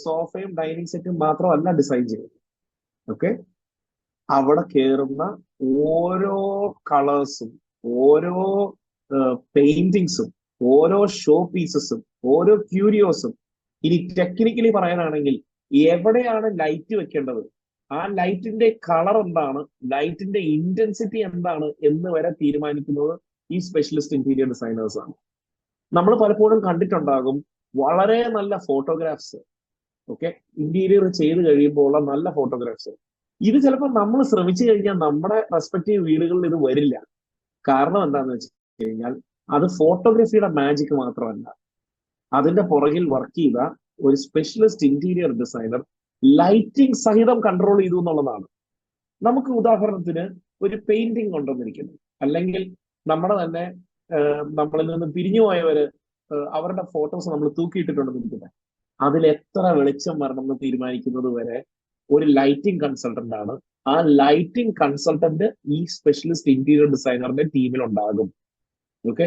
സോഫയും ഡൈനിങ് സെറ്റും മാത്രമല്ല ഡിസൈൻ ചെയ്യുന്നത്. ഓക്കെ, അവിടെ കയറുന്ന ഓരോ കളേഴ്സും ഓരോ പെയിന്റിങ്സും ഓരോ ഷോ പീസസും ഓരോ ക്യൂരിയോസും, ഇനി ടെക്നിക്കലി പറയാനാണെങ്കിൽ എവിടെയാണ് ലൈറ്റ് വെക്കേണ്ടത്, ആ ലൈറ്റിന്റെ കളർ എന്താണ്, ലൈറ്റിന്റെ ഇന്റൻസിറ്റി എന്താണ് എന്ന് വരെ തീരുമാനിക്കുന്നത് ഈ സ്പെഷ്യലിസ്റ്റ് ഇന്റീരിയർ ഡിസൈനേഴ്സ് ആണ്. നമ്മൾ പലപ്പോഴും കണ്ടിട്ടുണ്ടാകും വളരെ നല്ല ഫോട്ടോഗ്രാഫ്സ്. ഓക്കെ, ഇന്റീരിയർ ചെയ്ത് കഴിയുമ്പോൾ ഉള്ള നല്ല ഫോട്ടോഗ്രാഫ്സ്. ഇത് ചിലപ്പോൾ നമ്മൾ ശ്രമിച്ചു കഴിഞ്ഞാൽ നമ്മുടെ റെസ്പെക്റ്റീവ് വീടുകളിൽ ഇത് വരില്ല. കാരണം എന്താണെന്ന് വെച്ച് കഴിഞ്ഞാൽ അത് ഫോട്ടോഗ്രാഫിയുടെ മാജിക് മാത്രമല്ല, അതിന്റെ പുറകിൽ വർക്ക് ചെയ്ത ഒരു സ്പെഷ്യലിസ്റ്റ് ഇന്റീരിയർ ഡിസൈനർ ലൈറ്റിംഗ് സഹിതം കൺട്രോൾ ചെയ്തു എന്നുള്ളതാണ്. നമുക്ക് ഉദാഹരണത്തിന് ഒരു പെയിന്റിംഗ് കൊണ്ടുവന്നിരിക്കുന്നു, അല്ലെങ്കിൽ നമ്മുടെ തന്നെ നമ്മളിൽ നിന്ന് പിരിഞ്ഞു പോയവര് അവരുടെ ഫോട്ടോസ് നമ്മൾ തൂക്കിയിട്ടിട്ടുണ്ടെന്നിരിക്കുന്നത്, അതിൽ എത്ര വെളിച്ചം വരണം എന്ന് തീരുമാനിക്കുന്നത് വരെ ഒരു ലൈറ്റിംഗ് കൺസൾട്ടന്റ് ആണ്. ആ ലൈറ്റിംഗ് കൺസൾട്ടന്റ് ഈ സ്പെഷ്യലിസ്റ്റ് ഇന്റീരിയർ ഡിസൈനറിന്റെ ടീമിൽ ഉണ്ടാകും. ഓക്കെ,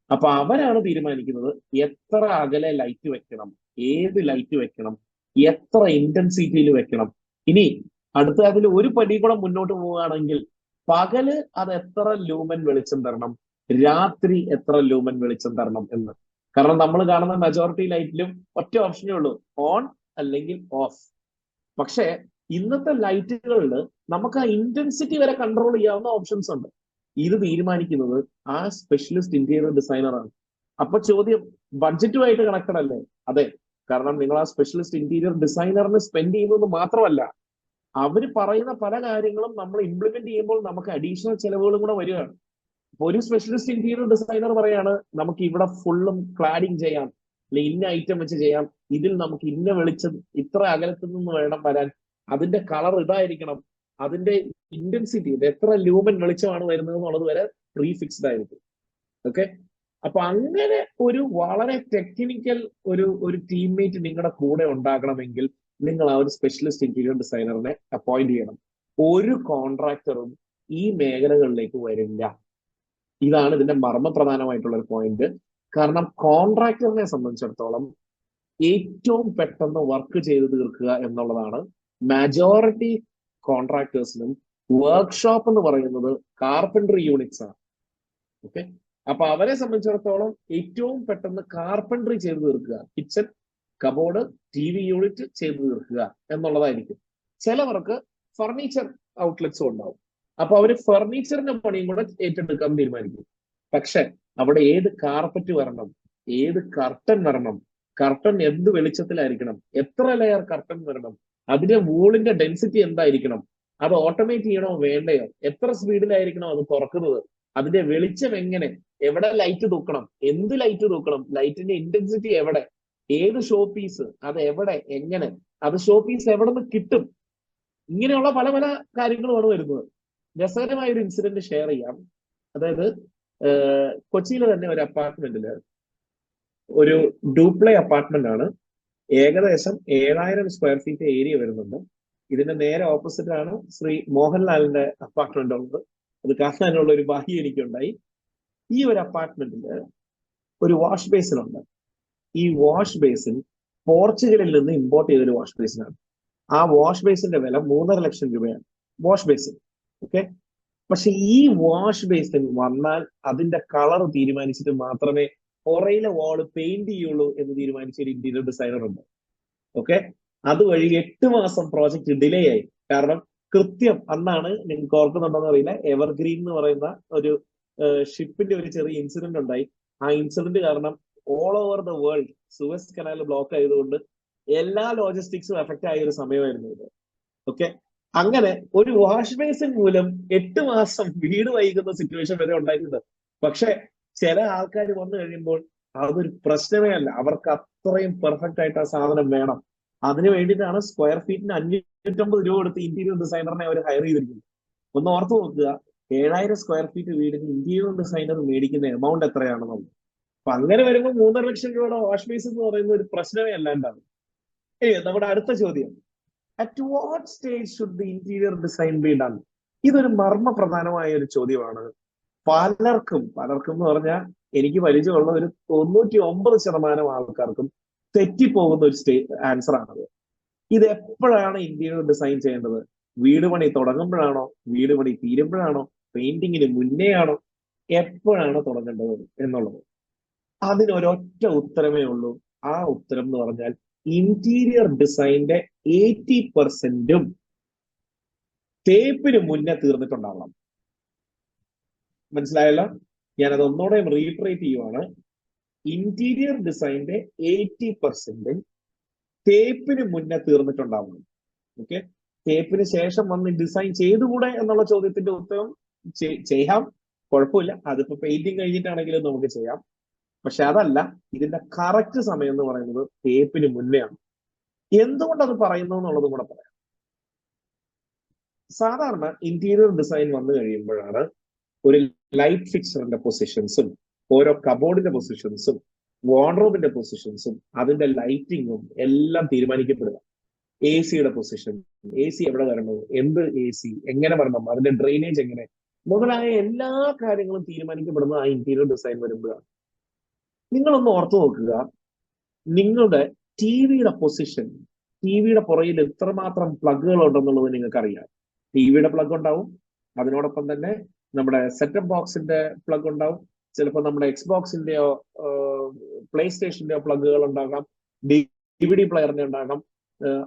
അപ്പൊ അവരാണ് തീരുമാനിക്കുന്നത് എത്ര അകലെ ലൈറ്റ് വെക്കണം, ഏത് ലൈറ്റ് വെക്കണം, എത്ര ഇന്റൻസിറ്റിയിൽ വെക്കണം. ഇനി അടുത്ത അതിൽ ഒരു പടി കൂടെ മുന്നോട്ട് പോവുകയാണെങ്കിൽ പകല് അത് എത്ര ലൂമൻ വെളിച്ചം തരണം, രാത്രി എത്ര ലൂമൻ വെളിച്ചം തരണം എന്ന്. കാരണം നമ്മൾ കാണുന്ന മെജോറിറ്റി ലൈറ്റിലും ഒറ്റ ഓപ്ഷനേ ഉള്ളൂ, ഓൺ അല്ലെങ്കിൽ ഓഫ്. പക്ഷെ ഇന്നത്തെ ലൈറ്റുകളിൽ നമുക്ക് ആ ഇന്റൻസിറ്റി വരെ കൺട്രോൾ ചെയ്യാവുന്ന ഓപ്ഷൻസ് ഉണ്ട്. ഇത് തീരുമാനിക്കുന്നത് ആ സ്പെഷ്യലിസ്റ്റ് ഇന്റീരിയർ ഡിസൈനറാണ്. അപ്പൊ ചോദ്യം ബഡ്ജറ്റുമായിട്ട് കണക്റ്റഡ് അല്ലേ? അതെ, കാരണം നിങ്ങൾ ആ സ്പെഷ്യലിസ്റ്റ് ഇന്റീരിയർ ഡിസൈനറിന് സ്പെൻഡ് ചെയ്യുന്നത് മാത്രമല്ല, അവർ പറയുന്ന പല കാര്യങ്ങളും നമ്മൾ ഇംപ്ലിമെന്റ് ചെയ്യുമ്പോൾ നമുക്ക് അഡീഷണൽ ചെലവുകളും കൂടെ വരികയാണ്. അപ്പൊ ഒരു സ്പെഷ്യലിസ്റ്റ് ഇന്റീരിയർ ഡിസൈനർ പറയാണ് നമുക്ക് ഇവിടെ ഫുള്ളും ക്ലാഡിങ് ചെയ്യാം, അല്ലെങ്കിൽ ഇന്ന ഐറ്റം വെച്ച് ചെയ്യാം, ഇതിൽ നമുക്ക് ഇന്ന വെളിച്ചം ഇത്ര അകലത്തിൽ നിന്ന് വേണം വരാൻ, അതിന്റെ കളർ ഇതായിരിക്കണം, അതിന്റെ ഇന്റൻസിറ്റി, ഇത് എത്ര ലൂമൻ വെളിച്ചമാണ് വരുന്നത് എന്നുള്ളത് വരെ പ്രീ ഫിക്സ്ഡ് ആയിരിക്കും. ഓക്കെ, അപ്പൊ അങ്ങനെ ഒരു വളരെ ടെക്നിക്കൽ ഒരു ടീംമേറ്റ് നിങ്ങളുടെ കൂടെ ഉണ്ടാകണമെങ്കിൽ നിങ്ങൾ ആ ഒരു സ്പെഷ്യലിസ്റ്റ് ഇന്റീരിയർ ഡിസൈനറിനെ അപ്പോയിന്റ് ചെയ്യണം. ഒരു കോൺട്രാക്ടറും ഈ മേഖലകളിലേക്ക് വരില്ല. ഇതാണ് ഇതിന്റെ മർമ്മപ്രധാനമായിട്ടുള്ള ഒരു പോയിന്റ്. കാരണം കോൺട്രാക്ടറിനെ സംബന്ധിച്ചിടത്തോളം ഏറ്റവും പെട്ടെന്ന് വർക്ക് ചെയ്ത് തീർക്കുക എന്നുള്ളതാണ് മെജോറിറ്റി കോൺട്രാക്ടേഴ്സിനും. വർക്ക്ഷോപ്പ് എന്ന് പറയുന്നത് കാർപ്പൻട്രി യൂണിറ്റ്സ് ആണ്. ഓക്കെ, അപ്പൊ അവരെ സംബന്ധിച്ചിടത്തോളം ഏറ്റവും പെട്ടെന്ന് കാർപ്പൻട്രി ചെയ്ത് തീർക്കുക, കിച്ചൺ, കബോർഡ്, TV യൂണിറ്റ് ചെയ്ത് തീർക്കുക എന്നുള്ളതായിരിക്കും. ചിലവർക്ക് ഫർണിച്ചർ ഔട്ട്ലെറ്റ്സും ഉണ്ടാവും. അപ്പൊ അവര് ഫർണിച്ചറിന്റെ പണിയും കൂടെ ഏറ്റെടുക്കാൻ തീരുമാനിക്കും. പക്ഷെ അവിടെ ഏത് കാർപ്പറ്റ് വരണം, ഏത് കർട്ടൻ വരണം, കർട്ടൻ എന്ത് വെളിച്ചത്തിലായിരിക്കണം, എത്ര ലെയർ കർട്ടൻ വരണം, അതിന്റെ വൂളിന്റെ ഡെൻസിറ്റി എന്തായിരിക്കണം, അത് ഓട്ടോമേറ്റ് ചെയ്യണോ വേണ്ടയോ, എത്ര സ്പീഡിലായിരിക്കണം അത് തുറക്കുന്നത്, അതിന്റെ വെളിച്ചം എങ്ങനെ, എവിടെ ലൈറ്റ് തൂക്കണം, എന്ത് ലൈറ്റ് തൂക്കണം, ലൈറ്റിന്റെ ഇന്റൻസിറ്റി എവിടെ, ഏത് ഷോ പീസ്, അത് എവിടെ, എങ്ങനെ, അത് ഷോ പീസ് എവിടെ നിന്ന് കിട്ടും, ഇങ്ങനെയുള്ള പല പല കാര്യങ്ങളുമാണ് വരുന്നത്. രസകരമായ ഒരു ഇൻസിഡന്റ് ഷെയർ ചെയ്യാം. അതായത് കൊച്ചിയിലെ തന്നെ ഒരു അപ്പാർട്ട്മെന്റില്, ഒരു ഡ്യൂപ്ലേ അപ്പാർട്ട്മെന്റ് ആണ്, ഏകദേശം 7000 സ്ക്വയർ ഫീറ്റ് ഏരിയ വരുന്നുണ്ട്. ഇതിന്റെ നേരെ ഓപ്പോസിറ്റ് ആണ് ശ്രീ മോഹൻലാലിന്റെ അപ്പാർട്ട്മെന്റ് ഉള്ളത്. അത് കാണാനുള്ള ഒരു ഭാഗ്യം എനിക്കുണ്ടായി. ഈ ഒരു അപ്പാർട്ട്മെന്റില് ഒരു വാഷ് ബേസിൻ ഉണ്ട്. ഈ വാഷ് ബേസിൻ പോർച്ചുഗലിൽ നിന്ന് ഇമ്പോർട്ട് ചെയ്തൊരു വാഷ് ബേസിനാണ്. ആ വാഷ് ബേസിന്റെ വില 3.5 ലക്ഷം രൂപയാണ്, വാഷ് ബേസിൻ. ഓക്കെ, പക്ഷെ ഈ വാഷ് ബേസിൻ വന്നാൽ അതിന്റെ കളർ തീരുമാനിച്ചിട്ട് മാത്രമേ പുറയിലെ വാള് പെയിന്റ് ചെയ്യുള്ളൂ എന്ന് തീരുമാനിച്ച ഒരു ഇന്റീരിയർ ഡിസൈനർ ഉണ്ട്. ഓക്കെ, അതുവഴി 8 മാസം പ്രോജക്റ്റ് ഡിലേ ആയി. കാരണം കൃത്യം അന്നാണ്, നിങ്ങൾക്ക് ഓർക്കുന്നുണ്ടോന്ന് അറിയില്ല, എവർഗ്രീൻ എന്ന് പറയുന്ന ഒരു ഷിപ്പിന്റെ ഒരു ചെറിയ ഇൻസിഡന്റ് ഉണ്ടായി. ആ ഇൻസിഡന്റ് കാരണം all over the world Suez canal block ആയതുകൊണ്ട് എല്ലാ ലോജിസ്റ്റിക്സും എഫക്റ്റ് ആയ ഒരു സമയമായിരുന്നു ഇത്. ഓക്കെ, അങ്ങനെ ഒരു വാഷ് ബേസിൻ മൂലം 8 മാസം വീട് വൈകുന്ന സിറ്റുവേഷൻ വരെ ഉണ്ടായിട്ടുണ്ട്. പക്ഷെ ചില ആൾക്കാർ വന്നു കഴിയുമ്പോൾ അതൊരു പ്രശ്നമേ അല്ല. അവർക്ക് അത്രയും പെർഫെക്റ്റ് ആയിട്ട് ആ സാധനം വേണം. അതിന് വേണ്ടിയിട്ടാണ് സ്ക്വയർ ഫീറ്റിന് 550 രൂപ കൊടുത്ത് ഇന്റീരിയർ ഡിസൈനറിനെ അവർ ഹയർ ചെയ്തിരിക്കുന്നത്. ഒന്ന് ഓർത്ത് നോക്കുക, 7000 സ്ക്വയർ ഫീറ്റ് വീടിന് ഇന്റീരിയർ ഡിസൈനർ മേടിക്കുന്ന എമൗണ്ട് എത്രയാണെന്നുള്ളത്. അപ്പൊ അങ്ങനെ വരുമ്പോൾ 3.5 ലക്ഷം രൂപയുടെ വാഷ് ബേസ് എന്ന് പറയുന്ന ഒരു പ്രശ്നമേ അല്ലാണ്ടാണ്. നമ്മുടെ അടുത്ത ചോദ്യം, at what stage should the interior design be done? ഇതൊരു മർമ്മപ്രധാനമായ ഒരു ചോദ്യമാണ്. പലർക്കും എന്ന് പറഞ്ഞാൽ എനിക്ക് പരിചയമുള്ള ഒരു 99% ആൾക്കാർക്കും തെറ്റിപ്പോകുന്ന ഒരു ആൻസർ ആണത്. ഇത് എപ്പോഴാണ് ഇന്റീരിയർ ഡിസൈൻ ചെയ്യേണ്ടത്? വീട് പണി തുടങ്ങുമ്പോഴാണോ, വീട് പണി തീരുമ്പോഴാണോ, പെയിന്റിങ്ങിന് മുന്നേ ആണോ, എപ്പോഴാണ് തുടങ്ങേണ്ടത് എന്നുള്ളത്? അതിനൊരൊറ്റ ഉത്തരമേ ഉള്ളൂ. ആ ഉത്തരം എന്ന് പറഞ്ഞാൽ ഇന്റീരിയർ ഡിസൈനിന്റെ 80% തേപ്പിന് മുന്നേ തീർന്നിട്ടുണ്ടാവണം. മനസ്സിലായല്ലോ? ഞാനത് ഒന്നുകൂടെ റീട്രേറ്റ് ചെയ്യുവാണ്. ഇന്റീരിയർ ഡിസൈനിന്റെ 80% തേപ്പിന് മുന്നേ തീർന്നിട്ടുണ്ടാവണം. ഓക്കെ, തേപ്പിന് ശേഷം വന്ന് ഡിസൈൻ ചെയ്തുകൂടെ എന്നുള്ള ചോദ്യത്തിന്റെ ഉത്തരം ചെയ്യാം, കുഴപ്പമില്ല. അതിപ്പോ പെയിന്റിങ് കഴിഞ്ഞിട്ടാണെങ്കിലും നമുക്ക് ചെയ്യാം. പക്ഷെ അതല്ല, ഇതിന്റെ കറക്റ്റ് സമയം എന്ന് പറയുന്നത് തേപ്പിന് മുന്നേ ആണ്. എന്തുകൊണ്ട് അത് പറയുന്നു എന്നുള്ളതും കൂടെ പറയാം. സാധാരണ ഇന്റീരിയർ ഡിസൈൻ വന്നു കഴിയുമ്പോഴാണ് ഒരു ലൈറ്റ് ഫിക്സറിന്റെ പൊസിഷൻസും ഓരോ കബോർഡിന്റെ പൊസിഷൻസും വാർഡ്രോബിന്റെ പൊസിഷൻസും അതിന്റെ ലൈറ്റിങ്ങും എല്ലാം തീരുമാനിക്കപ്പെടുക. AC-യുടെ പൊസിഷൻ, AC എവിടെ വരണം, എന്ത് AC എങ്ങനെ വരണം, അതിന്റെ ഡ്രെയിനേജ് എങ്ങനെ, മുതലായ എല്ലാ കാര്യങ്ങളും തീരുമാനിക്കപ്പെടുന്നത് ആ ഇന്റീരിയർ ഡിസൈൻ വരുമ്പോഴാണ്. നിങ്ങളൊന്ന് ഓർത്തു നോക്കുക, നിങ്ങളുടെ TV-യുടെ പൊസിഷൻ, TV-യുടെ പുറയിൽ എത്രമാത്രം പ്ലഗുകൾ ഉണ്ടെന്നുള്ളത് നിങ്ങൾക്കറിയാം. TV-യുടെ പ്ലഗ് ഉണ്ടാവും, അതിനോടൊപ്പം തന്നെ നമ്മുടെ സെറ്റപ്പ് ബോക്സിന്റെ പ്ലഗ് ഉണ്ടാവും, ചിലപ്പോൾ നമ്മുടെ എക്സ്ബോക്സിന്റെയോ പ്ലേ സ്റ്റേഷന്റെയോ പ്ലഗുകൾ ഉണ്ടാകാം, DVD പ്ലെയറിന്റെ ഉണ്ടാകാം,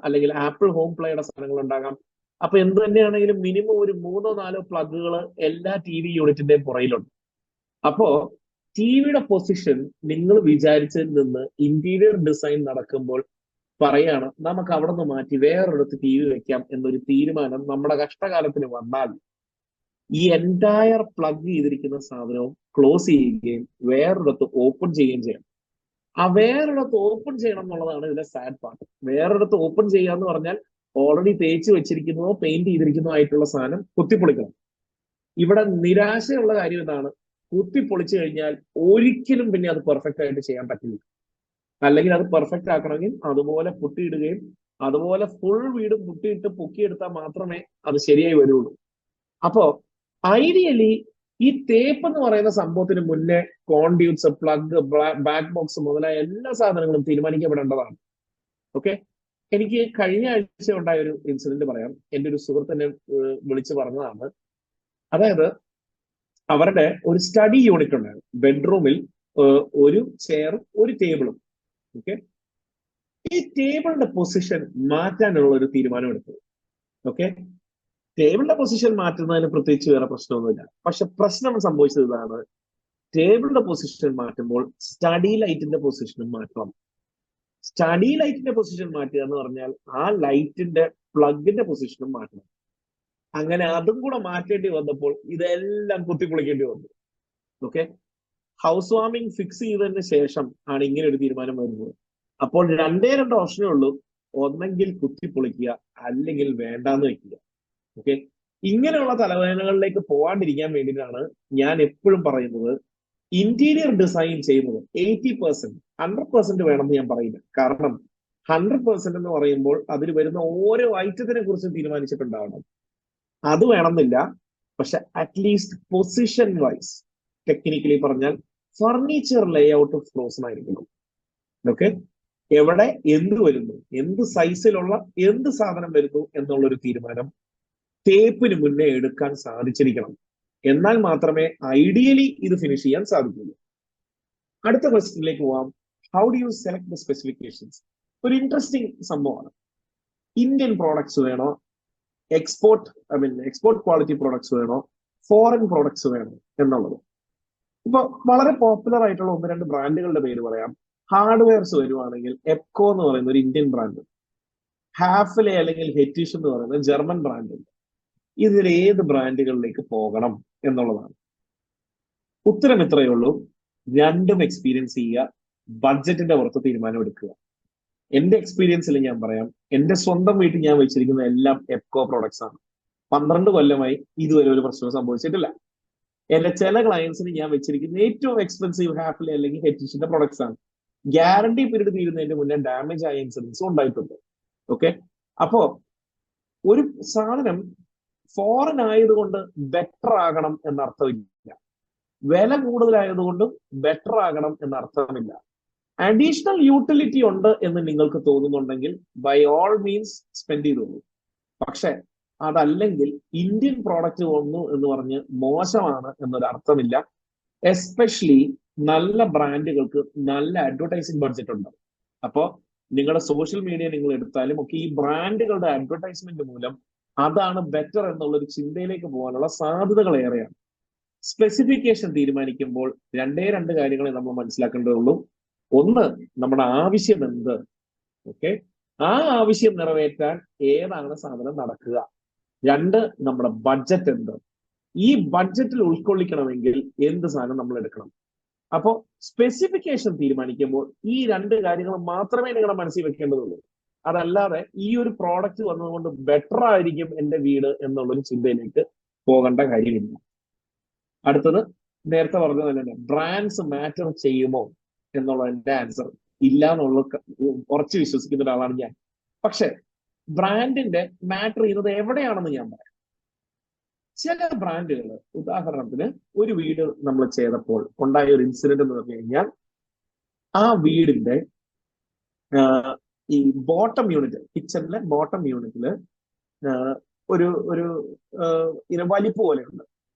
അല്ലെങ്കിൽ ആപ്പിൾ ഹോം പ്ലേയുടെ സാധനങ്ങൾ ഉണ്ടാകാം. അപ്പൊ എന്ത് തന്നെയാണെങ്കിലും മിനിമം ഒരു 3-4 പ്ലഗുകൾ എല്ലാ TV യൂണിറ്റിന്റെയും പുറയിലുണ്ട്. അപ്പോ TV-യുടെ പൊസിഷൻ നിങ്ങൾ വിചാരിച്ചതിൽ നിന്ന് ഇന്റീരിയർ ഡിസൈൻ നടക്കുമ്പോൾ പറയാണ് നമുക്ക് അവിടെ നിന്ന് മാറ്റി വേറൊരിടത്ത് TV വെക്കാം എന്നൊരു തീരുമാനം നമ്മുടെ കഷ്ടകാലത്തിന് വന്നാൽ ഈ എൻറ്റയർ പ്ലഗ് ചെയ്തിരിക്കുന്ന സാധനവും ക്ലോസ് ചെയ്യുകയും വേറൊരിടത്ത് ഓപ്പൺ ചെയ്യുകയും ചെയ്യണം. ആ വേറൊരിടത്ത് ഓപ്പൺ ചെയ്യണം എന്നുള്ളതാണ് ഇതിന്റെ സാഡ് പാർട്ട്. വേറൊരിടത്ത് ഓപ്പൺ ചെയ്യുക എന്ന് പറഞ്ഞാൽ ഓൾറെഡി തേച്ച് വെച്ചിരിക്കുന്നതോ പെയിന്റ് ചെയ്തിരിക്കുന്നതോ ആയിട്ടുള്ള സാധനം കുത്തിപ്പൊളിക്കണം. ഇവിടെ നിരാശയുള്ള കാര്യം ഇതാണ്, കുത്തിപ്പൊളിച്ചു കഴിഞ്ഞാൽ ഒരിക്കലും പിന്നെ അത് പെർഫെക്റ്റ് ആയിട്ട് ചെയ്യാൻ പറ്റില്ല. അല്ലെങ്കിൽ അത് പെർഫെക്റ്റ് ആക്കണമെങ്കിൽ അതുപോലെ പുട്ടിയിടുകയും അതുപോലെ ഫുൾ വീടും പുട്ടിയിട്ട് പൊക്കിയെടുത്താൽ മാത്രമേ അത് ശരിയായി വരുള്ളൂ. അപ്പോ ഐഡിയലി ഈ തേപ്പ് എന്ന് പറയുന്ന സംഭവത്തിന് മുന്നേ കോൺഡ്യൂട്ട്സ്, പ്ലഗ്, ബാക്ക് ബോക്സ് മുതലായ എല്ലാ സാധനങ്ങളും തീരുമാനിക്കപ്പെടേണ്ടതാണ്. ഓക്കെ, എനിക്ക് കഴിഞ്ഞ ആഴ്ച ഉണ്ടായ ഒരു ഇൻസിഡന്റ് പറയാം. എൻ്റെ ഒരു സുഹൃത്തിനെ വിളിച്ചു പറഞ്ഞതാണ്. അതായത് അവരുടെ ഒരു സ്റ്റഡി യൂണിറ്റ് ഉണ്ടായിരുന്നു. ബെഡ്റൂമിൽ ഒരു ചെയറും ഒരു ടേബിളും. ഓക്കെ, ഈ ടേബിളിന്റെ പൊസിഷൻ മാറ്റാനുള്ള ഒരു തീരുമാനം എടുത്തു. ഓക്കെ, ടേബിളിന്റെ പൊസിഷൻ മാറ്റുന്നതിന് പ്രത്യേകിച്ച് വേറെ പ്രശ്നമൊന്നുമില്ല. പക്ഷെ പ്രശ്നം സംഭവിച്ചത് ഇതാണ്, ടേബിളിന്റെ പൊസിഷൻ മാറ്റുമ്പോൾ സ്റ്റഡി ലൈറ്റിന്റെ പൊസിഷനും മാറ്റണം. സ്റ്റഡി ലൈറ്റിന്റെ പൊസിഷൻ മാറ്റുക എന്ന് പറഞ്ഞാൽ ആ ലൈറ്റിന്റെ പ്ലഗിന്റെ പൊസിഷനും മാറ്റണം. അങ്ങനെ അതും കൂടെ മാറ്റേണ്ടി വന്നപ്പോൾ ഇതെല്ലാം കുത്തിപ്പൊളിക്കേണ്ടി വന്നു. ഓക്കെ, ഹൗസ് വാമിംഗ് ഫിക്സ് ചെയ്തതിന് ശേഷം ആണ് ഇങ്ങനെ ഒരു തീരുമാനം വരുന്നത്. അപ്പോൾ രണ്ട് ഓപ്ഷനേ ഉള്ളൂ, ഒന്നെങ്കിൽ കുത്തിപ്പൊളിക്കുക, അല്ലെങ്കിൽ വേണ്ടാന്ന് വെക്കുക. ഓക്കെ, ഇങ്ങനെയുള്ള തലവേദനകളിലേക്ക് പോകാണ്ടിരിക്കാൻ വേണ്ടിയിട്ടാണ് ഞാൻ എപ്പോഴും പറയുന്നത്, ഇന്റീരിയർ ഡിസൈൻ ചെയ്യുന്നത് 80%, 100% വേണമെന്ന് ഞാൻ പറയില്ല. കാരണം 100% എന്ന് പറയുമ്പോൾ അതിൽ വരുന്ന ഓരോ ഐറ്റത്തിനെ കുറിച്ചും തീരുമാനിച്ചിട്ടുണ്ടാവണം. അത് വേണമെന്നില്ല. പക്ഷെ അറ്റ്ലീസ്റ്റ് പൊസിഷൻ വൈസ്, ടെക്നിക്കലി പറഞ്ഞാൽ ഫർണിച്ചർ ലേ ഔട്ട് ഫ്രോസൺ ആയിരിക്കണം. ഓക്കെ, എവിടെ എന്ത് വരുന്നു, എന്ത് സൈസിലുള്ള എന്ത് സാധനം വരുന്നു എന്നുള്ളൊരു തീരുമാനം തേപ്പിന് മുന്നേ എടുക്കാൻ സാധിച്ചിരിക്കണം. എന്നാൽ മാത്രമേ ഐഡിയലി ഇത് ഫിനിഷ് ചെയ്യാൻ സാധിക്കുള്ളൂ. അടുത്ത ക്വസ്റ്റ്യനിലേക്ക് പോവാം. How do you select the specifications? ഒരു ഇൻട്രസ്റ്റിംഗ് സംഭവമാണ്. ഇന്ത്യൻ പ്രോഡക്ട്സ് വേണോ, എക്സ്പോർട്ട് ക്വാളിറ്റി പ്രോഡക്ട്സ് വേണോ, ഫോറിൻ പ്രോഡക്ട്സ് വേണോ എന്നുള്ളത്. ഇപ്പൊ വളരെ പോപ്പുലർ ആയിട്ടുള്ള 1-2 ബ്രാൻഡുകളുടെ പേര് പറയാം. ഹാർഡ്വെയർസ് വരുവാണെങ്കിൽ എപ്കോ എന്ന് പറയുന്ന ഒരു ഇന്ത്യൻ ബ്രാൻഡ്, ഹാഫ്ലെ അല്ലെങ്കിൽ ഹെറ്റിഷ് എന്ന് പറയുന്ന ജർമ്മൻ ബ്രാൻഡ്. ഇതിൽ ഏത് ബ്രാൻഡുകളിലേക്ക് പോകണം എന്നുള്ളതാണ്. ഉത്തരം ഇത്രയേ ഉള്ളൂ, രണ്ടും എക്സ്പീരിയൻസ് ചെയ്യുക, ബഡ്ജറ്റിന്റെ പുറത്ത് തീരുമാനം എടുക്കുക. എന്റെ എക്സ്പീരിയൻസിൽ ഞാൻ പറയാം, എന്റെ സ്വന്തം വീട്ടിൽ ഞാൻ വെച്ചിരിക്കുന്ന എല്ലാം എപ്കോ പ്രോഡക്ട്സ് ആണ്. 12 കൊല്ലമായി ഇതുവരെ ഒരു പ്രശ്നവും സംഭവിച്ചിട്ടില്ല. എന്റെ ചില ക്ലയൻസിന് ഞാൻ വെച്ചിരിക്കുന്ന ഏറ്റവും എക്സ്പെൻസീവ് ഹാഫ്ലെ അല്ലെങ്കിൽ ഹെറ്റിഷിന്റെ പ്രോഡക്ട്സ് ആണ്. ഗ്യാരണ്ടി പീരീഡ് തീരുന്നതിന് മുന്നേ ഡാമേജ് ആയ ഇൻസിഡൻസും ഉണ്ടായിട്ടുണ്ട്. ഓക്കെ, അപ്പോ ഒരു സാധനം ഫോറിൻ ആയതുകൊണ്ട് ബെറ്റർ ആകണം എന്നർത്ഥമില്ല, വില കൂടുതലായതുകൊണ്ടും ബെറ്റർ ആകണം എന്നർത്ഥമില്ല. അഡീഷണൽ യൂട്ടിലിറ്റി ഉണ്ട് എന്ന് നിങ്ങൾക്ക് തോന്നുന്നുണ്ടെങ്കിൽ ബൈ ഓൾ മീൻസ് സ്പെൻഡ് ചെയ്തോളൂ. പക്ഷെ അതല്ലെങ്കിൽ ഇന്ത്യൻ പ്രോഡക്റ്റ് വന്നു എന്ന് പറഞ്ഞ് മോശമാണ് എന്നൊരു അർത്ഥമില്ല. എസ്പെഷ്യലി നല്ല ബ്രാൻഡുകൾക്ക് നല്ല അഡ്വർടൈസിങ് ബഡ്ജറ്റ് ഉണ്ട്. അപ്പോ നിങ്ങളുടെ സോഷ്യൽ മീഡിയ നിങ്ങൾ എടുത്താലും ഒക്കെ ഈ ബ്രാൻഡുകളുടെ അഡ്വർടൈസ്മെന്റ് മൂലം അതാണ് ബെറ്റർ എന്നുള്ളൊരു ചിന്തയിലേക്ക് പോകാനുള്ള സാധ്യതകൾ ഏറെയാണ്. സ്പെസിഫിക്കേഷൻ തീരുമാനിക്കുമ്പോൾ 2 കാര്യങ്ങളെ നമ്മൾ മനസ്സിലാക്കേണ്ടതുള്ളൂ. ഒന്ന്, നമ്മുടെ ആവശ്യം എന്ത്. ഓക്കെ, ആ ആവശ്യം നിറവേറ്റാൻ ഏതാണ് സാധനം നടക്കുക. 2, നമ്മുടെ ബഡ്ജറ്റ് എന്ത്. ഈ ബഡ്ജറ്റിൽ ഉൾക്കൊള്ളിക്കണമെങ്കിൽ എന്ത് സാധനം നമ്മൾ എടുക്കണം. അപ്പോ സ്പെസിഫിക്കേഷൻ തീരുമാനിക്കുമ്പോൾ ഈ 2 കാര്യങ്ങൾ മാത്രമേ നിങ്ങളുടെ മനസ്സിൽ വെക്കേണ്ടതുള്ളൂ. അതല്ലാതെ ഈ ഒരു പ്രോഡക്റ്റ് വന്നതുകൊണ്ട് ബെറ്റർ ആയിരിക്കും എന്റെ വീട് എന്നുള്ളൊരു ചിന്തയിലേക്ക് പോകേണ്ട കാര്യമില്ല. അടുത്തത്, നേരത്തെ പറഞ്ഞത് തന്നെ, ബ്രാൻഡ്സ് മാറ്റർ ചെയ്യുമോ എന്നുള്ള എന്റെ ആൻസർ ഇല്ല എന്നുള്ള ഉറച്ചു വിശ്വസിക്കുന്ന ഒരാളാണ് ഞാൻ. പക്ഷെ ബ്രാൻഡിന്റെ മാറ്റർ ചെയ്യുന്നത് എവിടെയാണെന്ന് ഞാൻ പറയാം. ചില ബ്രാൻഡുകൾ, ഉദാഹരണത്തിന് ഒരു വീട് നമ്മൾ ചെയ്തപ്പോൾ ഉണ്ടായ ഒരു ഇൻസിഡന്റ് എന്ന് പറഞ്ഞു കഴിഞ്ഞാൽ, ആ വീടിന്റെ ഈ ബോട്ടം യൂണിറ്റ്, കിച്ചണിലെ ബോട്ടം യൂണിറ്റില് ഒരു വലിപ്പ് പോലെയുണ്ട്.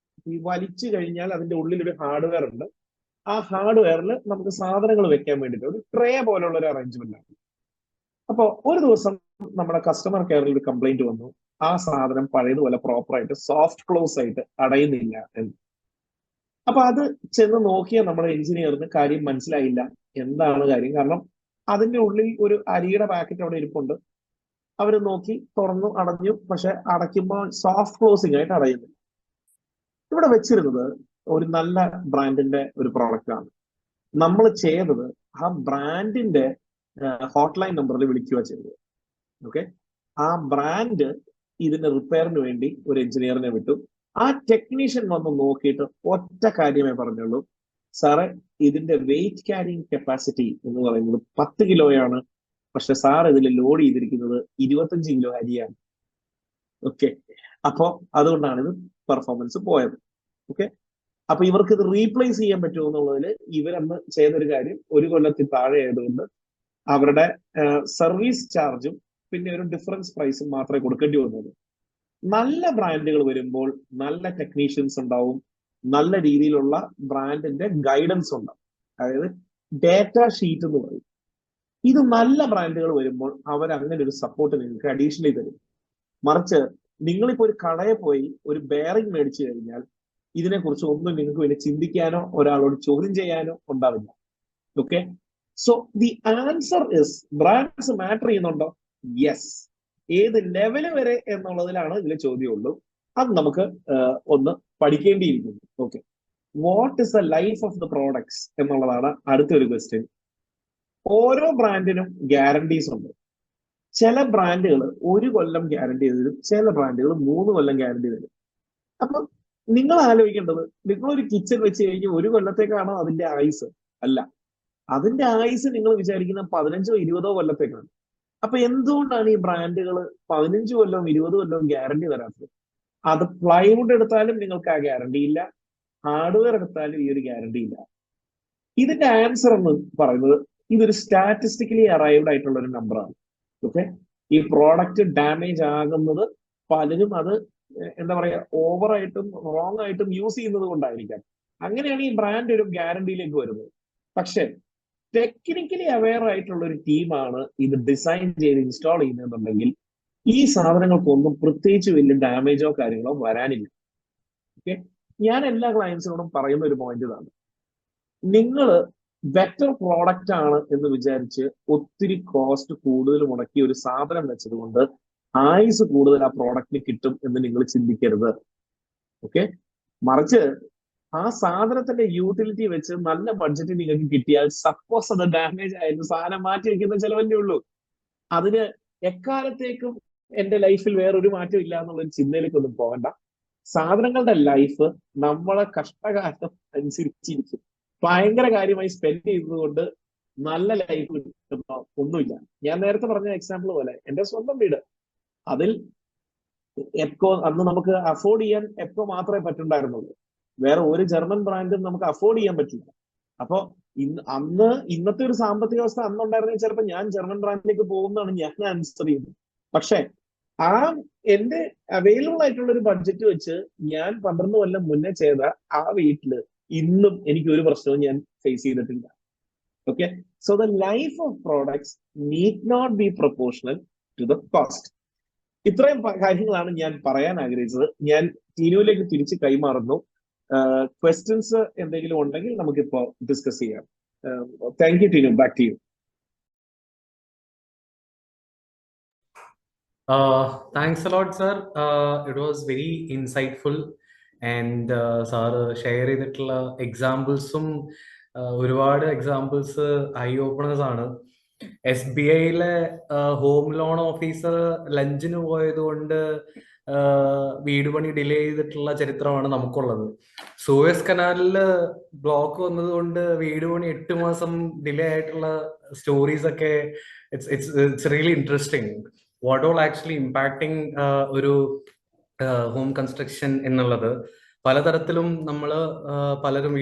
ഈ വലിച്ചു കഴിഞ്ഞാൽ അതിന്റെ ഉള്ളിൽ ഒരു ഹാർഡ്വെയർ ഉണ്ട്. ആ ഹാർഡ്വെയറിൽ നമുക്ക് സാധനങ്ങൾ വെക്കാൻ വേണ്ടിയിട്ട് ഒരു ട്രേ പോലുള്ള ഒരു അറേഞ്ച്മെന്റ് ആണ്. അപ്പൊ ഒരു ദിവസം നമ്മുടെ കസ്റ്റമർ കെയറിൽ ഒരു കംപ്ലൈന്റ് വന്നു, ആ സാധനം പഴയതുപോലെ പ്രോപ്പറായിട്ട് സോഫ്റ്റ് ക്ലോസ് ആയിട്ട് അടയുന്നില്ല എന്ന്. അപ്പൊ അത് ചെന്ന് നോക്കിയ നമ്മുടെ എഞ്ചിനീയറിന് കാര്യം മനസ്സിലായില്ല, എന്താണ് കാര്യം. കാരണം അതിന്റെ ഉള്ളിൽ ഒരു അരിയുടെ പാക്കറ്റ് അവിടെ ഇരിപ്പുണ്ട്. അവർ നോക്കി, തുറന്നു, അടഞ്ഞു. പക്ഷെ അടയ്ക്കുമ്പോൾ സോഫ്റ്റ് ക്ലോസിംഗ് ആയിട്ട് അടയുന്നില്ല. ഇവിടെ വെച്ചിരുന്നത് ഒരു നല്ല ബ്രാൻഡിന്റെ ഒരു പ്രോഡക്റ്റ് ആണ്. നമ്മൾ ചെയ്തത് ആ ബ്രാൻഡിന്റെ ഹോട്ട്ലൈൻ നമ്പറിൽ വിളിക്കുക ചെയ്തത്. ഓക്കെ, ആ ബ്രാൻഡ് ഇതിന്റെ റിപ്പയറിന് വേണ്ടി ഒരു എഞ്ചിനീയറിനെ വിട്ടു. ആ ടെക്നീഷ്യൻ വന്ന് നോക്കിയിട്ട് ഒറ്റ കാര്യമേ പറഞ്ഞുള്ളൂ, സാറേ ഇതിന്റെ വെയിറ്റ് ക്യാരിങ് കപ്പാസിറ്റി എന്ന് പറയുന്നത് 10 കിലോയാണ്, പക്ഷെ സാർ ഇതിൽ ലോഡ് ചെയ്തിരിക്കുന്നത് 25 കിലോ അരിയാണ്. ഓക്കെ, അപ്പോ അതുകൊണ്ടാണ് ഇത് പെർഫോമൻസ് പോയത്. ഓക്കെ, അപ്പൊ ഇവർക്ക് ഇത് റീപ്ലേസ് ചെയ്യാൻ പറ്റുമോ എന്നുള്ളതിൽ ഇവരന്ന് ചെയ്തൊരു കാര്യം, 1 കൊല്ലത്തിൽ താഴെ ആയതുകൊണ്ട് അവരുടെ സർവീസ് ചാർജും പിന്നെ ഒരു ഡിഫറൻസ് പ്രൈസും മാത്രമേ കൊടുക്കേണ്ടി വന്നത്. നല്ല ബ്രാൻഡുകൾ വരുമ്പോൾ നല്ല ടെക്നീഷ്യൻസ് ഉണ്ടാവും, നല്ല രീതിയിലുള്ള ബ്രാൻഡിന്റെ ഗൈഡൻസ് ഉണ്ടാവും, അതായത് ഡേറ്റ ഷീറ്റ് എന്ന് പറയും. ഇത് നല്ല ബ്രാൻഡുകൾ വരുമ്പോൾ അവർ അങ്ങനെ ഒരു സപ്പോർട്ട് നിങ്ങൾക്ക് അഡീഷണലി തരും. മറിച്ച് നിങ്ങളിപ്പോ ഒരു കടയിൽ പോയി ഒരു ബെയറിംഗ് മേടിച്ചു കഴിഞ്ഞാൽ ഇതിനെക്കുറിച്ച് ഒന്നും നിങ്ങൾക്ക് വേണ്ടി ചിന്തിക്കാനോ ഒരാളോട് ചോദ്യം ചെയ്യാനോ ഉണ്ടാവില്ല. Okay, so the answer is brands matter ചെയ്യുന്നുണ്ടോ? യെസ്. ഏത് ലെവല് വരെ എന്നുള്ളതിലാണ് ഇതിലെ ചോദ്യമുള്ളൂ. അത് നമുക്ക് ഒന്ന് പഠിക്കേണ്ടിയിരിക്കുന്നു. Okay, what is the life of the products എന്നുള്ളതാണ് അടുത്തൊരു ക്വസ്റ്റ്യൻ. ഓരോ ബ്രാൻഡിനും ഗ്യാരണ്ടീസ് ഉണ്ട്. ചില ബ്രാൻഡുകൾ 1 കൊല്ലം ഗ്യാരണ്ടി തരും, ചില ബ്രാൻഡുകൾ 3 കൊല്ലം ഗ്യാരണ്ടി തരും. അപ്പൊ നിങ്ങൾ ആലോചിക്കേണ്ടത്, നിങ്ങളൊരു കിച്ചൺ വെച്ച് കഴിഞ്ഞാൽ 1 കൊല്ലത്തേക്കാണോ അതിന്റെ ആയുസ്? അല്ല, അതിന്റെ ആയുസ് നിങ്ങൾ വിചാരിക്കുന്ന 15 20 കൊല്ലത്തേക്കാണ്. അപ്പൊ എന്തുകൊണ്ടാണ് ഈ ബ്രാൻഡുകൾ 15 കൊല്ലവും 20 കൊല്ലവും ഗ്യാരണ്ടി തരാത്തത്? അത് പ്ലൈവുഡ് എടുത്താലും നിങ്ങൾക്ക് ആ ഗ്യാരണ്ടി ഇല്ല, ഹാർഡ്വെയർ എടുത്താലും ഈ ഒരു ഗ്യാരണ്ടി ഇല്ല. ഇതിന്റെ ആൻസർ എന്ന് പറയുന്നത് ഇതൊരു സ്റ്റാറ്റിസ്റ്റിക്കലി അറൈവ്ഡ് ആയിട്ടുള്ള ഒരു നമ്പറാണ്. ഓക്കെ, ഈ പ്രോഡക്റ്റ് ഡാമേജ് ആകുന്നത് പലരും അത് എന്താ പറയാ ഓവറായിട്ടും റോങ് ആയിട്ടും യൂസ് ചെയ്യുന്നത് കൊണ്ടായിരിക്കാം. അങ്ങനെയാണ് ഈ ബ്രാൻഡ് ഒരു ഗ്യാരണ്ടിയിലേക്ക് വരുന്നത്. പക്ഷെ ടെക്നിക്കലി അവെയർ ആയിട്ടുള്ള ഒരു ടീമാണ് ഇത് ഡിസൈൻ ചെയ്ത് ഇൻസ്റ്റാൾ ചെയ്യുന്നതെന്നുണ്ടെങ്കിൽ ഈ സാധനങ്ങൾക്കൊന്നും പ്രത്യേകിച്ച് വലിയ ഡാമേജോ കാര്യങ്ങളോ വരാനില്ല. ഓക്കെ, ഞാൻ എല്ലാ ക്ലയൻസിനോടും പറയുന്ന ഒരു പോയിന്റ് ഇതാണ്, നിങ്ങൾ ബെറ്റർ പ്രോഡക്റ്റ് ആണ് എന്ന് വിചാരിച്ച് ഒത്തിരി കോസ്റ്റ് കൂടുതൽ മുടക്കി ഒരു സാധനം വെച്ചത് കൊണ്ട് ആയുസ് കൂടുതൽ ആ പ്രോഡക്റ്റിന് കിട്ടും എന്ന് നിങ്ങൾ ചിന്തിക്കരുത്. ഓക്കെ, മറിച്ച് ആ സാധനത്തിന്റെ യൂട്ടിലിറ്റി വെച്ച് നല്ല ബഡ്ജറ്റ് നിങ്ങൾക്ക് കിട്ടിയാൽ സപ്പോസ് അത് ഡാമേജ് ആയിരുന്നു സാധനം മാറ്റി വെക്കുന്ന ചിലവല്ലേ ഉള്ളൂ. അതിന് എക്കാലത്തേക്കും എന്റെ ലൈഫിൽ വേറൊരു മാറ്റം ഇല്ല എന്നുള്ളൊരു ചിന്തയിലേക്കൊന്നും പോകണ്ട. സാധനങ്ങളുടെ ലൈഫ് നമ്മളെ കഷ്ടകാലം അനുസരിച്ചിരിക്കും. ഭയങ്കര കാര്യമായി സ്പെൻഡ് ചെയ്തതുകൊണ്ട് നല്ല ലൈഫ് കിട്ടുന്ന ഒന്നുമില്ല. ഞാൻ നേരത്തെ പറഞ്ഞ എക്സാമ്പിൾ പോലെ എന്റെ സ്വന്തം വീട്, അതിൽ എപ്കോ അന്ന് നമുക്ക് അഫോർഡ് ചെയ്യാൻ എപ്കോ മാത്രമേ പറ്റുണ്ടായിരുന്നുള്ളൂ. വേറെ ഒരു ജർമ്മൻ ബ്രാൻഡും നമുക്ക് അഫോർഡ് ചെയ്യാൻ പറ്റില്ല. അപ്പൊ ഇന്നത്തെ ഒരു സാമ്പത്തിക അവസ്ഥ അന്നുണ്ടായിരുന്നെങ്കിൽ ചിലപ്പോൾ ഞാൻ ജർമ്മൻ ബ്രാൻഡിലേക്ക് പോകുന്നതാണ് ഞാൻ ആൻസർ ചെയ്യുന്നത്. പക്ഷെ ആ എന്റെ അവൈലബിൾ ആയിട്ടുള്ള ഒരു ബഡ്ജറ്റ് വെച്ച് ഞാൻ 12 കൊല്ലം മുന്നേ ചെയ്ത ആ വീട്ടില് ഇന്നും എനിക്ക് ഒരു പ്രശ്നവും ഞാൻ ഫേസ് ചെയ്തിട്ടില്ല. Okay, so the life of products need not be proportional to the cost. ഇത്രയും കാര്യങ്ങളാണ് ഞാൻ പറയാൻ ആഗ്രഹിച്ചത്. ഞാൻ ടീനുവിലേക്ക് തിരിച്ച് കൈമാറുന്നു. ക്വസ്റ്റ്യൻസ് എന്തെങ്കിലും ഉണ്ടെങ്കിൽ നമുക്കിപ്പോ ഡിസ്കസ് ചെയ്യാം. Thank you Teenu, back to you. Thanks a lot, sir. It was very insightful. And sir share ചെയ്തിട്ടുള്ള എക്സാമ്പിൾസും ഒരുപാട് എക്സാമ്പിൾസ് ഐ ഓപ്പണേഴ്സ് ആണ്. SBIയിലെ ഹോം ലോൺ ഓഫീസർ ലഞ്ചിന് പോയത് കൊണ്ട് വീട് പണി ഡിലേ ചെയ്തിട്ടുള്ള ചരിത്രമാണ് നമുക്കുള്ളത്. സൂയസ് കനാലില് ബ്ലോക്ക് വന്നത് കൊണ്ട് വീട് പണി 8 മാസം ഡിലേ ആയിട്ടുള്ള സ്റ്റോറീസ് ഒക്കെ it's really interesting. What all actually impacting ഒരു ഹോം കൺസ്ട്രക്ഷൻ എന്നുള്ളത്. പലതരത്തിലും നമ്മൾ പലരും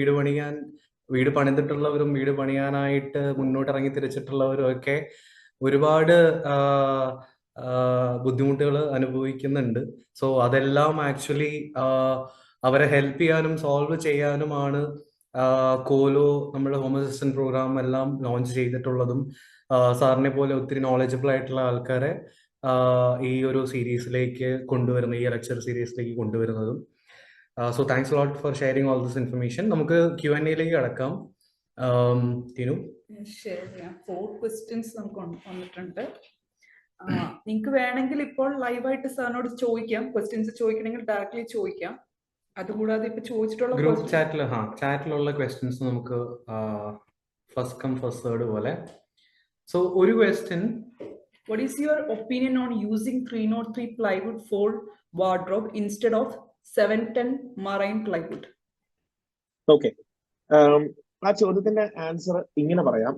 വീട് പണിതിട്ടുള്ളവരും വീട് പണിയാനായിട്ട് മുന്നോട്ടിറങ്ങി തിരിച്ചിട്ടുള്ളവരും ഒക്കെ ഒരുപാട് ബുദ്ധിമുട്ടുകൾ അനുഭവിക്കുന്നുണ്ട്. സോ അതെല്ലാം ആക്ച്വലി അവരെ ഹെൽപ്പ് ചെയ്യാനും സോൾവ് ചെയ്യാനുമാണ് കോലോ നമ്മുടെ ഹോം അസിസ്റ്റന്റ് പ്രോഗ്രാം എല്ലാം ലോഞ്ച് ചെയ്തിട്ടുള്ളതും സാറിനെ പോലെ ഒത്തിരി നോളജബിൾ ആയിട്ടുള്ള ആൾക്കാരെ ഈ ഒരു സീരീസിലേക്ക് കൊണ്ടുവരുന്ന ഈ ലെക്ചർ സീരീസിലേക്ക് കൊണ്ടുവരുന്നതും. So thanks lot for sharing all this information. നമുക്ക് Q&Aയിലേക്ക് കടക്കാം. ടീനു, 4 ക്വസ്റ്റ്യൻസ് നമുക്ക് വന്നിട്ടുണ്ട്. നിങ്ങൾക്ക് വേണമെങ്കിൽ ഇപ്പോൾ ലൈവായിട്ട് സാറിനോട് ചോദിക്കാം. ക്വസ്റ്റ്യൻസ് ചോദിക്കണമെങ്കിൽ ഡയറക്ട്ലി ചോദിക്കാം. അതുകൂടാതെ ഇപ്പൊ ചോദിച്ചിട്ടുള്ള ഗ്രൂപ്പ് ചാറ്റിലുള്ള ക്വസ്റ്റ്യൻസ് നമുക്ക് ഫസ്റ്റ് കം ഫസ്റ്റ് സെർവ് പോലെ. സോ ഒരു question, What is your opinion on using 303 plywood fold wardrobe instead of 710 marine plywood? Okay, ആ ചോദ്യത്തിന്റെ ആൻസർ ഇങ്ങനെ പറയാം.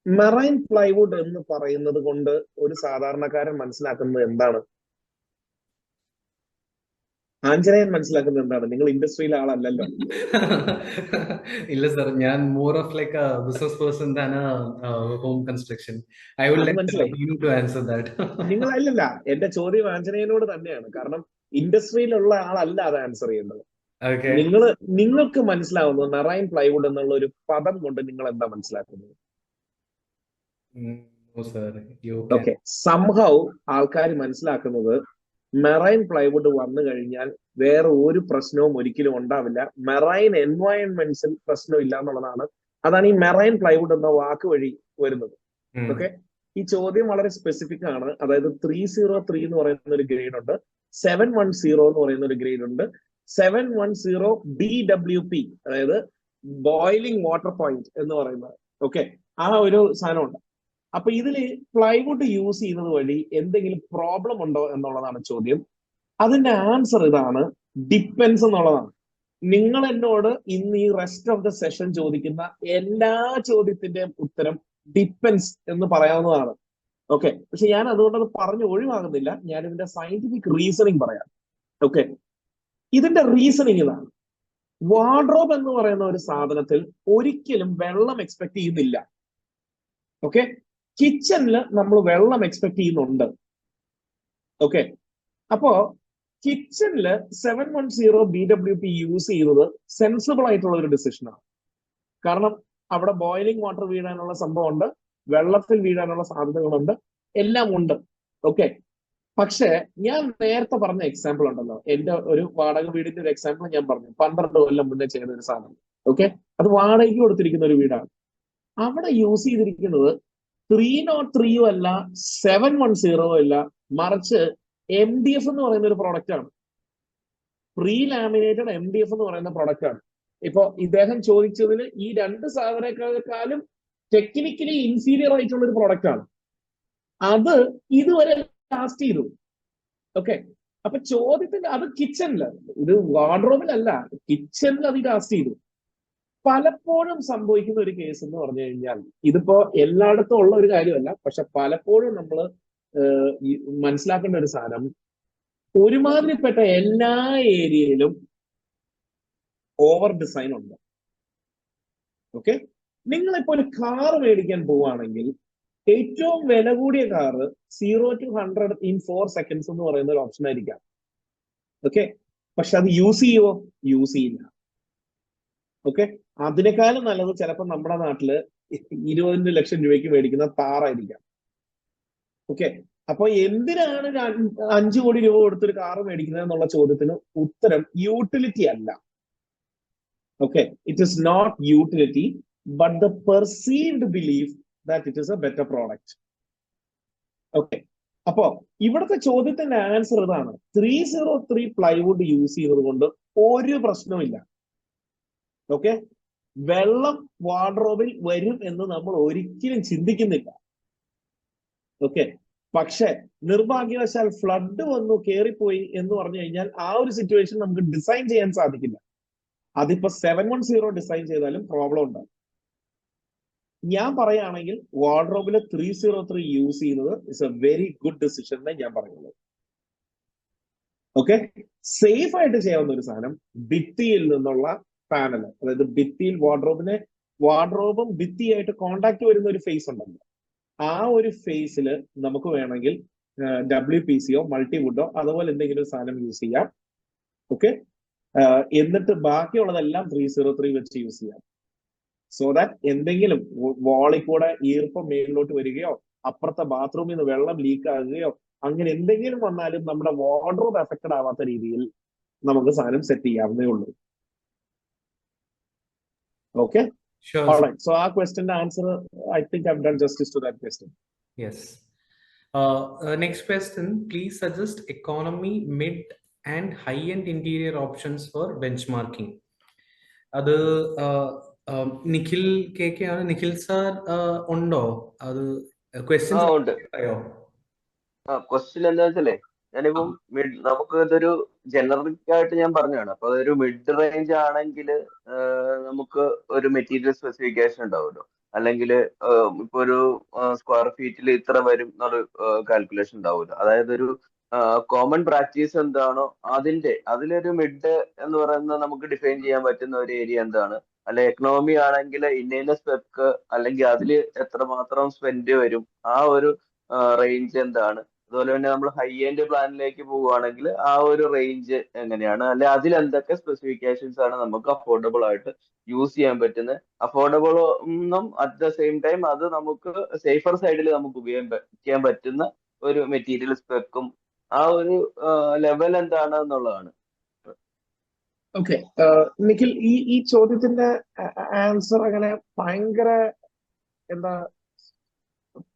മെറൈൻ പ്ലൈവുഡ് എന്ന് പറയുന്നത് കൊണ്ട് ഒരു സാധാരണക്കാരൻ മനസ്സിലാക്കുന്നത് എന്താണ്? ആഞ്ജനേയൻ മനസ്സിലാക്കുന്നത് എന്താണ്? നിങ്ങൾ ഇൻഡസ്ട്രിയിലെ ആളല്ലല്ലോ. ഇല്ല സർ, ഞാൻ more of like a business person than a home construction. I will മനസ്സിലായി. Let you to answer that. നിങ്ങൾ അല്ലല്ല, എന്റെ ചോദ്യം ആഞ്ജനേയനോട് തന്നെയാണ്. കാരണം ഇൻഡസ്ട്രിയിലുള്ള ആളല്ല അത് ആൻസർ ചെയ്യേണ്ടത്. നിങ്ങൾക്ക് മനസ്സിലാവുന്നത് മെറൈൻ പ്ലൈവുഡ് എന്നുള്ള ഒരു പദം കൊണ്ട് നിങ്ങൾ എന്താ മനസ്സിലാക്കുന്നത്? ഓക്കെ, സംഹൗ ആൾക്കാർ മനസ്സിലാക്കുന്നത് മെറൈൻ പ്ലൈവുഡ് വന്നു കഴിഞ്ഞാൽ വേറെ ഒരു പ്രശ്നവും ഒരിക്കലും ഉണ്ടാവില്ല, മെറൈൻ എൻവയൺമെന്റ്സിൽ പ്രശ്നമില്ല എന്നുള്ളതാണ്. അതാണ് ഈ മെറൈൻ പ്ലൈവുഡ് എന്ന വാക്ക് വഴി വരുന്നത്. ഓക്കെ, ഈ ചോദ്യം വളരെ സ്പെസിഫിക് ആണ്. അതായത് 303 എന്ന് പറയുന്ന ഒരു ഗ്രേഡ് ഉണ്ട്, 710 എന്ന് പറയുന്ന ഒരു ഗ്രേഡ് ഉണ്ട്, 710 BWP, അതായത് ബോയിലിംഗ് വാട്ടർ പോയിന്റ് എന്ന് പറയുന്നത്. ഓക്കെ, ആ ഒരു സാധനമുണ്ട്. അപ്പൊ ഇതിൽ പ്ലൈവുഡ് യൂസ് ചെയ്യുന്നത് വഴി എന്തെങ്കിലും പ്രോബ്ലം ഉണ്ടോ എന്നുള്ളതാണ് ചോദ്യം. അതിന്റെ ആൻസർ ഇതാണ്, ഡിപ്പെൻസ് എന്നുള്ളതാണ്. നിങ്ങൾ എന്നോട് ഇന്ന് ഈ റെസ്റ്റ് ഓഫ് ദ സെഷൻ ചോദിക്കുന്ന എല്ലാ ചോദ്യത്തിന്റെയും ഉത്തരം ഡിപ്പെൻസ് എന്ന് പറയാവുന്നതാണ്. ഓക്കെ, പക്ഷെ ഞാൻ അതുകൊണ്ട് അത് പറഞ്ഞു ഒഴിവാകുന്നില്ല. ഞാൻ ഇതിന്റെ സയന്റിഫിക് റീസണിങ് പറയാം. ഓക്കെ, ഇതിന്റെ റീസണിങ് ഇതാണ്. വാർഡ്രോബ് എന്ന് പറയുന്ന ഒരു സാധനത്തിൽ ഒരിക്കലും വെള്ളം എക്സ്പെക്ട് ചെയ്യുന്നില്ല. ഓക്കെ, കിച്ചണിൽ നമ്മൾ വെള്ളം എക്സ്പെക്ട് ചെയ്യുന്നുണ്ട്. ഓക്കെ, അപ്പോ കിച്ചണില് 710 BWP യൂസ് ചെയ്യുന്നത് സെൻസിബിൾ ആയിട്ടുള്ള ഒരു ഡിസിഷനാണ്. കാരണം അവിടെ ബോയിലിംഗ് വാട്ടർ വീഴാനുള്ള സംഭവമുണ്ട്, വെള്ളത്തിൽ വീഴാനുള്ള സാധ്യതകളുണ്ട്, എല്ലാം ഉണ്ട്. ഓക്കെ, പക്ഷെ ഞാൻ നേരത്തെ പറഞ്ഞ എക്സാമ്പിൾ ഉണ്ടല്ലോ, എന്റെ ഒരു വാടക വീടിന്റെ ഒരു എക്സാമ്പിൾ ഞാൻ പറഞ്ഞു. 12 കൊല്ലം മുന്നേ ചെയ്ത ഒരു സാധനം. ഓക്കെ, അത് വാടകയ്ക്ക് കൊടുത്തിരിക്കുന്ന ഒരു വീടാണ്. അവിടെ യൂസ് ചെയ്തിരിക്കുന്നത് 303 അല്ല, 710 അല്ല, മറിച്ച് MDF എന്ന് പറയുന്ന ഒരു പ്രോഡക്റ്റ് ആണ്. പ്രീ ലാമിനേറ്റഡ് MDF എന്ന് പറയുന്ന പ്രോഡക്റ്റ് ആണ്. ഇപ്പൊ ഇദ്ദേഹം ചോദിച്ചതിൽ ഈ രണ്ട് സാധനങ്ങളെക്കാളും ടെക്നിക്കലി ഇൻഫീരിയർ ആയിട്ടുള്ള ഒരു പ്രോഡക്റ്റ് ആണ്. അത് ഇതുവരെ ലാസ്റ്റ് ചെയ്തു. ഓക്കെ, അപ്പൊ ചോദ്യത്തിന്റെ അത് കിച്ചണില്, ഇത് വാർഡ്രോബിലല്ല, കിച്ചണിൽ അത് ലാസ്റ്റ് ചെയ്തു. പലപ്പോഴും സംഭവിക്കുന്ന ഒരു കേസ് എന്ന് പറഞ്ഞു കഴിഞ്ഞാൽ, ഇതിപ്പോ എല്ലായിടത്തും ഉള്ള ഒരു കാര്യമല്ല, പക്ഷെ പലപ്പോഴും നമ്മൾ മനസ്സിലാക്കേണ്ട ഒരു സാധനം, ഒരുമാതിരിപ്പെട്ട എല്ലാ ഏരിയയിലും ഓവർ ഡിസൈൻ ഉണ്ട്. ഓക്കെ, നിങ്ങളിപ്പോ ഒരു കാർ മേടിക്കാൻ പോവുകയാണെങ്കിൽ ഏറ്റവും വില കൂടിയ കാറ് 0 to 100 in 4 seconds എന്ന് പറയുന്ന ഒരു ഓപ്ഷൻ ആയിരിക്കാം. ഓക്കെ, പക്ഷെ അത് യൂസ് ചെയ്യുമോ? യൂസ് ചെയ്യില്ല. ഓക്കെ, അതിനേക്കാളും നല്ലത് ചിലപ്പോൾ നമ്മുടെ നാട്ടില് 20 ലക്ഷം രൂപയ്ക്ക് മേടിക്കുന്ന താറായിരിക്കാം. ഓക്കെ, അപ്പൊ എന്തിനാണ് 5 കോടി രൂപ കൊടുത്തൊരു കാറ് മേടിക്കുന്നത് എന്നുള്ള ചോദ്യത്തിന് ഉത്തരം യൂട്ടിലിറ്റി അല്ല. Okay, it is not utility, but the perceived belief that it is a better product. Okay, അപ്പോ ഇവിടുത്തെ ചോദ്യത്തിന്റെ ആൻസർ ഇതാണ്. 303 പ്ലൈവുഡ് യൂസ് ചെയ്യുന്നത് കൊണ്ട് ഒരു പ്രശ്നമില്ല. ഓക്കെ, വെള്ളം വാർഡ്രോബിൽ വരും എന്ന് നമ്മൾ ഒരിക്കലും ചിന്തിക്കുന്നില്ല. ഓക്കെ, പക്ഷെ നിർഭാഗ്യവശാൽ ഫ്ലഡ് വന്നു കയറിപ്പോയി എന്ന് പറഞ്ഞു കഴിഞ്ഞാൽ ആ ഒരു സിറ്റുവേഷൻ നമുക്ക് ഡിസൈൻ ചെയ്യാൻ സാധിക്കില്ല. അതിപ്പോ 710 ഡിസൈൻ ചെയ്താലും പ്രോബ്ലം ഉണ്ടാകും. ഞാൻ പറയുകയാണെങ്കിൽ വാർഡ്രോബില് 303 യൂസ് ചെയ്യുന്നത് is A very good decision എന്നേ ഞാൻ പറയുന്നത്. ഓക്കെ, സേഫ് ആയിട്ട് ചെയ്യാവുന്ന ഒരു സാധനം ഭിത്തിയിൽ നിന്നുള്ള പാനൽ, അതായത് ഭിത്തിയിൽ വാർഡ്രോബും ഭിത്തിയായിട്ട് കോണ്ടാക്ട് വരുന്ന ഒരു ഫേസ് ഉണ്ടല്ലോ, ആ ഒരു ഫേസിൽ നമുക്ക് വേണമെങ്കിൽ WPCയോ മൾട്ടിവുഡോ അതുപോലെ എന്തെങ്കിലും ഒരു സാധനം യൂസ് ചെയ്യാം. ഓക്കെ, എന്നിട്ട് ബാക്കിയുള്ളതെല്ലാം 303 വെച്ച് യൂസ് ചെയ്യാം. സോ ദാറ്റ് എന്തെങ്കിലും വാളിൽ കൂടെ ഈർപ്പം മേളിലോട്ട് വരികയോ അപ്പുറത്തെ ബാത്റൂമിൽ നിന്ന് വെള്ളം ലീക്ക് ആകുകയോ അങ്ങനെ എന്തെങ്കിലും വന്നാലും നമ്മുടെ വാർഡ്രോബ് എഫക്റ്റഡ് ആവാത്ത രീതിയിൽ നമുക്ക് സാധനം സെറ്റ് ചെയ്യാവുന്നേ ഉള്ളൂ. Okay, Sure. All right. So our question answer, I think I've done justice to that question. Yes. Next question. Please suggest economy, mid, and high-end interior options for benchmarking. അത് Nikhil KK ആണ്. Nikhil sir ഉണ്ടോ? അത് questions ഉണ്ട്. അയ്യോ question എന്താ വെച്ചാലേ, ഞാനിപ്പം നമുക്ക് ഇതൊരു ജനറിക് ആയിട്ട് ഞാൻ പറഞ്ഞതാണ്. അപ്പൊ അതൊരു മിഡ് റേഞ്ച് ആണെങ്കിൽ നമുക്ക് ഒരു മെറ്റീരിയൽ സ്പെസിഫിക്കേഷൻ ഉണ്ടാവുമല്ലോ, അല്ലെങ്കിൽ ഇപ്പൊ ഒരു സ്ക്വയർ ഫീറ്റിൽ ഇത്ര വരും എന്നൊരു കാൽക്കുലേഷൻ ഉണ്ടാവുമല്ലോ. അതായത് ഒരു കോമൺ പ്രാക്ടീസ് എന്താണോ അതിലൊരു മിഡ് എന്ന് പറയുന്നത് നമുക്ക് ഡിഫൈൻ ചെയ്യാൻ പറ്റുന്ന ഒരു ഏരിയ എന്താണ്, അല്ലെ എക്കണോമി ആണെങ്കിൽ ഇന്ന സ്പെക്ക് അല്ലെങ്കിൽ അതിൽ എത്രമാത്രം സ്പെൻഡ് വരും, ആ ഒരു റേഞ്ച് എന്താണ്. അതുപോലെ തന്നെ നമ്മൾ ഹൈ എൻഡ് പ്ലാനിലേക്ക് പോവുകയാണെങ്കിൽ ആ ഒരു റേഞ്ച് എങ്ങനെയാണ്, അല്ലെ അതിൽ എന്തൊക്കെ സ്പെസിഫിക്കേഷൻസ് ആണ് നമുക്ക് അഫോർഡബിൾ ആയിട്ട് യൂസ് ചെയ്യാൻ പറ്റുന്നത്. അഫോർഡബിൾ എന്നും അറ്റ് ദ സെയിം ടൈം അത് നമുക്ക് സേഫർ സൈഡിൽ നമുക്ക് ഉപയോഗിക്കാൻ പറ്റുന്ന ഒരു മെറ്റീരിയൽ സ്പെക്കും ആ ഒരു ലെവൽ എന്താണ് എന്നുള്ളതാണ്. ഓക്കെ, നിഖിൽ, ഈ ചോദ്യത്തിന്റെ ആൻസർ അങ്ങനെ ഭയങ്കര എന്താ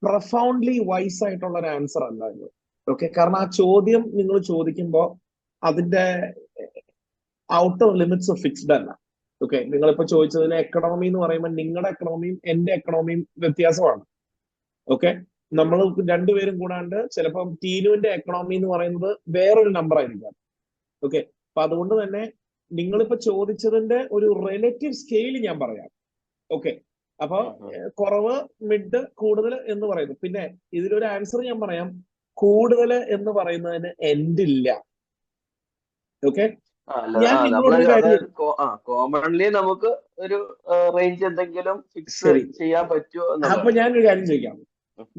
പ്രൊഫൗണ്ട്ലി വൈസ് ആയിട്ടുള്ള ഒരു ആൻസർ അല്ല ഇത്. ഓക്കെ, കാരണം ആ ചോദ്യം നിങ്ങൾ ചോദിക്കുമ്പോൾ അതിന്റെ ഔട്ടർ ലിമിറ്റ്സ് ഫിക്സ്ഡ് അല്ല. ഓക്കെ, നിങ്ങളിപ്പോ ചോദിച്ചതിൽ എക്കണോമി എന്ന് പറയുമ്പോൾ നിങ്ങളുടെ എക്കണോമിയും എന്റെ എക്കണോമിയും വ്യത്യാസമാണ്. ഓക്കെ, നമ്മൾ രണ്ടുപേരും കൂടാണ്ട് ചിലപ്പം ടീനുവിന്റെ എക്കണോമി എന്ന് പറയുന്നത് വേറൊരു നമ്പർ ആയിരിക്കാം. ഓക്കെ, അപ്പൊ അതുകൊണ്ട് തന്നെ നിങ്ങളിപ്പോ ചോദിച്ചതിന്റെ ഒരു റിലേറ്റീവ് സ്കെയിൽ ഞാൻ പറയാം. ഓക്കെ, അപ്പൊ കുറവ്, മിഡ്, കൂടുതൽ എന്ന് പറയുന്നു. പിന്നെ ഇതിലൊരു ആൻസർ ഞാൻ പറയാം, കൂടുതൽ എന്ന് പറയുന്നതിന് എൻഡ് ഇല്ല. ഓക്കെ, ഞാൻ നിങ്ങളോടൊരു കാര്യം, കോമൺലി നമുക്ക് ഒരു റേഞ്ച് എന്തെങ്കിലും ഫിക്സ് ശരി, ചെയ്യാൻ പറ്റുമോ? അപ്പൊ ഞാനൊരു കാര്യം ചോദിക്കാം.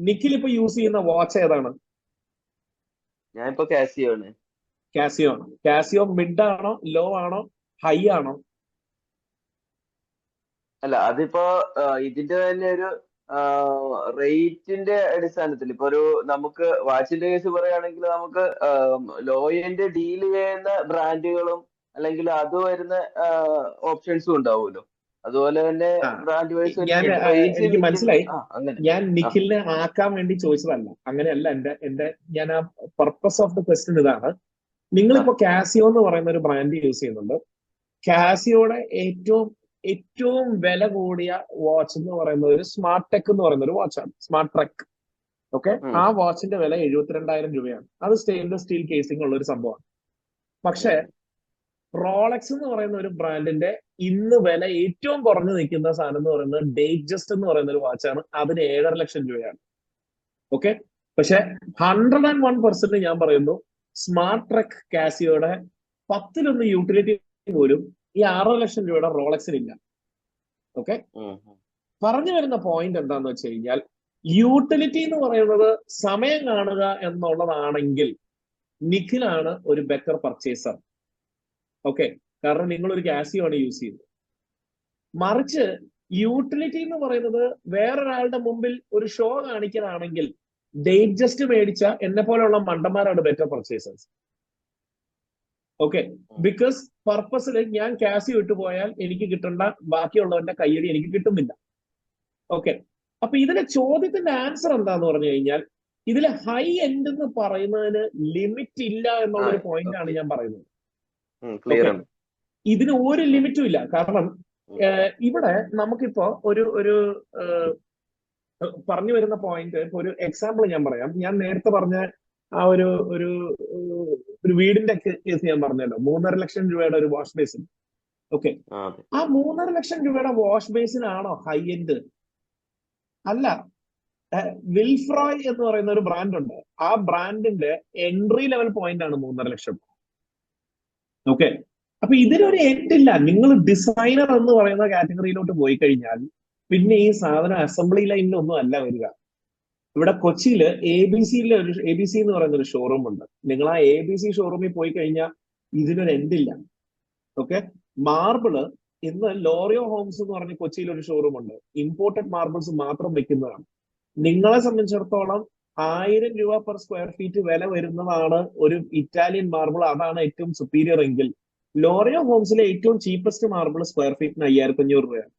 നിഖിൽ ഇപ്പൊ യൂസ് ചെയ്യുന്ന വാച്ച് ഏതാണ്? ഞാനിപ്പോ കാസിയോ ആണ്. കാസിയോ ആണ്. കാസിയോ മിഡ് ആണോ, ലോ ആണോ, ഹൈ ആണോ? അല്ല, അതിപ്പോ ഇതിന്റെ തന്നെ ഒരു റേറ്റിന്റെ അടിസ്ഥാനത്തിൽ ഇപ്പൊ ഒരു നമുക്ക് വാച്ചിന്റെ കേസ് പറയുകയാണെങ്കിൽ നമുക്ക് ലോ എൻഡ് ഡീൽ ചെയ്യുന്ന ബ്രാൻഡുകളും അല്ലെങ്കിൽ അത് വരുന്ന ഓപ്ഷൻസും ഉണ്ടാവുമല്ലോ. അതുപോലെ തന്നെ ബ്രാൻഡ് വൈസ് എനിക്ക് മനസ്സിലായി. ഞാൻ നിഖിലിനെ ആക്കാൻ വേണ്ടി ചോദിച്ചതല്ല, അങ്ങനെയല്ല. ഞാൻ ആ പർപ്പസ് ഓഫ് ദ ക്വസ്റ്റ്യൻ ഇതാണ്. നിങ്ങളിപ്പോ കാസിയോ എന്ന് പറയുന്ന ഒരു ബ്രാൻഡ് യൂസ് ചെയ്യുന്നുണ്ട്. കാസിയോയുടെ ഏറ്റവും വില കൂടിയ വാച്ച് എന്ന് പറയുന്നത് ഒരു സ്മാർട്ട് ടെക് എന്ന് പറയുന്ന ഒരു വാച്ചാണ്, സ്മാർട്ട് ട്രെക്ക്. ഓക്കെ, ആ വാച്ചിന്റെ വില 72,000 രൂപയാണ്. അത് സ്റ്റെയിൻലെസ് സ്റ്റീൽ കേസിംഗ് ഉള്ള ഒരു സംഭവമാണ്. പക്ഷെ റോളക്സ് എന്ന് പറയുന്ന ഒരു ബ്രാൻഡിന്റെ ഇന്ന് വില ഏറ്റവും കുറഞ്ഞു നിൽക്കുന്ന സാധനം എന്ന് പറയുന്നത് ഡേറ്റ്ജസ്റ്റ് എന്ന് പറയുന്ന ഒരു വാച്ചാണ്. അതിന് 7.5 ലക്ഷം രൂപയാണ്. ഓക്കെ, പക്ഷെ 101% ഞാൻ പറയുന്നു, സ്മാർട്ട് ട്രെക്ക് കാസിയോയുടെ 10-1 യൂട്ടിലിറ്റി പോലും ഈ 6 ലക്ഷം രൂപയുടെ റോളക്സിനില്ല. ഓക്കെ, പറഞ്ഞു വരുന്ന പോയിന്റ് എന്താന്ന് വെച്ച് കഴിഞ്ഞാൽ, യൂട്ടിലിറ്റി എന്ന് പറയുന്നത് സമയം കാണുക എന്നുള്ളതാണെങ്കിൽ നിഖിലാണ് ഒരു ബെറ്റർ പർച്ചേസർ. ഓക്കെ, കാരണം നിങ്ങൾ ഒരു കാസിയോ ആണ് യൂസ് ചെയ്യുന്നത്. മറിച്ച് യൂട്ടിലിറ്റി എന്ന് പറയുന്നത് വേറൊരാളുടെ മുമ്പിൽ ഒരു ഷോ കാണിക്കാനാണെങ്കിൽ ഡേറ്റ്ജസ്റ്റ് മേടിച്ച എന്നെ പോലെയുള്ള മണ്ടന്മാരാണ് ബെറ്റർ പർച്ചേസേഴ്സ്. ഓക്കെ, ബിക്കോസ് പർപ്പസിൽ ഞാൻ കാസിയോ ഇട്ട് പോയാൽ എനിക്ക് കിട്ടേണ്ട ബാക്കിയുള്ളവന്റെ കയ്യടി എനിക്ക് കിട്ടുന്നില്ല. ഓക്കെ, അപ്പൊ ഇതിലെ ചോദ്യത്തിന്റെ ആൻസർ എന്താന്ന് പറഞ്ഞു കഴിഞ്ഞാൽ, ഇതിലെ ഹൈ എൻഡ് എന്ന് പറയുന്നതിന് ലിമിറ്റ് ഇല്ല എന്നുള്ളൊരു പോയിന്റ് ആണ് ഞാൻ പറയുന്നത്. ഇതിന് ഒരു ലിമിറ്റും ഇല്ല. കാരണം ഇവിടെ നമുക്കിപ്പോ ഒരു പറഞ്ഞു വരുന്ന പോയിന്റ്, ഇപ്പൊ ഒരു എക്സാമ്പിൾ ഞാൻ പറയാം. ഞാൻ നേരത്തെ പറഞ്ഞ ആ ഒരു വീടിന്റെ കേസ് ഞാൻ പറഞ്ഞല്ലോ, 3.5 ലക്ഷം രൂപയുടെ ഒരു വാഷ് ബേസിൻ. ഓക്കെ, ആ 3.5 ലക്ഷം രൂപയുടെ വാഷ് ബേസിൻ ആണോ ഹൈ എൻഡ്? അല്ല. വിൽഫ്രോയ് എന്ന് പറയുന്ന ഒരു ബ്രാൻഡ് ഉണ്ട്. ആ ബ്രാൻഡിന്റെ എൻട്രി ലെവൽ പോയിന്റ് ആണ് 3.5 ലക്ഷം. ഓക്കെ, അപ്പൊ ഇതിനൊരു എൻഡ് ഇല്ല. നിങ്ങൾ ഡിസൈനർ എന്ന് പറയുന്ന കാറ്റഗറിയിലോട്ട് പോയി കഴിഞ്ഞാൽ പിന്നെ ഈ സാധനം അസംബ്ലി ലൈനിലൊന്നും അല്ല വരിക. ഇവിടെ കൊച്ചിയില് ABC എന്ന് പറയുന്ന ഒരു ഷോറൂം ഉണ്ട്. നിങ്ങൾ ആ ABC ഷോറൂമിൽ പോയി കഴിഞ്ഞാൽ ഇതിനൊരു എൻഡ് ഇല്ല. ഓക്കെ, മാർബിള് ഇന്ന് ലോറിയോ ഹോംസ് എന്ന് പറഞ്ഞ കൊച്ചിയിൽ ഒരു ഷോറൂം ഉണ്ട്. ഇമ്പോർട്ടഡ് മാർബിൾസ് മാത്രം വെക്കുന്നതാണ്. നിങ്ങളെ സംബന്ധിച്ചിടത്തോളം 1000 രൂപ പെർ സ്ക്വയർ ഫീറ്റ് വില വരുന്നതാണ് ഒരു ഇറ്റാലിയൻ മാർബിൾ. അതാണ് ഏറ്റവും സുപ്പീരിയർ എങ്കിൽ ലോറിയോ ഹോംസിലെ ഏറ്റവും ചീപ്പസ്റ്റ് മാർബിൾ സ്ക്വയർ ഫീറ്റിന് 5500 രൂപയാണ്.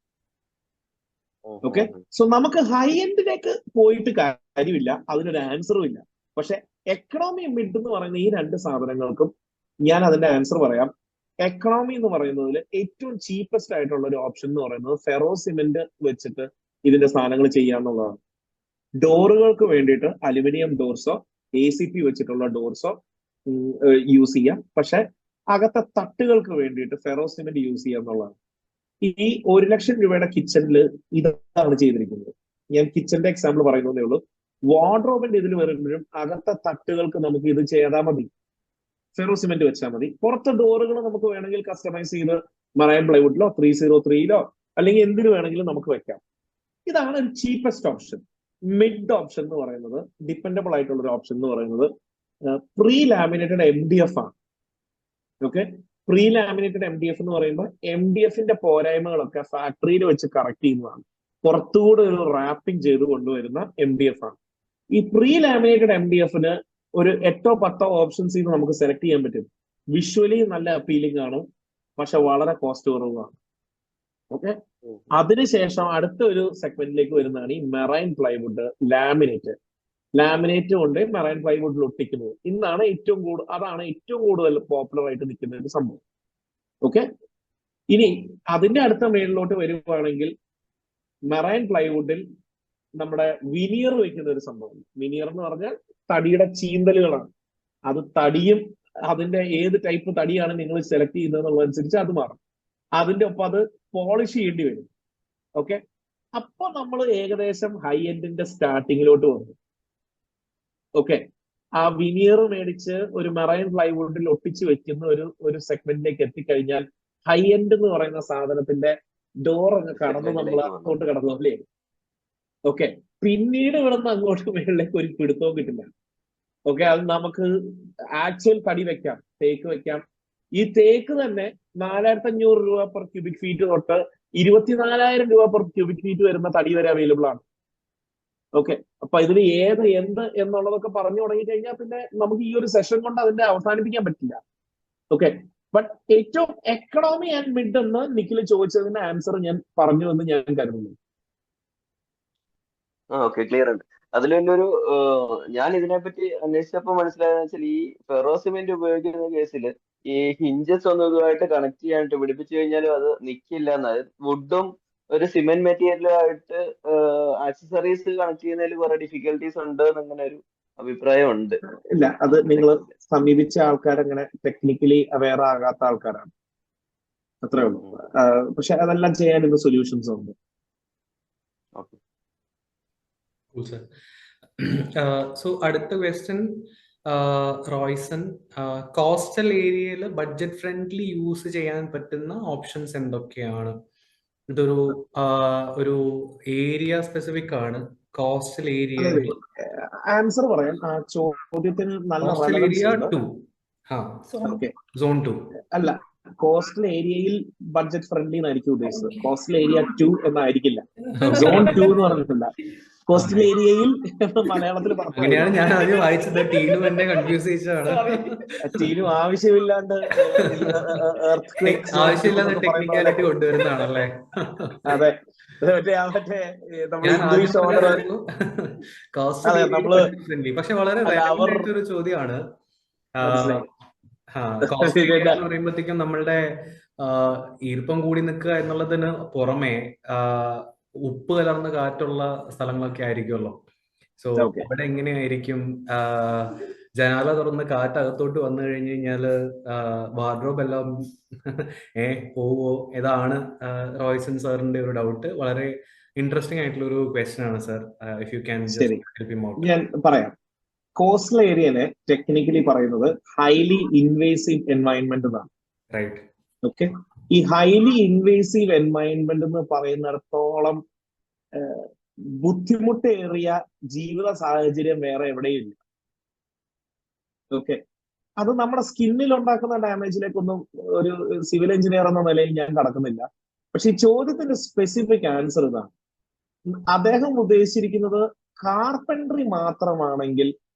ഓക്കെ, സോ നമുക്ക് ഹൈ എൻഡിലേക്ക് പോയിട്ട് കാര്യമില്ല, അതിനൊരു ആൻസറും ഇല്ല. പക്ഷെ എക്കണോമി മിഡ് എന്ന് പറയുന്ന ഈ രണ്ട് സാധനങ്ങൾക്കും ഞാൻ അതിന്റെ ആൻസർ പറയാം. എക്കണോമി എന്ന് പറയുന്നതിൽ ഏറ്റവും ചീപ്പസ്റ്റ് ആയിട്ടുള്ള ഒരു ഓപ്ഷൻ എന്ന് പറയുന്നത് ഫെറോ സിമെന്റ് വെച്ചിട്ട് ഇതിന്റെ സാധനങ്ങൾ ചെയ്യാന്നുള്ളതാണ്. ഡോറുകൾക്ക് വേണ്ടിയിട്ട് അലുമിനിയം ഡോർസോ ACP വെച്ചിട്ടുള്ള ഡോർസോ യൂസ് ചെയ്യാം. പക്ഷെ അകത്തെ തട്ടുകൾക്ക് വേണ്ടിയിട്ട് ഫെറോ സിമെന്റ് യൂസ് ചെയ്യാം എന്നുള്ളതാണ്. ഈ 1 ലക്ഷം രൂപയുടെ കിച്ചണിൽ ഇതാണ് ചെയ്തിരിക്കുന്നത്. ഞാൻ കിച്ചന്റെ എക്സാമ്പിൾ പറയുന്നതേ ഉള്ളൂ. വാർഡ്രോബിന്റെ ഇതിൽ വരുമ്പോഴും അകത്തെ തട്ടുകൾക്ക് നമുക്ക് ഇത് ചെയ്താൽ മതി, ഫെറോ സിമെന്റ് വെച്ചാൽ മതി. പുറത്തെ ഡോറുകൾ നമുക്ക് വേണമെങ്കിൽ കസ്റ്റമൈസ് ചെയ്ത് മറൈൻ പ്ലൈവുഡിലോ 303-ലോ അല്ലെങ്കിൽ എന്തിനു വേണമെങ്കിലും നമുക്ക് വെക്കാം. ഇതാണ് ഒരു ചീപ്പസ്റ്റ് ഓപ്ഷൻ. മിഡ് ഓപ്ഷൻ എന്ന് പറയുന്നത്, ഡിപ്പെൻഡബിൾ ആയിട്ടുള്ള ഒരു ഓപ്ഷൻ എന്ന് പറയുന്നത് പ്രീ ലാമിനേറ്റഡ് MDF ആണ്. ഓക്കെ, പ്രീ ലാമിനേറ്റഡ് MDF എന്ന് പറയുമ്പോൾ MDFന്റെ പോരായ്മകളൊക്കെ ഫാക്ടറിയിൽ വെച്ച് കറക്റ്റ് ചെയ്യുന്നതാണ്. പുറത്തുകൂടെ ഒരു റാപ്പിംഗ് ചെയ്ത് കൊണ്ടുവരുന്ന MDF ആണ്. ഈ പ്രീ ലാമിനേറ്റഡ് MDFന് ഒരു 8-10 ഓപ്ഷൻസ് ഇത് നമുക്ക് സെലക്ട് ചെയ്യാൻ പറ്റും. വിഷ്വലി നല്ല അപ്പീലിംഗ് ആണ്, പക്ഷെ വളരെ കോസ്റ്റ് കുറവാണ്. ഓക്കെ, അതിനുശേഷം അടുത്ത ഒരു സെഗ്മെന്റിലേക്ക് വരുന്നതാണ് ഈ മെറൈൻ പ്ലൈവുഡ് ലാമിനേറ്റ് കൊണ്ട് മെറൈൻ പ്ലൈവുഡിൽ ഒട്ടിക്കുന്നത്. അതാണ് ഏറ്റവും കൂടുതൽ പോപ്പുലർ ആയിട്ട് നിൽക്കുന്ന ഒരു സംഭവം. ഓക്കെ, ഇനി അതിന്റെ അടുത്ത മേളിലോട്ട് വരുവാണെങ്കിൽ മെറൈൻ പ്ലൈവുഡിൽ നമ്മുടെ വിനിയർ വെക്കുന്ന ഒരു സംഭവം. വിനിയർ എന്ന് പറഞ്ഞാൽ തടിയുടെ ചീന്തലുകളാണ്. അത് തടിയും അതിന്റെ ഏത് ടൈപ്പ് തടിയാണ് നിങ്ങൾ സെലക്ട് ചെയ്യുന്നത് എന്നുള്ളതനുസരിച്ച് അത് മാറും. അതിന്റെ ഒപ്പം അത് പോളിഷ് ചെയ്യേണ്ടി വരും. ഓക്കെ, അപ്പൊ നമ്മൾ ഏകദേശം ഹൈ എൻഡിന്റെ സ്റ്റാർട്ടിങ്ങിലോട്ട് വന്നു. ഓക്കെ, ആ വിനിയർ മേടിച്ച് ഒരു മെറൈൻ പ്ലൈവുഡിൽ ഒട്ടിച്ച് വെക്കുന്ന ഒരു സെഗ്മെന്റിലേക്ക് എത്തിക്കഴിഞ്ഞാൽ ഹൈ എൻഡ് എന്ന് പറയുന്ന സാധനത്തിന്റെ ഡോർ അങ്ങ് കടന്ന് നമ്മൾ അങ്ങോട്ട് കടന്നു അല്ലേ. ഓക്കെ, പിന്നീട് ഇവിടുന്ന് അങ്ങോട്ട് മേളിലേക്ക് ഒരു പിടുത്തവും കിട്ടില്ല. ഓക്കെ, അത് നമുക്ക് ആക്ച്വൽ തടി വെക്കാം, തേക്ക് വെക്കാം. ഈ തേക്ക് തന്നെ 4500 രൂപ പെർ ക്യൂബിക് ഫീറ്റ് തൊട്ട് 24,000 രൂപ പെർ ക്യൂബിക് ഫീറ്റ് വരുന്ന തടി വരെ അവൈലബിൾ ആണ്. ഓക്കെ, അപ്പൊ ഇതിൽ എന്ത് എന്നുള്ളതൊക്കെ പറഞ്ഞു തുടങ്ങി കഴിഞ്ഞാൽ പിന്നെ നമുക്ക് ഈ ഒരു സെഷൻ കൊണ്ട് അതിന്റെ അവസാനിപ്പിക്കാൻ പറ്റില്ല. ഓക്കെ, ബട്ട് ഏറ്റവും എക്കണോമി ആൻഡ് മിഡ് എന്ന് നിഖിൽ ചോദിച്ചതിന്റെ ആൻസർ ഞാൻ പറഞ്ഞു എന്ന് ഞാൻ കരുതുന്നു. ഓക്കെ, ക്ലിയർ ഉണ്ട്. അതിൽ തന്നെ ഒരു ഞാൻ ഇതിനെപ്പറ്റി അന്വേഷിച്ചപ്പോൾ മനസ്സിലായെന്ന് വെച്ചാൽ ഈ ഫെറോ സിമെന്റ് ഉപയോഗിക്കുന്ന കേസിൽ ഈ ഹിഞ്ചസ് ഒന്നും ഇതുമായിട്ട് കണക്ട് ചെയ്യാനായിട്ട് പിടിപ്പിച്ചു കഴിഞ്ഞാലും അത് നിൽക്കില്ല എന്നാണ്. വുഡും ഒരു സിമെന്റ് മെറ്റീരിയലും ആയിട്ട് ആക്സസറീസ് കണക്ട് ചെയ്യുന്നതിൽ കുറെ ഡിഫിക്കൽട്ടീസ് ഉണ്ട് എന്നങ്ങനെ ഒരു അഭിപ്രായം ഉണ്ട്. ഇല്ല, അത് നിങ്ങൾ സമീപിച്ച ആൾക്കാരങ്ങനെ ടെക്നിക്കലി അവെയർ ആകാത്ത ആൾക്കാരാണ്, അത്രേ ഉള്ളൂ. പക്ഷെ അതെല്ലാം ചെയ്യാൻ ഇന്ന് സൊല്യൂഷൻസ് ഉണ്ട്. ഓക്കെ, സോ അടുത്ത ക്വസ്റ്റ്യൻ റോയ്സൺ, കോസ്റ്റൽ ഏരിയയിൽ ബഡ്ജറ്റ് ഫ്രണ്ട്ലി യൂസ് ചെയ്യാൻ പറ്റുന്ന ഓപ്ഷൻസ് എന്തൊക്കെയാണ്? ഇതൊരു ഒരു ഏരിയ സ്പെസിഫിക് ആണ്. കോസ്റ്റൽ ഏരിയ ആൻസർ പറയാം. ആ ചോദ്യത്തിന് നല്ല കോസ്റ്റൽ ഏരിയ 2 സോൺ 2 അല്ല, കോസ്റ്റൽ ഏരിയയിൽ ബഡ്ജറ്റ് ഫ്രണ്ട്ലി എന്നായിരിക്കും ഉദ്ദേശിച്ചത്. കോസ്റ്റൽ ഏരിയ 2 എന്നായിരിക്കില്ല, സോൺ 2 എന്ന് പറഞ്ഞിട്ടില്ല. കോസ്റ്റൽ ഏരിയയിൽ മലയാളത്തിൽ അങ്ങനെയാണ് ഞാൻ ആദ്യം വായിച്ചത്. ടീനു എന്നെ കൺഫ്യൂസ് ചെയ്തതാണ്. ടീനു ആവശ്യമില്ലാണ്ട് ആവശ്യമില്ലാതെ ടെക്നിക്കാലിറ്റി കൊണ്ടുവരുന്നതാണല്ലേ. അതെ, പക്ഷെ വളരെ ഒരു ചോദ്യമാണ്. പറയുമ്പോഴത്തേക്കും നമ്മളുടെ ഈർപ്പം കൂടി നിൽക്കുക എന്നുള്ളതിന് പുറമെ ഉപ്പ് കലർന്ന കാറ്റുള്ള സ്ഥലങ്ങളൊക്കെ ആയിരിക്കുമല്ലോ. സോ അവിടെ എങ്ങനെയായിരിക്കും ജനാല തുറന്ന് കാറ്റ് അകത്തോട്ട് വന്നു കഴിഞ്ഞു കഴിഞ്ഞാല് വാർഡ്രോബ് എല്ലാം പോവോ? ഇതാണ് റോയ്സൺ സാറിന്റെ ഒരു ഡൗട്ട്. വളരെ ഇൻട്രസ്റ്റിംഗ് ആയിട്ടുള്ള ഒരു ക്വസ്റ്റ്യൻ ആണ് sir. If you can help him out. ഞാൻ പറയാം. കോസ്റ്റൽ ഏരിയനെ ടെക്നിക്കലി പറയുന്നത് ഹൈലി ഇൻവേസീവ് എൻവയൺമെന്റ് എന്നാണ്. റൈറ്റ്. ഓക്കെ, ഈ ഹൈലി ഇൻവേസീവ് എൻവയൺമെന്റ് എന്ന് പറയുന്നിടത്തോളം ബുദ്ധിമുട്ടേറിയ ജീവിത സാഹചര്യം വേറെ എവിടെയില്ല. ഓക്കെ, അത് നമ്മുടെ സ്കിന്നിൽ ഉണ്ടാക്കുന്ന ഡാമേജിലേക്കൊന്നും ഒരു സിവിൽ എഞ്ചിനീയർ എന്ന നിലയിൽ ഞാൻ കടക്കുന്നില്ല. പക്ഷെ ഈ ചോദ്യത്തിന്റെ സ്പെസിഫിക് ആൻസർ ഇതാണ്. അദ്ദേഹം ഉദ്ദേശിച്ചിരിക്കുന്നത് കാർപ്പൻട്രി മാത്രമാണെങ്കിൽ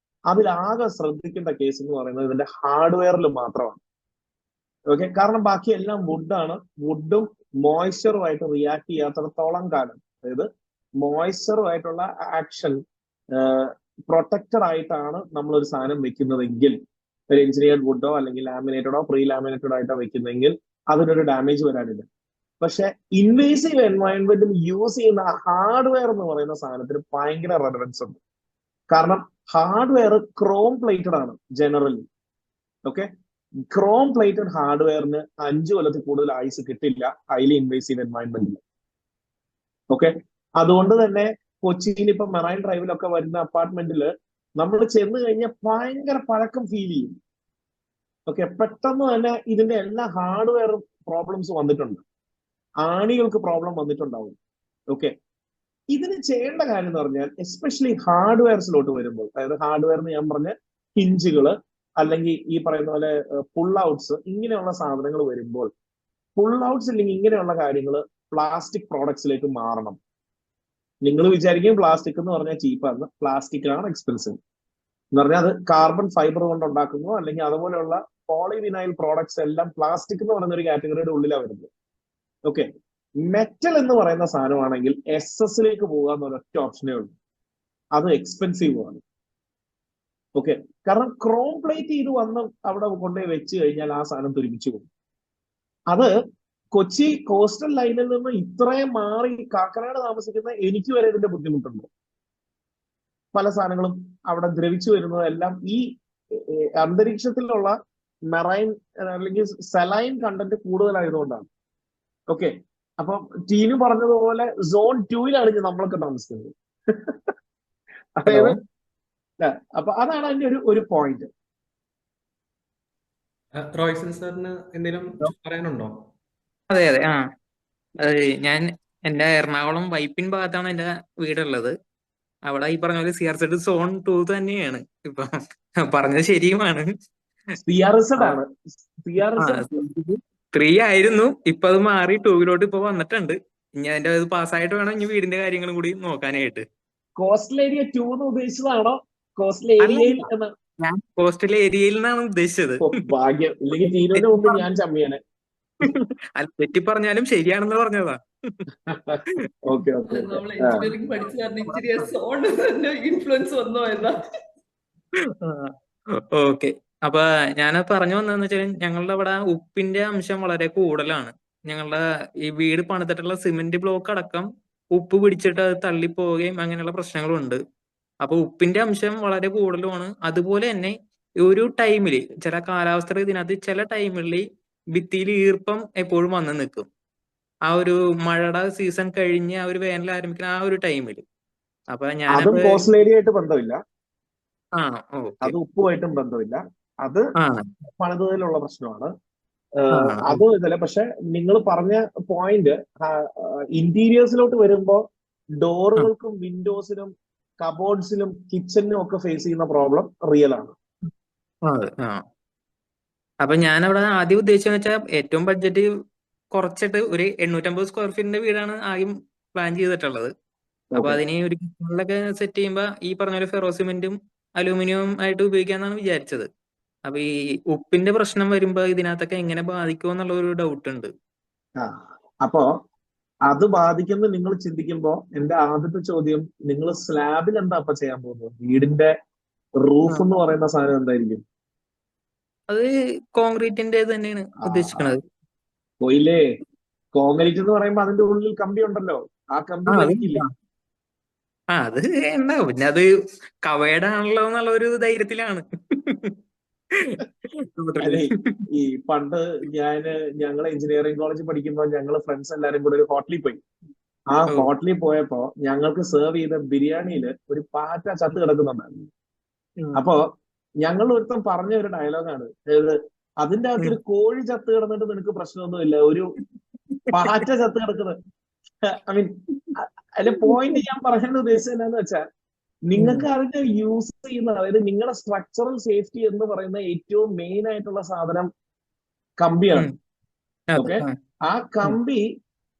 അതിലാകെ ശ്രദ്ധിക്കേണ്ട കേസ് എന്ന് പറയുന്നത് ഇതിന്റെ ഹാർഡ്വെയറിൽ മാത്രമാണ്. ഓക്കെ, കാരണം ബാക്കി എല്ലാം വുഡാണ്. വുഡും മോയ്സ്ചറുമായിട്ട് റിയാക്ട് ചെയ്യാത്തിടത്തോളം കാലം, അതായത് മോയ്സ്ചറുമായിട്ടുള്ള ആക്ഷൻ പ്രൊട്ടക്റ്റഡ് ആയിട്ടാണ് നമ്മളൊരു സാധനം വെക്കുന്നതെങ്കിൽ, ഒരു എഞ്ചിനീയർഡ് വുഡോ അല്ലെങ്കിൽ ലാമിനേറ്റഡോ പ്രീ ലാമിനേറ്റഡോ ആയിട്ടോ വെക്കുന്നതെങ്കിൽ അതിനൊരു ഡാമേജ് വരാനില്ല. പക്ഷെ ഇൻവേസീവ് എൻവയൺമെന്റിൽ യൂസ് ചെയ്യുന്ന ഹാർഡ്വെയർ എന്ന് പറയുന്ന സാധനത്തിന് ഭയങ്കര റെലവൻസ് ഉണ്ട്. കാരണം ഹാർഡ്വെയർ ക്രോം പ്ലേറ്റഡ് ആണ് ജനറലി. ഓക്കെ, ക്രോം പ്ലേറ്റഡ് ഹാർഡ്വെയറിന് 5 കൊല്ലത്തിൽ കൂടുതൽ ആയുസ് കിട്ടില്ല ഹൈലി ഇൻവേസീവ് എൻവയൺമെന്റിൽ. ഓക്കെ, അതുകൊണ്ട് തന്നെ കൊച്ചിയിൽ ഇപ്പൊ മെറൈൻ ഡ്രൈവിലൊക്കെ വരുന്ന അപ്പാർട്ട്മെന്റിൽ നമ്മൾ ചെന്ന് കഴിഞ്ഞാൽ ഭയങ്കര പഴക്കം ഫീൽ ചെയ്യും. ഓക്കെ, പെട്ടെന്ന് തന്നെ ഇതിന്റെ എല്ലാ ഹാർഡ്വെയർ പ്രോബ്ലംസ് വന്നിട്ടുണ്ട്, ആണികൾക്ക് പ്രോബ്ലം വന്നിട്ടുണ്ടാവും. ഓക്കെ, ഇതിന് ചെയ്യേണ്ട കാര്യം എന്ന് പറഞ്ഞാൽ എസ്പെഷ്യലി ഹാർഡ്വെയർസിലോട്ട് വരുമ്പോൾ, അതായത് ഹാർഡ്വെയർ എന്ന് ഞാൻ പറഞ്ഞ ഹിഞ്ചുകള് അല്ലെങ്കിൽ ഈ പറയുന്ന പോലെ പുൾ ഔട്ട്സ് ഇങ്ങനെയുള്ള സാധനങ്ങൾ വരുമ്പോൾ, പുൾ ഔട്ട്സ് ഇല്ലെങ്കിൽ ഇങ്ങനെയുള്ള കാര്യങ്ങൾ പ്ലാസ്റ്റിക് പ്രോഡക്ട്സിലേക്ക് മാറണം. നിങ്ങൾ വിചാരിക്കും പ്ലാസ്റ്റിക് എന്ന് പറഞ്ഞാൽ ചീപ്പാണ്. പ്ലാസ്റ്റിക്കിലാണ് എക്സ്പെൻസീവ് എന്ന് പറഞ്ഞാൽ അത് കാർബൺ ഫൈബർ കൊണ്ട് ഉണ്ടാക്കുന്നു, അല്ലെങ്കിൽ അതുപോലെയുള്ള പോളിവിനൈൽ പ്രോഡക്ട്സ് എല്ലാം പ്ലാസ്റ്റിക് എന്ന് പറയുന്ന ഒരു കാറ്റഗറിയുടെ ഉള്ളിലാണ് വരുന്നത്. ഓക്കെ, മെറ്റൽ എന്ന് പറയുന്ന സാധനമാണെങ്കിൽ SS പോകുക എന്നൊരു ഒറ്റ ഓപ്ഷനേ ഉള്ളൂ. അത് എക്സ്പെൻസീവ് ആണ്. ഓക്കെ, കാരണം ക്രോം പ്ലേറ്റ് ചെയ്ത് വന്ന് അവിടെ കൊണ്ടുപോയി വെച്ച് കഴിഞ്ഞാൽ ആ സാധനം തുരുമിച്ചു പോകും. അത് കൊച്ചി കോസ്റ്റൽ ലൈനിൽ നിന്ന് ഇത്രയും മാറി കാക്കനാട് താമസിക്കുന്ന എനിക്ക് വരെ ഇതിന്റെ ബുദ്ധിമുട്ടുണ്ട്. പല സാധനങ്ങളും അവിടെ ദ്രവിച്ചു വരുന്നതെല്ലാം ഈ അന്തരീക്ഷത്തിലുള്ള മെറൈൻ അല്ലെങ്കിൽ സലൈൻ കണ്ടന്റ് കൂടുതലായതുകൊണ്ടാണ്. ഓക്കെ, അപ്പൊ ടീനു പറഞ്ഞതുപോലെ സോൺ 2-ലാണ് നമ്മളൊക്കെ താമസിക്കുന്നത്. അതായത് അപ്പൊ അതാണ് അതിന്റെ ഒരു പോയിന്റ്. റോയ്സൺ സാറിന് എന്തെങ്കിലും പറയാനുണ്ടോ? അതെ അതെ ഞാൻ എന്റെ എറണാകുളം വൈപ്പിൻ ഭാഗത്താണ് എന്റെ വീടുള്ളത്. അവിടെ ഈ പറഞ്ഞ പോലെ CRZ സോൺ 2 തന്നെയാണ്. ഇപ്പൊ പറഞ്ഞത് ശരിയുമാണ്. CRZ ആണ്. 3 ആയിരുന്നു, ഇപ്പൊ അത് മാറി 2-ലോട്ട് ഇപ്പൊ വന്നിട്ടുണ്ട്. ഇനി അതിന്റെ അത് പാസ്സായിട്ട് വേണം ഇനി വീടിന്റെ കാര്യങ്ങളും കൂടി നോക്കാനായിട്ട്. കോസ്റ്റൽ ഏരിയ 2 എന്ന് ഉദ്ദേശിച്ചതാണോ? കോസ്റ്റൽ ഏരിയയിൽ ഞാൻ കോസ്റ്റൽ ഏരിയയിൽ നിന്നാണ് ഉദ്ദേശിച്ചത്. ഭാഗ്യം, ഇല്ലെങ്കിൽ തീരുവിന്റെ മുമ്പ് ഞാൻ ചമ്മിയാനെ. അല്ല, തെറ്റി പറഞ്ഞാലും ശരിയാണെന്ന് പറഞ്ഞതാ. ഓക്കെ നമ്മൾ എഞ്ചിനീയറിംഗ് പഠിച്ചു കാരണം ഇച്ചിരി സോൺ ഇൻഫ്ലുവൻസ് വന്നോ എന്നാ. ഓക്കെ, അപ്പൊ ഞാൻ പറഞ്ഞു വന്നതെന്ന് വെച്ചാൽ ഞങ്ങളുടെ അവിടെ ഉപ്പിന്റെ അംശം വളരെ കൂടുതലാണ്. ഞങ്ങളുടെ ഈ വീട് പണിതിട്ടുള്ള സിമെന്റ് ബ്ലോക്ക് അടക്കം ഉപ്പ് പിടിച്ചിട്ട് അത് തള്ളിപ്പോവുകയും അങ്ങനെയുള്ള പ്രശ്നങ്ങളുണ്ട്. അപ്പൊ ഉപ്പിന്റെ അംശം വളരെ കൂടുതലുമാണ്. അതുപോലെ തന്നെ ഒരു ടൈമില് ചില കാലാവസ്ഥ ഇതിനകത്ത് ചില ടൈമിൽ ഭിത്തിയിൽ ഈർപ്പം എപ്പോഴും വന്ന് നിൽക്കും. ആ ഒരു മഴയുടെ സീസൺ കഴിഞ്ഞ് ആ ഒരു വേനൽ ആരംഭിക്കുന്ന ആ ഒരു ടൈമിൽ. അപ്പൊ അതും കോസ്റ്റൽ ഏരിയ ആയിട്ട് ബന്ധമില്ല, ഓക്കെ, അത് ഉപ്പുമായിട്ടും ബന്ധമില്ല. അത് പണിതതിലുള്ള പ്രശ്നമാണ്. അത് ഇതല്ല. പക്ഷെ നിങ്ങൾ പറഞ്ഞ പോയിന്റ് ഇന്റീരിയേഴ്സിലോട്ട് വരുമ്പോ ഡോറുകൾക്കും വിൻഡോസിനും കബോർഡ്സിലും കിച്ചണിനും ഒക്കെ ഫേസ് ചെയ്യുന്ന പ്രോബ്ലം റിയൽ ആണ്. അപ്പൊ ഞാൻ അവിടെ ആദ്യം ഉദ്ദേശിച്ചെന്ന് വെച്ചാൽ ഏറ്റവും ബഡ്ജറ്റ് കുറച്ചിട്ട് ഒരു 850 സ്ക്വയർ ഫീറ്റിന്റെ വീടാണ് ആദ്യം പ്ലാൻ ചെയ്തിട്ടുള്ളത്. അപ്പൊ അതിന് ഒരു കിച്ചണിലൊക്കെ സെറ്റ് ചെയ്യുമ്പോ ഈ പറഞ്ഞ പോലെ ഫെറോ സിമെന്റും അലൂമിനിയവും ആയിട്ട് ഉപയോഗിക്കാന്നാണ് വിചാരിച്ചത്. അപ്പൊ ഈ ഉപ്പിന്റെ പ്രശ്നം വരുമ്പോ ഇതിനകത്തൊക്കെ എങ്ങനെ ബാധിക്കും എന്നുള്ള ഒരു ഡൗട്ട് ഉണ്ട്. അപ്പോ അത് ബാധിക്കുന്ന നിങ്ങൾ ചിന്തിക്കുമ്പോ എന്റെ ആദ്യത്തെ ചോദ്യം, നിങ്ങൾ സ്ലാബിൽ എന്താ അപ്പൊ ചെയ്യാൻ പോകുന്നത്? വീടിന്റെ റൂഫ് എന്ന് പറയുന്ന സാധനം എന്തായിരിക്കും? അത് കോൺക്രീറ്റിന്റെ തന്നെയാണ് ഉദ്ദേശിക്കുന്നത്. പോയില്ലേ, കോൺക്രീറ്റ് എന്ന് പറയുമ്പോ അതിന്റെ ഉള്ളിൽ കമ്പി ഉണ്ടല്ലോ, ആ കമ്പി വലിക്കില്ല. അത് ഉണ്ടാവും. പിന്നെ അത് കവേർഡ് ആണല്ലോ എന്നുള്ള ഒരു ധൈര്യത്തിലാണ്. ഈ പണ്ട് ഞങ്ങൾ എഞ്ചിനീയറിംഗ് കോളേജിൽ പഠിക്കുമ്പോൾ ഞങ്ങൾ ഫ്രണ്ട്സ് എല്ലാരും കൂടെ ഒരു ഹോട്ടലിൽ പോയി. ആ ഹോട്ടലിൽ പോയപ്പോ ഞങ്ങൾക്ക് സെർവ് ചെയ്ത ബിരിയാണിയില് ഒരു പാറ്റ ചത്ത് കിടക്കുന്നുണ്ടായിരുന്നു. അപ്പോ ഞങ്ങൾ ഒരുത്തം പറഞ്ഞ ഒരു ഡയലോഗാണ്, അതായത് അതിന്റെ അകത്ത് ഒരു കോഴി ചത്ത് കിടന്നിട്ട് നിനക്ക് പ്രശ്നമൊന്നുമില്ല, ഒരു പാറ്റ ചത്ത് കിടക്കുന്നത്. ഐ മീൻ അതിന്റെ പോയിന്റ് ഞാൻ പറയാൻ ഉദ്ദേശിച്ചത് എന്താന്ന് വെച്ചാൽ, നിങ്ങൾക്ക് അതിന്റെ യൂസ് ചെയ്യുന്ന, അതായത് നിങ്ങളുടെ സ്ട്രക്ചറൽ സേഫ്റ്റി എന്ന് പറയുന്ന ഏറ്റവും മെയിൻ ആയിട്ടുള്ള സാധനം കമ്പിയാണ്. ഓക്കെ, ആ കമ്പി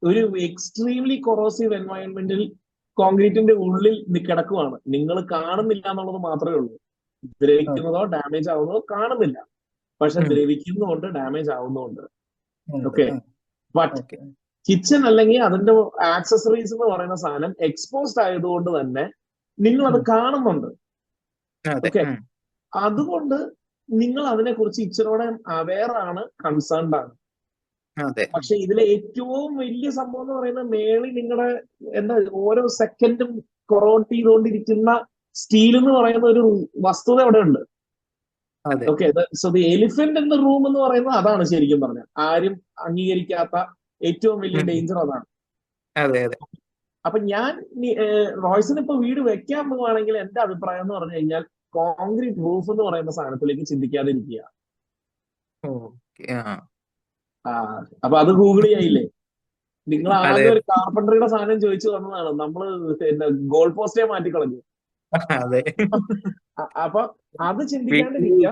ഒരു എക്സ്ട്രീംലി കൊറോസീവ് എൻവയൺമെന്റിൽ കോൺക്രീറ്റിന്റെ ഉള്ളിൽ കിടക്കുവാണ്. നിങ്ങൾ കാണുന്നില്ല എന്നുള്ളത് മാത്രമേ ഉള്ളൂ. ദ്രവിക്കുന്നതോ ഡാമേജ് ആവുന്നതോ കാണുന്നില്ല, പക്ഷെ ദ്രവിക്കുന്നുണ്ട്, ഡാമേജ് ആവുന്നുണ്ട്. ഓക്കെ, ബട്ട് കിച്ചൺ അല്ലെങ്കിൽ അതിന്റെ ആക്സസറീസ് എന്ന് പറയുന്ന സാധനം എക്സ്പോസ്ഡ് ആയതുകൊണ്ട് തന്നെ നിങ്ങൾ അത് കാണുന്നുണ്ട്. ഓക്കെ, അതുകൊണ്ട് നിങ്ങൾ അതിനെക്കുറിച്ച് ഇച്ചിരൂടെ അവെയർ ആണ്, കൺസേൺഡ് ആണ്. അതെ. പക്ഷെ ഇതിലെ ഏറ്റവും വലിയ സംഭവം എന്ന് പറയുന്നത് മേളിൽ നിങ്ങളുടെ എന്താ ഓരോ സെക്കൻഡും കൊറോട്ട് ചെയ്തുകൊണ്ടിരിക്കുന്ന സ്റ്റീൽ എന്ന് പറയുന്ന ഒരു വസ്തുത അവിടെ ഉണ്ട്. അതെ. Okay, so the elephant in the room എന്ന് പറയുന്നത് അതാണ് ശരിക്കും പറഞ്ഞാൽ. ആരും അംഗീകരിക്കാത്ത ഏറ്റവും വലിയ ഡേഞ്ചർ അതാണ്. അതെ. അതെ. അപ്പൊ ഞാൻ റോയ്സിന് ഇപ്പൊ വീട് വെക്കാൻ പോവുകയാണെങ്കിൽ എന്റെ അഭിപ്രായം എന്ന് പറഞ്ഞു കഴിഞ്ഞാൽ കോൺക്രീറ്റ് റൂഫ് എന്ന് പറയുന്ന സാധനത്തിലേക്ക് ചിന്തിക്കാതിരിക്കുക. ഓക്കെ. ആ അപ്പൊ അത് ഗൂഗിൾ ചെയ്യായില്ലേ? നിങ്ങൾ അതെ. ആദ്യം ഒരു കാർപ്പൻട്രിയുടെ സാധനം ചോദിച്ചു വന്നതാണ്, നമ്മള് ഗോൾ പോസ്റ്റേ മാറ്റിക്കളഞ്ഞു. അതെ. അപ്പൊ അത് ചിന്തിക്കാണ്ടിരിക്കുക.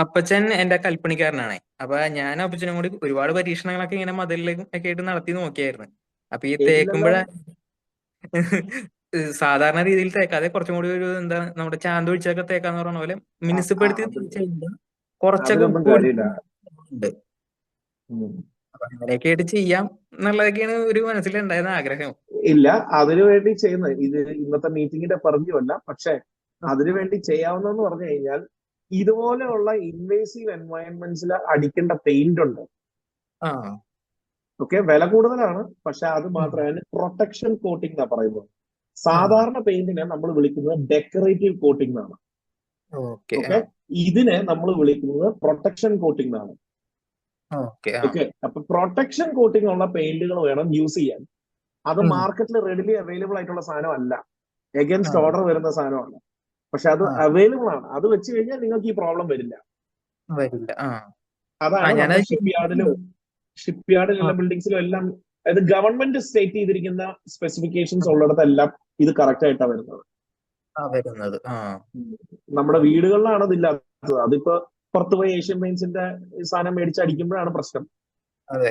അപ്പച്ചൻ എന്റെ കൽപ്പണിക്കാരനാണ്. അപ്പൊ ഞാൻ അപ്പച്ചനും കൂടി ഒരുപാട് പരീക്ഷണങ്ങളൊക്കെ ഇങ്ങനെ മതിലിലും ഒക്കെ ആയിട്ട് നടത്തി നോക്കിയായിരുന്നു. അപ്പൊ ഈ ഇല്ലല്ലോ. തേക്കുമ്പോഴ സാധാരണ രീതിയിൽ തേക്കാതെ കുറച്ചും കൂടി ഒരു എന്താ നമ്മുടെ ചാന്ത് ഒഴിച്ചൊക്കെ തേക്കാന്ന് പറഞ്ഞ പോലെ മിനുസപ്പെടുത്തി ചെയ്യുമ്പോൾ കുറച്ചൊക്കെ അതിലൊന്നും ഉപ്പ് കാര്യമില്ല. ഉണ്ട്. അപ്പൊ അങ്ങനെയൊക്കെ ആയിട്ട് ചെയ്യാം എന്നുള്ളതൊക്കെയാണ് ഒരു മനസ്സിലുണ്ടായിരുന്ന ആഗ്രഹം. ഇല്ല, അതിനുവേണ്ടി ചെയ്യുന്നത് ഇത് ഇന്നത്തെ മീറ്റിംഗിന്റെ പറഞ്ഞുമല്ല, പക്ഷെ അതിനുവേണ്ടി ചെയ്യാവുന്നതെന്ന് പറഞ്ഞു കഴിഞ്ഞാൽ ഇതുപോലെയുള്ള ഇൻവേസീവ് എൻവയൺമെന്റ്സിൽ അടിക്കേണ്ട പെയിന്റ് ഉണ്ട്. ആ ഓക്കെ, വില കൂടുതലാണ്, പക്ഷെ അത് മാത്രമേ പ്രൊട്ടക്ഷൻ കോട്ടിംഗ് എന്നാ പറയുന്നത്. സാധാരണ പെയിന്റിനെ നമ്മൾ വിളിക്കുന്നത് ഡെക്കറേറ്റീവ് കോട്ടിംഗ് എന്നാണ്. ഓക്കെ. ഓക്കെ, ഇതിനെ നമ്മൾ വിളിക്കുന്നത് പ്രൊട്ടക്ഷൻ കോട്ടിംഗ് എന്നാണ്. ഓക്കെ. ഓക്കെ, അപ്പൊ പ്രൊട്ടക്ഷൻ കോട്ടിംഗ് ഉള്ള പെയിന്റുകൾ വേണം യൂസ് ചെയ്യാൻ. അത് മാർക്കറ്റിൽ റെഡിലി അവൈലബിൾ ആയിട്ടുള്ള സാധനമല്ല, എഗൻസ്റ്റ് ഓർഡർ വരുന്ന സാധനമല്ല. പക്ഷെ അത് അവൈലബിൾ ആണ്. അത് വെച്ച് കഴിഞ്ഞാൽ നിങ്ങൾക്ക് ഈ പ്രോബ്ലം വരില്ല. വരില്ല. അതാണ് ഞാനത് നമ്മുടെ ഷിപ്പ്യാർഡിലുള്ള ബിൽഡിങ്സിലും എല്ലാം, അതായത് ഗവൺമെന്റ് സ്റ്റേറ്റ് ചെയ്തിരിക്കുന്ന സ്പെസിഫിക്കേഷൻസ് ഉള്ളിടത്തെല്ലാം ഇത് കറക്റ്റ് ആയിട്ടാണ് വരുന്നത്. നമ്മുടെ വീടുകളിലാണ് അതില്ലാത്തത്. അതിപ്പോ പുറത്ത് പോയി ഏഷ്യൻ പെയിന്റ്സിന്റെ സാധനം മേടിച്ചടിക്കുമ്പോഴാണ് പ്രശ്നം. അതെ.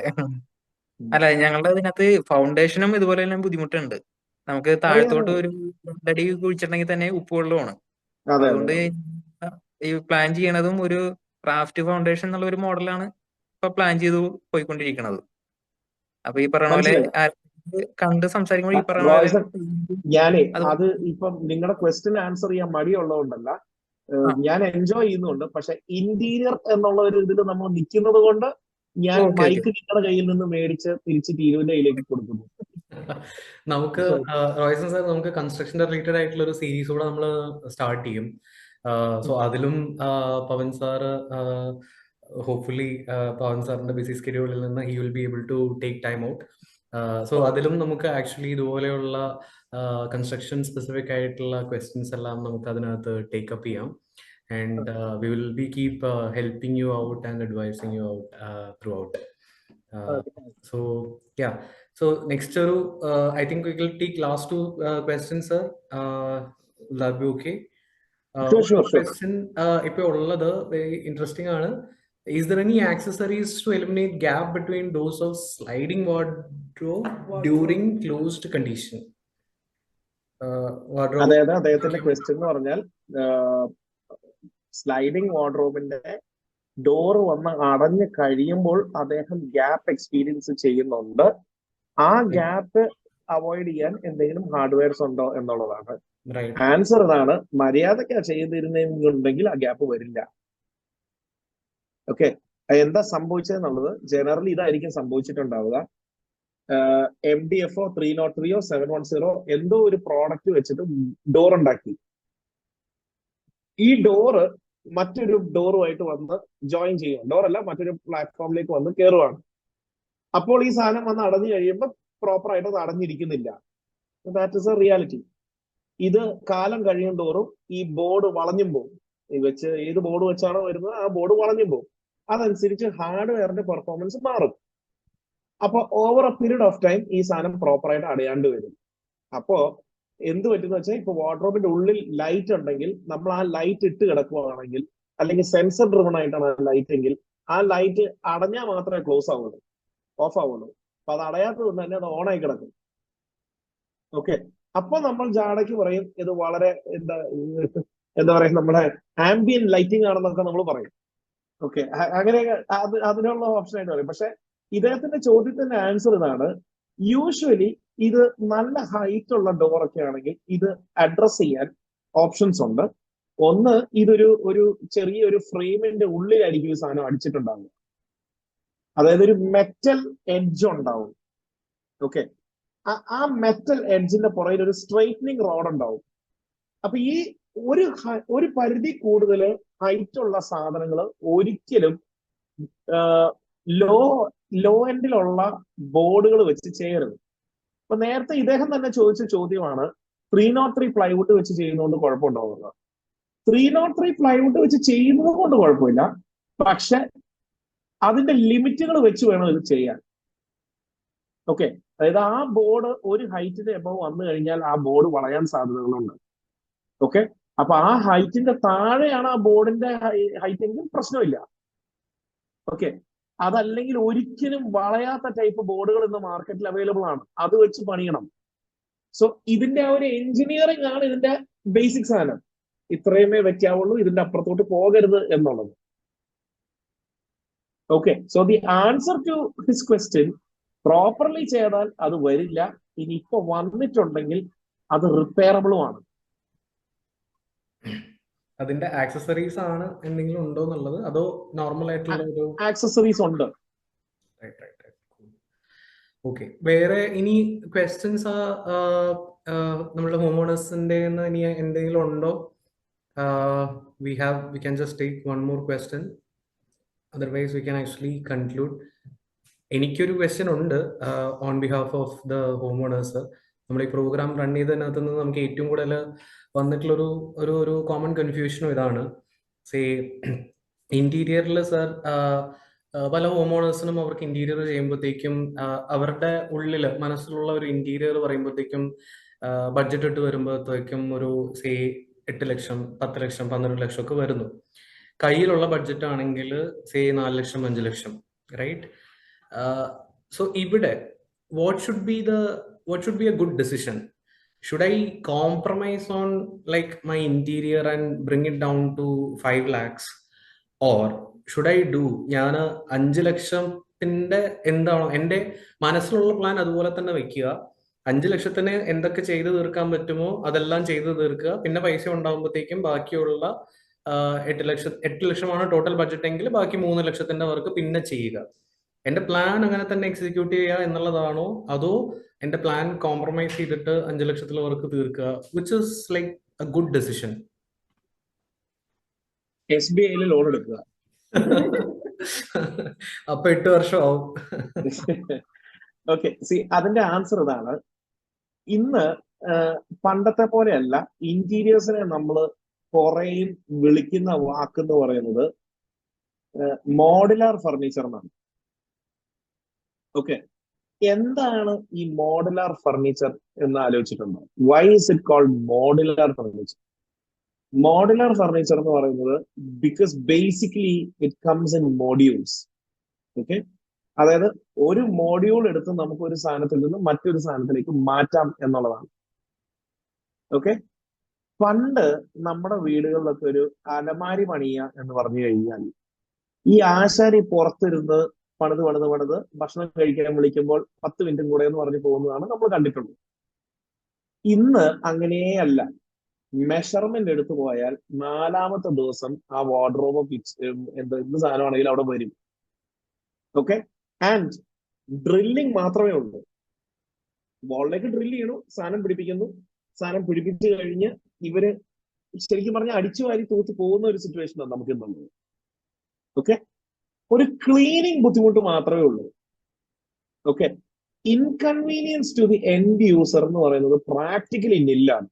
അല്ല, ഞങ്ങളുടെ ഇതിനകത്ത് ഫൗണ്ടേഷനും ഇതുപോലെ തന്നെ ബുദ്ധിമുട്ടുണ്ട്. നമുക്ക് താഴത്തോട്ട് ഒരു 2 അടി കുഴിച്ചിട്ടുണ്ടെങ്കിൽ തന്നെ ഉപ്പ് വെള്ളമാണ്. അതുകൊണ്ട് ഈ പ്ലാൻ ചെയ്യണതും ഒരു റാഫ്റ്റ് ഫൗണ്ടേഷൻ എന്നുള്ള ഒരു മോഡലാണ് ഇപ്പൊ പ്ലാൻ ചെയ്ത് പോയിക്കൊണ്ടിരിക്കുന്നത്. അപ്പൊ ഈ പറഞ്ഞ പോലെ കണ്ട് സംസാരിക്കുമ്പോൾ ഈ പറഞ്ഞ പോലെ ഞാനേ അത് ഇപ്പം നിങ്ങളുടെ ക്വസ്റ്റ്യൻ ആൻസർ ചെയ്യാൻ മടിയുള്ളതുകൊണ്ടല്ല, ഞാൻ എൻജോയ് ചെയ്യുന്നുണ്ട്. പക്ഷെ ഇന്റീരിയർ എന്നുള്ള ഒരു ഇതിൽ നമ്മൾ നിൽക്കുന്നത് കൊണ്ട് ഞാൻ മൈക്ക് നിങ്ങളുടെ കയ്യിൽ നിന്ന് മേടിച്ച് തിരിച്ച് ടീനുവിന്റെ കയ്യിലേക്ക് കൊടുക്കുന്നു. നമുക്ക് റോയ്സൺ സാർ, നമുക്ക് കൺസ്ട്രക്ഷൻ റിലേറ്റഡ് ആയിട്ടുള്ള ഒരു സീരീസ് കൂടെ നമ്മൾ സ്റ്റാർട്ട് ചെയ്യും. സോ അതിലും പവൻ സാറ് ഹോപ്പ്ഫുള്ളി പവൻ സാറിന്റെ ബിസി സ്കെഡ്യൂളിൽ നിന്ന് he will be able to take time out. So അതിലും നമുക്ക് ആക്ച്വലി ഇതുപോലെയുള്ള കൺസ്ട്രക്ഷൻ സ്പെസിഫിക് ആയിട്ടുള്ള ക്വസ്റ്റ്യൻസ് എല്ലാം നമുക്ക് അതിനകത്ത് ടേക്കപ്പ് ചെയ്യാം. And we will be keep helping you out and advising you out throughout. So yeah. So next, I think we will take last 2 questions, sir. Will that be okay? Sure. Question ipo ulladu very interesting aanu. Is there any accessories to eliminate gap between doors of sliding wardrobe during closed condition? അതായത് അദ്ദേഹത്തിന്റെ question എന്ന് പറഞ്ഞാൽ sliding വാർഡ്രോബിന്റെ door വന്ന് അടഞ്ഞു കഴിയുമ്പോൾ അദ്ദേഹം gap experience ചെയ്യുന്നുണ്ട്. ആ ഗ്യാപ്പ് അവോയ്ഡ് ചെയ്യാൻ എന്തെങ്കിലും ഹാർഡ്വെയർസ് ഉണ്ടോ എന്നുള്ളതാണ്. ആൻസർ ഇതാണ്, മര്യാദക്കാ ചെയ്തിരുന്നെങ്കിൽ ആ ഗ്യാപ്പ് വരില്ല. ഓക്കെ, എന്താ സംഭവിച്ചതെന്നുള്ളത് ജനറലി ഇതായിരിക്കും സംഭവിച്ചിട്ടുണ്ടാവുക. MDFO 303 710 എന്തോ ഒരു പ്രോഡക്റ്റ് വെച്ചിട്ട് ഡോർ ഉണ്ടാക്കി. ഈ ഡോറ് മറ്റൊരു ഡോറുമായിട്ട് വന്ന് ജോയിൻ ചെയ്യും. ഡോറല്ല, മറ്റൊരു പ്ലാറ്റ്ഫോമിലേക്ക് വന്ന് കയറുവാണ്. അപ്പോൾ ഈ സാധനം വന്ന് അടഞ്ഞു കഴിയുമ്പോൾ പ്രോപ്പർ ആയിട്ട് അത് അടഞ്ഞിരിക്കുന്നില്ല. That is a reality. ഇത് കാലം കഴിയും തോറും ഈ ബോർഡ് വളഞ്ഞും പോകും. ഏത് ബോർഡ് വെച്ചാണോ വരുന്നത് ആ ബോർഡ് വളഞ്ഞും പോകും. അതനുസരിച്ച് ഹാർഡ്വെയറിന്റെ പെർഫോമൻസ് മാറും. അപ്പൊ over A period of time ഈ സാധനം പ്രോപ്പർ ആയിട്ട് അടയാണ്ട് വരും. അപ്പോ എന്ത് പറ്റുന്ന വെച്ചാൽ ഇപ്പൊ വാർഡ്രോബിന്റെ ഉള്ളിൽ ലൈറ്റ് ഉണ്ടെങ്കിൽ നമ്മൾ ആ ലൈറ്റ് ഇട്ട് കിടക്കുകയാണെങ്കിൽ, അല്ലെങ്കിൽ സെൻസർ ഡ്രിവൺ ആയിട്ടാണ് ആ ലൈറ്റ് എങ്കിൽ, ആ ലൈറ്റ് അടഞ്ഞാൽ മാത്രമേ ക്ലോസ് ആവുള്ളൂ, ഓഫ് ആവുള്ളൂ. അപ്പൊ അത് അടയാത്തത് കൊണ്ട് തന്നെ അത് ഓൺ ആയി കിടക്കും. ഓക്കെ, അപ്പൊ നമ്മൾ ജാടയ്ക്ക് പറയും ഇത് വളരെ എന്താ പറയാ, നമ്മുടെ ആംബിയൻ ലൈറ്റിംഗ് ആണെന്നൊക്കെ നമ്മൾ പറയും. ഓക്കെ, അങ്ങനെ അതിനുള്ള ഓപ്ഷൻ ആയിട്ട് പറയും. പക്ഷെ ഇദ്ദേഹത്തിന്റെ ചോദ്യത്തിന്റെ ആൻസർ ഇതാണ്, യൂഷ്വലി ഇത് നല്ല ഹൈറ്റ് ഉള്ള ഡോറൊക്കെ ആണെങ്കിൽ ഇത് അഡ്രസ് ചെയ്യാൻ ഓപ്ഷൻസ് ഉണ്ട്. ഒന്ന്, ഇതൊരു ചെറിയൊരു ഫ്രെയിമിന്റെ ഉള്ളിലായിരിക്കും ഈ സാധനം അടിച്ചിട്ടുണ്ടാവുക. അതായത് ഒരു മെറ്റൽ എഡ്ജ് ഉണ്ടാവും. ഓക്കെ, ആ മെറ്റൽ എഡ്ജിന്റെ പുറകിൽ ഒരു സ്ട്രൈറ്റനിങ് റോഡ് ഉണ്ടാവും. അപ്പൊ ഈ ഒരു പരിധി കൂടുതൽ ഹൈറ്റ് ഉള്ള സാധനങ്ങൾ ഒരിക്കലും ലോ എൻഡിലുള്ള ബോർഡുകൾ വെച്ച് ചെയ്യരുത്. അപ്പൊ നേരത്തെ ഇദ്ദേഹം തന്നെ ചോദിച്ച ചോദ്യമാണ് 303 പ്ലൈവുഡ് വെച്ച് ചെയ്യുന്നതുകൊണ്ട് കുഴപ്പമുണ്ടാവുന്നത്. 303 പ്ലൈവുഡ് വെച്ച് ചെയ്യുന്നത് കൊണ്ട് കുഴപ്പമില്ല, പക്ഷെ അതിന്റെ ലിമിറ്റുകൾ വെച്ച് വേണം ഇത് ചെയ്യാൻ. ഓക്കെ, അതായത് ആ ബോർഡ് ഒരു ഹൈറ്റിന്റെ എബവ് വന്നു കഴിഞ്ഞാൽ ആ ബോർഡ് വളയാൻ സാധ്യതകളുണ്ട്. ഓക്കെ, അപ്പൊ ആ ഹൈറ്റിന്റെ താഴെയാണ് ആ ബോർഡിന്റെ ഹൈറ്റ് എങ്കിൽ പ്രശ്നമില്ല. ഓക്കെ, അതല്ലെങ്കിൽ ഒരിക്കലും വളയാത്ത ടൈപ്പ് ബോർഡുകൾ ഇന്ന് മാർക്കറ്റിൽ അവൈലബിൾ ആണ്, അത് വെച്ച് പണിയണം. സോ ഇതിന്റെ ആ ഒരു എഞ്ചിനീയറിംഗ് ആണ് ഇതിന്റെ ബേസിക് സാധനം. ഇത്രയുമേ വെക്കാവുള്ളൂ, ഇതിന്റെ അപ്പുറത്തോട്ട് പോകരുത് എന്നുള്ളത്. Okay, so the answer to his question, properly ചെയ്താൽ അത് വരില്ല. ഇനി ഇപ്പൊ വന്നിട്ടുണ്ടെങ്കിൽ അത് റിപ്പയറബിളും ആണ്. അതിന്റെ ആക്സസറീസ് ആണ് എന്തെങ്കിലും ഉണ്ടോ എന്നുള്ളത്, അതോ നോർമൽ ആയിട്ടുള്ള ഒരു ആക്സസറീസ് ഉണ്ട്. ഓക്കെ, വേറെ ഇനി ക്വസ്റ്റ്യൻസ് നമ്മുടെ ഹോം ഓണേഴ്സിന്റെ ഇനി എന്തെങ്കിലും ഉണ്ടോ? We can just take one more question, otherwise we can actually conclude. എനിക്കൊരു ക്വസ്റ്റ്യൻ ഉണ്ട് on behalf of the home owners. നമ്മൾ ഈ പ്രോഗ്രാം റൺ ചെയ്തതിനകത്ത് നിന്ന് നമുക്ക് ഏറ്റവും കൂടുതൽ വന്നിട്ടുള്ളൊരു ഒരു കോമൺ കൺഫ്യൂഷനും ഇതാണ്. സേ ഇന്റീരിയറിൽ സർ പല ഹോം ഓണേഴ്സിനും അവർക്ക് ഇന്റീരിയർ ചെയ്യുമ്പോഴത്തേക്കും അവരുടെ ഉള്ളിൽ മനസ്സിലുള്ള ഒരു ഇന്റീരിയർ പറയുമ്പോഴത്തേക്കും ബഡ്ജറ്റ് ഇട്ട് വരുമ്പോഴത്തേക്കും ഒരു സേ 8 ലക്ഷം 10 ലക്ഷം 12 ലക്ഷം ഒക്കെ വരുന്നു. കയ്യിലുള്ള ബഡ്ജറ്റ് ആണെങ്കിൽ സേ 4 ലക്ഷം 5 ലക്ഷം, റൈറ്റ്? സോ ഇവിടെ what should be a good decision? Should I compromise on like my interior and bring it down to 5 lakhs, or should I do ഞാൻ 5 ലക്ഷത്തിന്റെ എന്താണോ എൻ്റെ മനസ്സിലുള്ള പ്ലാൻ അതുപോലെ തന്നെ വെക്കുക, 5 ലക്ഷത്തിന് എന്തൊക്കെ ചെയ്ത് തീർക്കാൻ പറ്റുമോ അതെല്ലാം ചെയ്ത് തീർക്കുക, പിന്നെ പൈസ ഉണ്ടാകുമ്പോഴത്തേക്കും ബാക്കിയുള്ള 8 ലക്ഷമാണ് ടോട്ടൽ ബഡ്ജറ്റ് എങ്കിൽ ബാക്കി 3 ലക്ഷത്തിന്റെ വർക്ക് പിന്നെ ചെയ്യുക. എന്റെ പ്ലാൻ അങ്ങനെ തന്നെ എക്സിക്യൂട്ട് ചെയ്യുക എന്നുള്ളതാണോ, അതോ എന്റെ പ്ലാൻ കോംപ്രമൈസ് ചെയ്തിട്ട് 5 ലക്ഷത്തിലെ വർക്ക് തീർക്കുക, which is like A good decision? SBI loan എടുക്കുക. അപ്പൊ 8 വർഷം ആവും. ഓക്കെ, സി അതിന്റെ ആൻസർ ഇതാണ്. ഇന്ന് പണ്ടത്തെ പോലെയല്ല ഇന്റീരിയേഴ്സിനെ നമ്മൾ കുറേയും വിളിക്കുന്ന വാക്കെന്ന് പറയുന്നത് മോഡുലാർ ഫർണിച്ചർ എന്നാണ്. ഓക്കെ, എന്താണ് ഈ മോഡുലാർ ഫർണിച്ചർ എന്ന് ആലോചിച്ചിട്ടുണ്ടോ? Why is it called modular furniture? Modular furniture എന്ന് പറയുന്നത് because basically it comes in modules. Okay, അതായത് ഒരു മോഡ്യൂൾ എടുത്ത് നമുക്ക് ഒരു സാധനത്തിൽ നിന്ന് മറ്റൊരു സാധനത്തിലേക്ക് മാറ്റാം എന്നുള്ളതാണ്. ഓക്കെ, പണ്ട് നമ്മുടെ വീടുകളിലൊക്കെ ഒരു അലമാരി പണിയുക എന്ന് പറഞ്ഞു കഴിഞ്ഞാൽ ഈ ആശാരി പുറത്തിരുന്ന് പണിത് ഭക്ഷണം കഴിക്കാൻ വിളിക്കുമ്പോൾ 10 മിനിറ്റും കൂടെ എന്ന് പറഞ്ഞു പോകുന്നതാണ് നമ്മൾ കണ്ടിട്ടുള്ളത്. ഇന്ന് അങ്ങനെയല്ല. മെഷർമെന്റ് എടുത്തു പോയാൽ 4ാമത്തെ ദിവസം ആ വാർഡ്രോബോ എന്ത് സാധനമാണെങ്കിലും അവിടെ വരും. ഓക്കെ, ആൻഡ് ഡ്രില്ലിംഗ് മാത്രമേ ഉള്ളൂ. വാളിലേക്ക് ഡ്രിൽ ചെയ്യണു, സാധനം പിടിപ്പിക്കുന്നു, സാധനം പിടിപ്പിച്ചു കഴിഞ്ഞ് ഇവര് ശരിക്കും പറഞ്ഞാൽ അടിച്ചു വാരി തൂത്ത് പോകുന്ന ഒരു സിറ്റുവേഷനാണ് നമുക്ക് ഇന്നുള്ളത്. ഓക്കെ, ഒരു ക്ലീനിങ് ബുദ്ധിമുട്ട് മാത്രമേ ഉള്ളൂ. Okay, inconvenience to the end user എന്ന് പറയുന്നത് പ്രാക്ടിക്കലി നില്ലാണ്.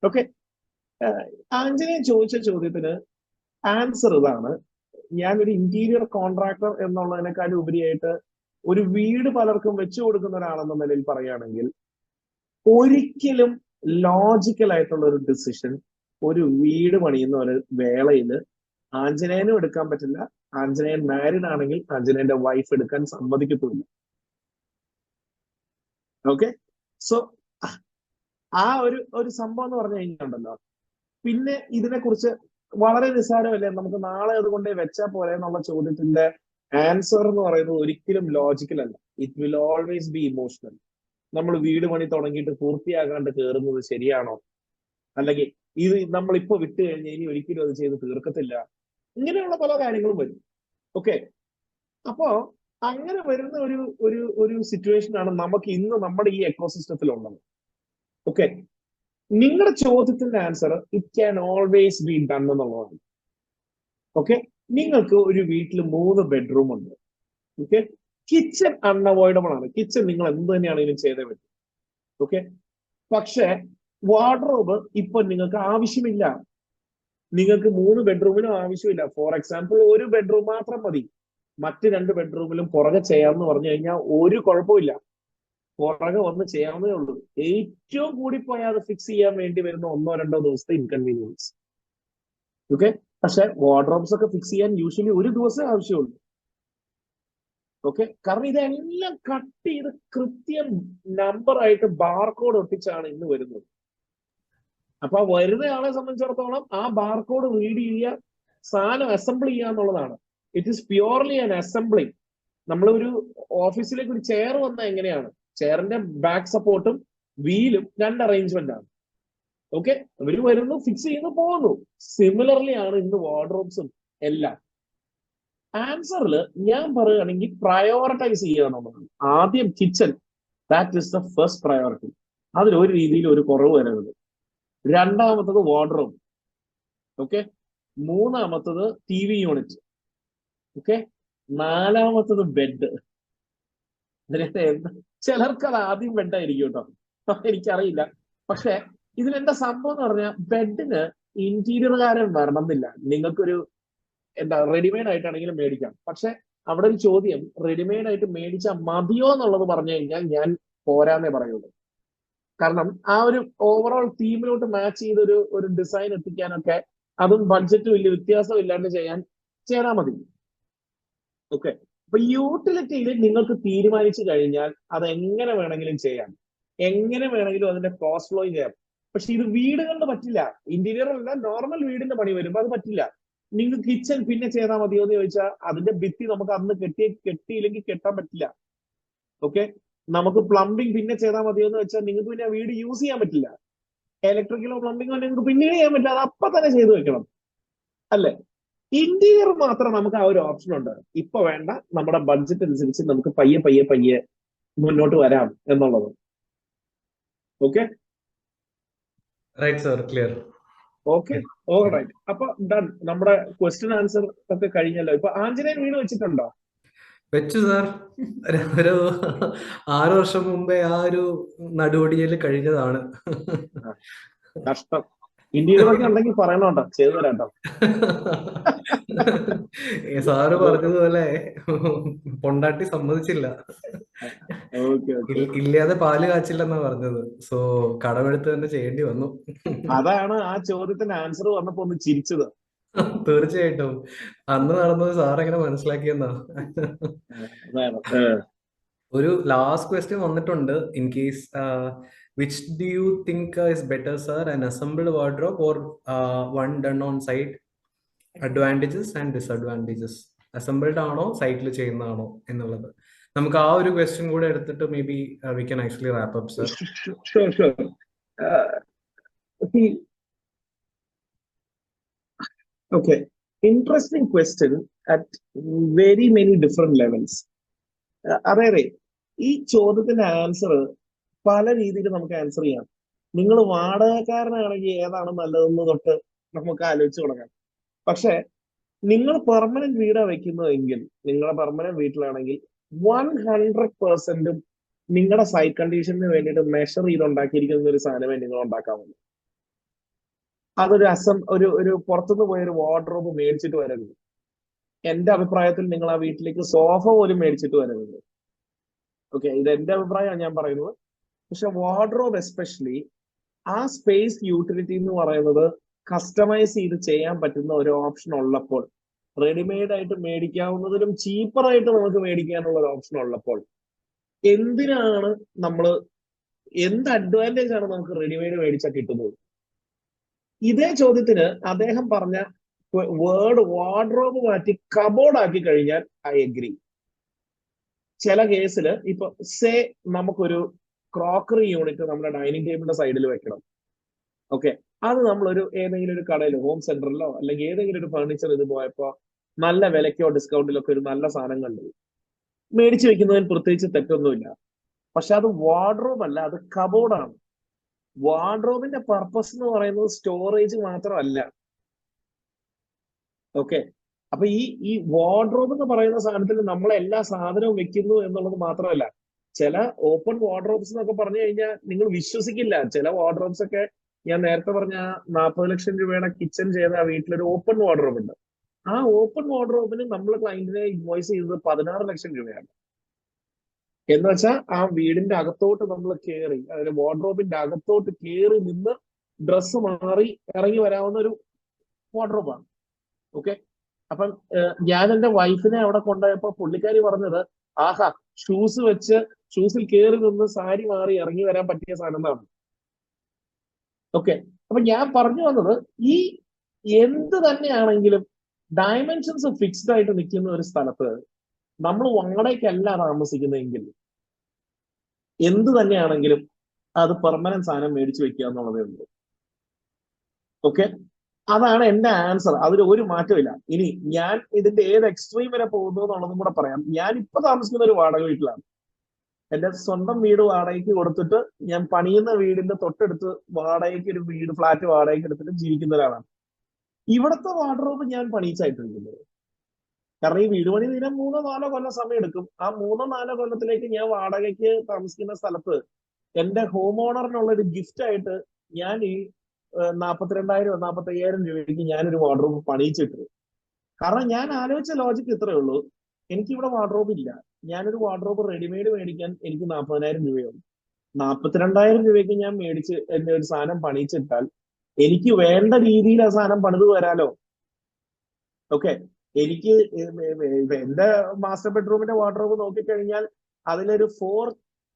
ഓക്കെ, ആഞ്ജനേയൻ ചോദിച്ച ചോദ്യത്തിന് ആൻസർ ഇതാണ്. ഞാനൊരു ഇന്റീരിയർ കോൺട്രാക്ടർ എന്നുള്ളതിനേക്കാളും ഉപരിയായിട്ട് ഒരു വീട് പലർക്കും വെച്ചു കൊടുക്കുന്ന ഒരാളെന്ന നിലയിൽ പറയുകയാണെങ്കിൽ ഒരിക്കലും ലോജിക്കൽ ആയിട്ടുള്ള ഒരു ഡിസിഷൻ ഒരു വീട് പണിയുന്ന ഒരു വേളയില് ആഞ്ജനേയനും എടുക്കാൻ പറ്റില്ല. ആഞ്ജനേയൻ മാരീഡ് ആണെങ്കിൽ ആഞ്ജനേയന്റെ വൈഫ് എടുക്കാൻ സമ്മതിക്കത്തില്ല. ഓക്കെ, സോ ആ ഒരു സംഭവം എന്ന് പറഞ്ഞു കഴിഞ്ഞാൽ പിന്നെ ഇതിനെക്കുറിച്ച് വളരെ നിസ്സാരമല്ലേ, നമുക്ക് നാളെ അതുകൊണ്ടേ വെച്ചാൽ പോലെ എന്നുള്ള ചോദ്യത്തിന്റെ ആൻസർ എന്ന് പറയുന്നത് ഒരിക്കലും ലോജിക്കൽ അല്ല. It will always be emotional. നമ്മൾ വീട് പണി തുടങ്ങിയിട്ട് പൂർത്തിയാകാണ്ട് കയറുന്നത് ശരിയാണോ, അല്ലെങ്കിൽ ഇത് നമ്മളിപ്പോ വിട്ട് കഴിഞ്ഞാൽ ഇനി ഒരിക്കലും അത് ചെയ്ത് തീർക്കത്തില്ല, ഇങ്ങനെയുള്ള പല കാര്യങ്ങളും വരും. ഓക്കെ, അപ്പോ അങ്ങനെ വരുന്ന ഒരു ഒരു ഒരു സിറ്റുവേഷൻ ആണ് നമുക്ക് ഇന്ന് നമ്മുടെ ഈ എക്കോസിസ്റ്റത്തിൽ ഉള്ളത്. ഓക്കെ, നിങ്ങളുടെ ചോദ്യത്തിന്റെ answer it can always be done എന്നുള്ളതാണ്. ഓക്കെ, നിങ്ങൾക്ക് ഒരു വീട്ടിൽ 3 ബെഡ്റൂം ഉണ്ട്. ഓക്കെ, കിച്ചൺ അൺഅവോയ്ഡബിൾ ആണ്. കിച്ചൺ നിങ്ങൾ എന്ത് തന്നെയാണെങ്കിലും ചെയ്തേ പറ്റും. ഓക്കെ, പക്ഷെ വാർഡ്രോബ് ഇപ്പൊ നിങ്ങൾക്ക് ആവശ്യമില്ല. നിങ്ങൾക്ക് 3 ബെഡ്റൂമിനും ആവശ്യമില്ല. ഫോർ എക്സാമ്പിൾ, ഒരു ബെഡ്റൂം മാത്രം മതി. മറ്റ് 2 ബെഡ്റൂമിലും പുറകെ ചെയ്യാമെന്ന് പറഞ്ഞു കഴിഞ്ഞാൽ ഒരു കുഴപ്പമില്ല. പുറകെ വന്ന് ചെയ്യാവുന്നേ ഉള്ളൂ. ഏറ്റവും കൂടിപ്പോയാൽ അത് ഫിക്സ് ചെയ്യാൻ വേണ്ടി വരുന്ന 1-2 ദിവസത്തെ ഇൻകൺവീനിയൻസ്. ഓക്കെ, പക്ഷെ വാർഡ്രോബ്സ് ഒക്കെ ഫിക്സ് ചെയ്യാൻ യൂഷ്വലി ഒരു ദിവസമേ ആവശ്യമുള്ളൂ. ഓക്കെ, കാരണം ഇതെല്ലാം കട്ട് ചെയ്ത് കൃത്യം നമ്പർ ആയിട്ട് ബാർകോഡ് ഒട്ടിച്ചാണ് ഇന്ന് വരുന്നത്. അപ്പൊ ആ വരുന്ന ആളെ സംബന്ധിച്ചിടത്തോളം ആ ബാർകോഡ് റീഡ് ചെയ്യുക, സാധനം അസംബിൾ ചെയ്യുക എന്നുള്ളതാണ്. It is purely an assembling. നമ്മളൊരു ഓഫീസിലേക്ക് ഒരു ചെയർ വന്നാൽ എങ്ങനെയാണ്? ചെയറിന്റെ ബാക്ക് സപ്പോർട്ടും വീലും 2 അറേഞ്ച്മെന്റ് ആണ്. ഓക്കെ, അവര് വരുന്നു, ഫിക്സ് ചെയ്യുന്നു, പോകുന്നു. സിമിലർലി ആണ് ഇന്ന് വാർഡ്രോബ്സും എല്ലാം. ആൻസറിൽ ഞാൻ പറയുകയാണെങ്കിൽ പ്രയോറിറ്റൈസ് ചെയ്യുക എന്നുള്ളതാണ്. ആദ്യം kitchen, that is the first priority. അതിൽ ഒരു രീതിയിൽ ഒരു കുറവ് വരരുത്. രണ്ടാമത്തത് വാർഡ്രോബ്. ഓക്കെ, മൂന്നാമത്തത് TV യൂണിറ്റ്. ഓക്കെ, നാലാമത്തത് ബെഡ്. ചിലർക്ക് അത് ആദ്യം ബെഡായിരിക്കും കേട്ടോ, എനിക്കറിയില്ല. പക്ഷെ ഇതിലെന്താ സംഭവം എന്ന് പറഞ്ഞാൽ ബെഡിന് ഇന്റീരിയറുകാരൻ വരണമെന്നില്ല. നിങ്ങൾക്കൊരു റെഡിമെയ്ഡ് ആയിട്ടാണെങ്കിലും മേടിക്കാം. പക്ഷെ അവിടെ ഒരു ചോദ്യം, റെഡിമെയ്ഡ് ആയിട്ട് മേടിച്ചാൽ മതിയോ എന്നുള്ളത് പറഞ്ഞു കഴിഞ്ഞാൽ ഞാൻ പോരാന്നേ പറയുള്ളൂ. കാരണം ആ ഒരു ഓവറോൾ തീമിലോട്ട് മാച്ച് ചെയ്ത് ഒരു ഡിസൈൻ എത്തിക്കാനൊക്കെ അതും ബഡ്ജറ്റ് വലിയ വ്യത്യാസം ഇല്ലാണ്ട് ചെയ്താൽ മതി. ഓക്കെ, അപ്പൊ യൂട്ടിലിറ്റിയിൽ നിങ്ങൾക്ക് തീരുമാനിച്ചു കഴിഞ്ഞാൽ അത് എങ്ങനെ വേണമെങ്കിലും ചെയ്യാം, എങ്ങനെ വേണമെങ്കിലും അതിന്റെ കോസ്റ്റ് ഫ്ലോ ചെയ്യാം. പക്ഷെ ഇത് വീടുകളിൽ പറ്റില്ല. ഇന്റീരിയർ അല്ല, നോർമൽ വീടിന്റെ പണി വരുമ്പോൾ അത് പറ്റില്ല. നിങ്ങൾക്ക് കിച്ചൺ പിന്നെ ചെയ്താൽ മതിയോ എന്ന് ചോദിച്ചാൽ അതിന്റെ ഭിത്തി നമുക്ക് അന്ന് കെട്ടിയില്ലെങ്കിൽ കെട്ടാൻ പറ്റില്ല. ഓക്കെ, നമുക്ക് പ്ലംബിംഗ് പിന്നെ ചെയ്താൽ മതിയോ എന്ന് വെച്ചാൽ നിങ്ങൾക്ക് പിന്നെ വീട് യൂസ് ചെയ്യാൻ പറ്റില്ല. ഇലക്ട്രിക്കലോ പ്ലംബിങ്ങോ നിങ്ങൾക്ക് പിന്നെ ചെയ്യാൻ പറ്റില്ല, അത് അപ്പൊ തന്നെ ചെയ്തു വെക്കണം, അല്ലെ? ഇന്റീരിയർ മാത്രം നമുക്ക് ആ ഒരു ഓപ്ഷൻ ഉണ്ട്. ഇപ്പൊ വേണ്ട, നമ്മുടെ ബഡ്ജറ്റ് അനുസരിച്ച് നമുക്ക് പയ്യെ മുന്നോട്ട് വരാം എന്നുള്ളത്. Okay, right sir, clear. Okay, alright. അപ്പൊ ഡൺ. നമ്മുടെ ക്വസ്റ്റ്യൻ ആൻസർ ഒക്കെ കഴിഞ്ഞല്ലോ. ഇപ്പൊ ആഞ്ജനേയൻ വീട് വെച്ചിട്ടുണ്ടോ? വെച്ചു സാർ. ഒരു 6 വർഷം മുമ്പേ ആ ഒരു നടുവടിയിൽ കഴിഞ്ഞതാണ്. കഷ്ടം. ഇന്റീരിയർ ഒക്കെ ഉണ്ടെങ്കിൽ പറയണോട്ടോ, ചെയ്തു തരാട്ടോ. സാറ് പറഞ്ഞതുപോലെ പൊണ്ടാട്ടി സമ്മതിച്ചില്ല. ഇല്ലാതെ പാല് കാച്ചില്ലെന്നാ പറഞ്ഞത്. സോ കടമെടുത്ത് തന്നെ ചെയ്യേണ്ടി വന്നു. അതാണ് ആ ചോദ്യത്തിന്റെ ആൻസർ വന്നപ്പോ ഒന്ന് ചിരിച്ചത്. തീർച്ചയായിട്ടും അന്ന് നടന്നത് സാർ എങ്ങനെ മനസ്സിലാക്കിയെന്നാ. ഒരു ലാസ്റ്റ് ക്വസ്റ്റ്യൻ വന്നിട്ടുണ്ട്. In case which do you think is better, sir, an assembled wardrobe or one done on site? Advantages and disadvantages. Assembled ആണോ സൈറ്റിൽ ചെയ്യുന്നതാണോ എന്നുള്ളത് നമുക്ക് ആ ഒരു ക്വസ്റ്റ്യൻ കൂടെ എടുത്തിട്ട് may be we can actually wrap up, sir. Sure. Okay, interesting question at very many different levels. അതെ, ഈ ചോദ്യത്തിന്റെ ആൻസർ പല രീതിയിൽ നമുക്ക് ആൻസർ ചെയ്യാം. നിങ്ങൾ വാടകക്കാരനാണെങ്കിൽ ഏതാണ് നല്ലതെന്ന് തൊട്ട് നമുക്ക് ആലോചിച്ച് തുടങ്ങാം. പക്ഷെ നിങ്ങൾ പെർമനന്റ് വീടാണ് വെക്കുന്നതെങ്കിൽ, നിങ്ങളുടെ പെർമനന്റ് വീട്ടിലാണെങ്കിൽ 100% നിങ്ങളുടെ സൈറ്റ് കണ്ടീഷന് വേണ്ടിയിട്ട് മെഷർ ചെയ്ത് ഉണ്ടാക്കിയിരിക്കുന്ന ഒരു സാധനമേ നിങ്ങൾ ഉണ്ടാക്കാവുള്ളൂ. ഒരു പുറത്തുനിന്ന് പോയൊരു വാർഡ്രോബ് മേടിച്ചിട്ട് വരരുത്. എന്റെ അഭിപ്രായത്തിൽ നിങ്ങൾ ആ വീട്ടിലേക്ക് സോഫ പോലും മേടിച്ചിട്ട് വരരുത്. ഓക്കെ, ഇത് എന്റെ അഭിപ്രായമാണ് ഞാൻ പറയുന്നത്. പക്ഷെ വാർഡ്രോബ് എസ്പെഷ്യലി ആ സ്പേസ് യൂട്ടിലിറ്റി എന്ന് പറയുന്നത് കസ്റ്റമൈസ് ചെയ്ത് ചെയ്യാൻ പറ്റുന്ന ഒരു ഓപ്ഷൻ ഉള്ളപ്പോൾ, റെഡിമെയ്ഡ് ആയിട്ട് മേടിക്കാവുന്നതിലും ചീപ്പറായിട്ട് നമുക്ക് മേടിക്കാനുള്ള ഒരു ഓപ്ഷൻ ഉള്ളപ്പോൾ എന്തിനാണ് എന്ത് അഡ്വാൻറ്റേജ് ആണ് നമുക്ക് റെഡിമെയ്ഡ് മേടിച്ചാൽ കിട്ടുന്നത്? ഇതേ ചോദ്യത്തിന് അദ്ദേഹം പറഞ്ഞ വേർഡ് വാർഡ്രോബ് മാറ്റി കബോർഡ് ആക്കി കഴിഞ്ഞാൽ ഐ എഗ്രി. ചില കേസിൽ ഇപ്പൊ നമുക്കൊരു ക്രോക്കറി യൂണിറ്റ് നമ്മുടെ ഡൈനിങ് ടേബിളിന്റെ സൈഡിൽ വെക്കണം. ഓക്കെ, അത് നമ്മളൊരു ഏതെങ്കിലും ഒരു കടയിലോ ഹോം സെന്ററിലോ അല്ലെങ്കിൽ ഏതെങ്കിലും ഒരു ഫർണിച്ചർ ഇത് പോയപ്പോ നല്ല വിലക്കോ ഡിസ്കൗണ്ടിലൊക്കെ ഒരു നല്ല സാധനം കണ്ടു മേടിച്ചു വെക്കുന്നതിന് പ്രത്യേകിച്ച് തെറ്റൊന്നുമില്ല. പക്ഷെ അത് വാർഡ്രോബ് അല്ല, അത് കബോർഡാണ്. വാർഡ്രോബിന്റെ പർപ്പസ് എന്ന് പറയുന്നത് സ്റ്റോറേജ് മാത്രമല്ല. ഓക്കെ, അപ്പൊ ഈ വാർഡ്രോബ് എന്ന് പറയുന്ന സാധനത്തിൽ നമ്മൾ എല്ലാ സാധനവും വെക്കുന്നു എന്നുള്ളത് മാത്രമല്ല. ചില ഓപ്പൺ വാർഡ്രോബ്സ് എന്നൊക്കെ പറഞ്ഞു കഴിഞ്ഞാൽ നിങ്ങൾ വിശ്വസിക്കില്ല. ചില വാർഡ്രോബ്സ് ഒക്കെ ഞാൻ നേരത്തെ പറഞ്ഞ 40 ലക്ഷം രൂപയുടെ കിച്ചൺ ചെയ്ത ആ വീട്ടിലൊരു ഓപ്പൺ വാർഡ്രോബ് ഉണ്ട്. ആ ഓപ്പൺ വാർഡ്രോബിന് നമ്മൾ ക്ലയന്റിനെ ഇൻവോയ്സ് ചെയ്തത് 16 ലക്ഷം രൂപയാണ്. എന്ന് വെച്ചാൽ ആ വീടിന്റെ അകത്തോട്ട് നമ്മൾ കയറി, അതായത് വാർഡ്രോബിന്റെ അകത്തോട്ട് കയറി നിന്ന് ഡ്രസ്സ് മാറി ഇറങ്ങി വരാവുന്ന ഒരു വാർഡ്രോബാണ്. ഓക്കെ, അപ്പം ഞാൻ എന്റെ വൈഫിനെ അവിടെ കൊണ്ടുപോയപ്പോ പുള്ളിക്കാരി പറഞ്ഞത്, ആഹാ, ഷൂസ് വെച്ച് ഷൂസിൽ കയറി നിന്ന് സാരി മാറി ഇറങ്ങി വരാൻ പറ്റിയ സാധനം എന്നാണ്. ഓക്കെ, അപ്പൊ ഞാൻ പറഞ്ഞു വന്നത്, ഈ എന്ത് തന്നെയാണെങ്കിലും ഡയമെൻഷൻസ് ഫിക്സ്ഡ് ആയിട്ട് നിൽക്കുന്ന ഒരു സ്ഥലത്ത് നമ്മൾ വാടകയ്ക്കല്ല താമസിക്കുന്നതെങ്കിൽ എന്ത് തന്നെയാണെങ്കിലും അത് പെർമനന്റ് സാധനം മേടിച്ചു വെക്കുക എന്നുള്ളതേ ഉള്ളൂ. ഓക്കെ, അതാണ് എന്റെ ആൻസർ. അതിൽ ഒരു മാറ്റമില്ല. ഇനി ഞാൻ ഇതിന്റെ ഏത് എക്സ്ട്രീം വരെ പോകുന്നു എന്നുള്ളതും കൂടെ പറയാം. ഞാൻ ഇപ്പൊ താമസിക്കുന്ന ഒരു വാടക വീട്ടിലാണ്. എന്റെ സ്വന്തം വീട് വാടകയ്ക്ക് കൊടുത്തിട്ട് ഞാൻ പണിയുന്ന വീടിന്റെ തൊട്ടടുത്ത് വാടകയ്ക്ക് ഒരു വീട്, ഫ്ലാറ്റ് വാടകയ്ക്ക് എടുത്തിട്ട് ജീവിക്കുന്ന ഒരാളാണ്. ഇവിടുത്തെ വാർഡ്രോബ് ഞാൻ പണിയിച്ചായിട്ടിരിക്കുന്നത്. കാരണം ഈ വീട് പണി തീരാൻ 3-4 കൊല്ലം സമയം എടുക്കും. ആ 3-4 കൊല്ലത്തിലേക്ക് ഞാൻ വാടകയ്ക്ക് താമസിക്കുന്ന സ്ഥലത്ത് എന്റെ ഹോം ഓണറിനുള്ള ഒരു ഗിഫ്റ്റ് ആയിട്ട് ഞാൻ ഈ 42,000-45,000 രൂപയ്ക്ക് ഞാനൊരു വാർഡ്രോബ് പണിയിച്ചിട്ടു. കാരണം ഞാൻ ആലോചിച്ച ലോജിക്ക് ഇത്രയേ ഉള്ളൂ, എനിക്കിവിടെ വാർഡ്രോബ് ഇല്ല. ഞാനൊരു വാർഡ്രോബ് റെഡിമെയ്ഡ് മേടിക്കാൻ എനിക്ക് 40,000 രൂപയുണ്ട്. 42,000 രൂപയ്ക്ക് ഞാൻ മേടിച്ച് എന്റെ ഒരു സാധനം പണിയിച്ചിട്ടാൽ എനിക്ക് വേണ്ട രീതിയിൽ ആ സാധനം പണിത് വരാലോ. ഓക്കെ, എനിക്ക് എന്റെ മാസ്റ്റർ ബെഡ്റൂമിന്റെ വാർഡ്രോബ് നോക്കിക്കഴിഞ്ഞാൽ അതിലൊരു 4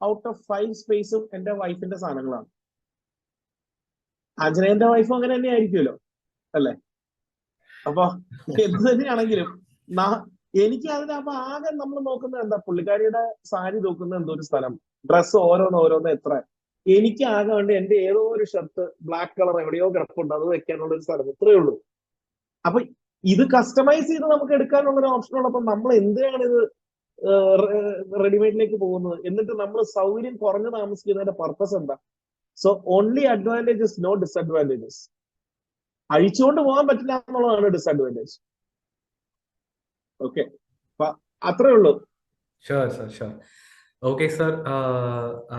ഔട്ട് ഓഫ് 5 സ്പേസും എന്റെ വൈഫിന്റെ സാധനങ്ങളാണ്. ആഞ്ജനേയന്റെ വൈഫും അങ്ങനെ തന്നെ ആയിരിക്കുമല്ലോ, അല്ലെ? അപ്പൊ എന്ത് തന്നെയാണെങ്കിലും എനിക്ക് അതിനപ്പൊ ആകെ നമ്മൾ നോക്കുന്നത് എന്താ, പുള്ളിക്കാരിയുടെ സാരി നോക്കുന്ന എന്തോ ഒരു സ്ഥലം, ഡ്രസ്സ് ഓരോന്ന് എത്ര, എനിക്ക് ആകെ വേണ്ടി എന്റെ ഏതോ ഒരു ഷർട്ട് ബ്ലാക്ക് കളർ എവിടെയോ കിടപ്പുണ്ട്, അത് വെക്കാനുള്ള ഒരു സ്ഥലം, ഇത്രയേ ഉള്ളൂ. അപ്പൊ ഇത് കസ്റ്റമൈസ് ചെയ്ത് നമുക്ക് എടുക്കാനുള്ള ഒരു ഓപ്ഷൻ ഉള്ളപ്പോൾ നമ്മൾ എന്തിനാണ് ഇത് റെഡിമെയ്ഡിലേക്ക് പോകുന്നത്? എന്നിട്ട് നമ്മൾ സൗകര്യം കുറഞ്ഞ് താമസിക്കുന്നതിന്റെ പർപ്പസ് എന്താ? So only advantages, no disadvantages. അഴിച്ചുകൊണ്ട് പോകാൻ പറ്റില്ല എന്നുള്ളതാണ് ഡിസ്അഡ്വാൻറ്റേജ്. ഓക്കെ, അപ്പൊ അത്രേ ഉള്ളൂ. ഷുവർ. ഓക്കെ സർ,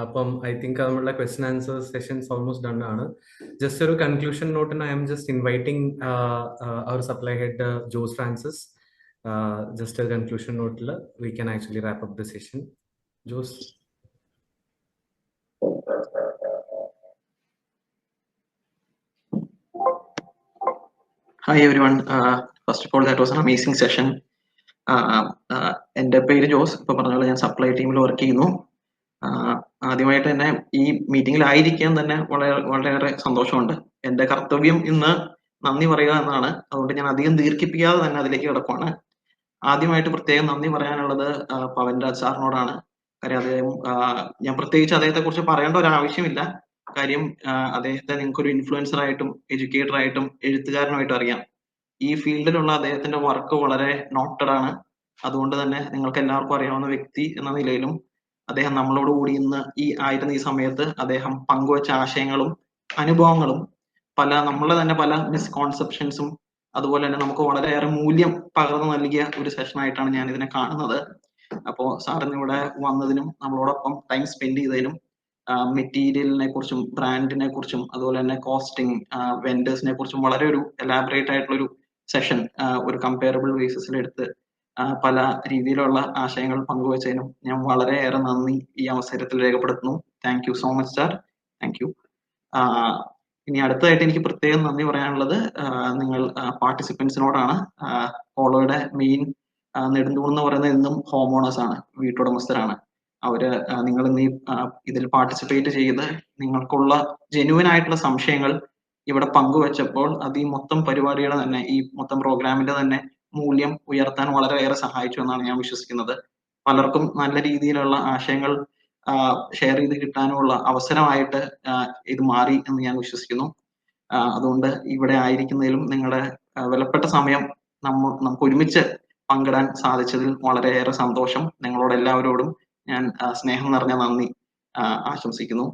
അപ്പം ഐ തിങ്ക് നമ്മളുടെ question answer sessions almost done ആണ്. ജസ്റ്റ് ഒരു കൺക്ലൂഷൻ നോട്ടിന് I'm just inviting our supply head Jose Francis. Just ഒരു കൺക്ലൂഷൻ നോട്ടിൽ we can actually wrap up the session. Jose. Hi everyone. First of all, that was an amazing session. എൻ്റെ പേര് ജോസ്. ഇപ്പൊ പറഞ്ഞ പോലെ ഞാൻ സപ്ലൈ ടീമിൽ വർക്ക് ചെയ്യുന്നു. ആദ്യമായിട്ട് തന്നെ ഈ മീറ്റിംഗിലായിരിക്കാൻ തന്നെ വളരെയേറെ സന്തോഷമുണ്ട്. എൻ്റെ കർത്തവ്യം ഇന്ന് നന്ദി പറയുക എന്നാണ്. അതുകൊണ്ട് ഞാൻ അധികം ദീർഘിപ്പിക്കാതെ തന്നെ അതിലേക്ക് കിടക്കുവാണ്. ആദ്യമായിട്ട് പ്രത്യേകം നന്ദി പറയാനുള്ളത് പവൻരാജ് സാറിനോടാണ്. കാര്യം അദ്ദേഹം, ഞാൻ പ്രത്യേകിച്ച് അദ്ദേഹത്തെ കുറിച്ച് പറയേണ്ട ഒരു ആവശ്യമില്ല. കാര്യം അദ്ദേഹത്തെ നിങ്ങൾക്കൊരു ഇൻഫ്ലുവൻസർ ആയിട്ടും എഡ്യൂക്കേറ്റർ ആയിട്ടും എഴുത്തുകാരനായിട്ടും അറിയാം. ഈ ഫീൽഡിലുള്ള അദ്ദേഹത്തിന്റെ വർക്ക് വളരെ നോട്ടഡ് ആണ്. അതുകൊണ്ട് തന്നെ നിങ്ങൾക്ക് എല്ലാവർക്കും അറിയാവുന്ന വ്യക്തി എന്ന നിലയിലും അദ്ദേഹം നമ്മളോട് കൂടി ഇന്ന് ആയിരുന്ന ഈ സമയത്ത് അദ്ദേഹം പങ്കുവച്ച ആശയങ്ങളും അനുഭവങ്ങളും നമ്മളെ തന്നെ പല മിസ്കോൺസെപ്ഷൻസും അതുപോലെ തന്നെ നമുക്ക് വളരെയേറെ മൂല്യം പകർന്നു നൽകിയ ഒരു സെഷൻ ആയിട്ടാണ് ഞാൻ ഇതിനെ കാണുന്നത്. അപ്പോ സാറിന് ഇവിടെ വന്നതിനും നമ്മളോടൊപ്പം ടൈം സ്പെൻഡ് ചെയ്തതിനും മെറ്റീരിയലിനെ കുറിച്ചും ബ്രാൻഡിനെ കുറിച്ചും അതുപോലെ തന്നെ കോസ്റ്റിംഗ്, വെൻഡേഴ്സിനെ കുറിച്ചും വളരെ ഒരു എലാബറേറ്റ് ആയിട്ടുള്ള ഒരു സെഷൻ ഒരു കമ്പയറബിൾ ബേസിസിൽ എടുത്ത് പല രീതിയിലുള്ള ആശയങ്ങൾ പങ്കുവച്ചതിനും ഞാൻ വളരെയേറെ നന്ദി ഈ അവസരത്തിൽ രേഖപ്പെടുത്തുന്നു. Thank you so much sir. Thank you. ഇനി അടുത്തതായിട്ട് എനിക്ക് പ്രത്യേകം നന്ദി പറയാനുള്ളത് നിങ്ങൾ പാർട്ടിസിപ്പൻസിനോടാണ്. കോളോയുടെ മെയിൻ നെടുന്തൂണെന്ന് പറയുന്നത് എന്നും ഹോം ഓണേഴ്സ് ആണ്, വീട്ടുടമസ്ഥരാണ്. നിങ്ങൾ ഇന്ന് ഇതിൽ പാർട്ടിസിപ്പേറ്റ് ചെയ്ത് നിങ്ങൾക്കുള്ള ജെന്യുവൻ ആയിട്ടുള്ള സംശയങ്ങൾ ഇവിടെ പങ്കുവച്ചപ്പോൾ അത് ഈ മൊത്തം പരിപാടിയുടെ തന്നെ, ഈ മൊത്തം പ്രോഗ്രാമിന്റെ തന്നെ മൂല്യം ഉയർത്താൻ വളരെയേറെ സഹായിച്ചു എന്നാണ് ഞാൻ വിശ്വസിക്കുന്നത്. പലർക്കും നല്ല രീതിയിലുള്ള ആശയങ്ങൾ ഷെയർ ചെയ്ത് കിട്ടാനുള്ള അവസരമായിട്ട് ഇത് മാറി എന്ന് ഞാൻ വിശ്വസിക്കുന്നു. അതുകൊണ്ട് ഇവിടെ ആയിരിക്കുന്നതിലും നിങ്ങളുടെ വിലപ്പെട്ട സമയം നമുക്ക് ഒരുമിച്ച് പങ്കിടാൻ സാധിച്ചതിൽ വളരെയേറെ സന്തോഷം. നിങ്ങളോട് എല്ലാവരോടും ഞാൻ സ്നേഹം നിറഞ്ഞ നന്ദി ആശംസിക്കുന്നു.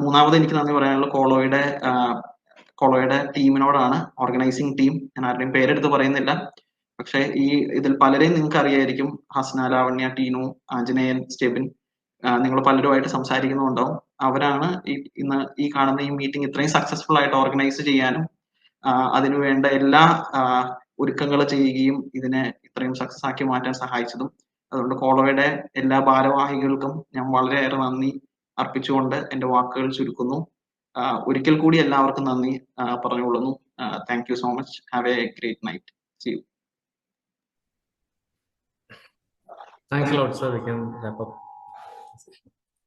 മൂന്നാമത് എനിക്ക് നന്ദി പറയാനുള്ള കോളോയുടെ ടീമിനോടാണ്, ഓർഗനൈസിംഗ് ടീം. ഞാൻ ആരുടെയും പേരെടുത്ത് പറയുന്നില്ല, പക്ഷെ ഇതിൽ പലരെയും നിങ്ങൾക്ക് അറിയായിരിക്കും. ഹസ്ന, ലാവണ്യ, ടീനു, ആഞ്ജനേയൻ, സ്റ്റെബിൻ, നിങ്ങൾ പലരുമായിട്ട് സംസാരിക്കുന്നുണ്ടാവും. അവരാണ് ഇന്ന് ഈ കാണുന്ന ഈ മീറ്റിംഗ് ഇത്രയും സക്സസ്ഫുൾ ആയിട്ട് ഓർഗനൈസ് ചെയ്യാനും അതിനു വേണ്ട എല്ലാ ഒരുക്കങ്ങൾ ചെയ്യുകയും ഇതിനെ ഇത്രയും സക്സസ് ആക്കി മാറ്റാൻ സഹായിച്ചതും. അതുകൊണ്ട് കോളോയുടെ എല്ലാ ഭാരവാഹികൾക്കും ഞാൻ വളരെയേറെ നന്ദി അർപ്പിച്ചുകൊണ്ട് എന്റെ വാക്കുകൾ ചുരുക്കുന്നു. ഒരിക്കൽ കൂടി എല്ലാവർക്കും നന്ദി പറഞ്ഞുകൊള്ളുന്നു. Thank you so much. Have a great night. See you. Thanks a lot, sir. We can wrap up.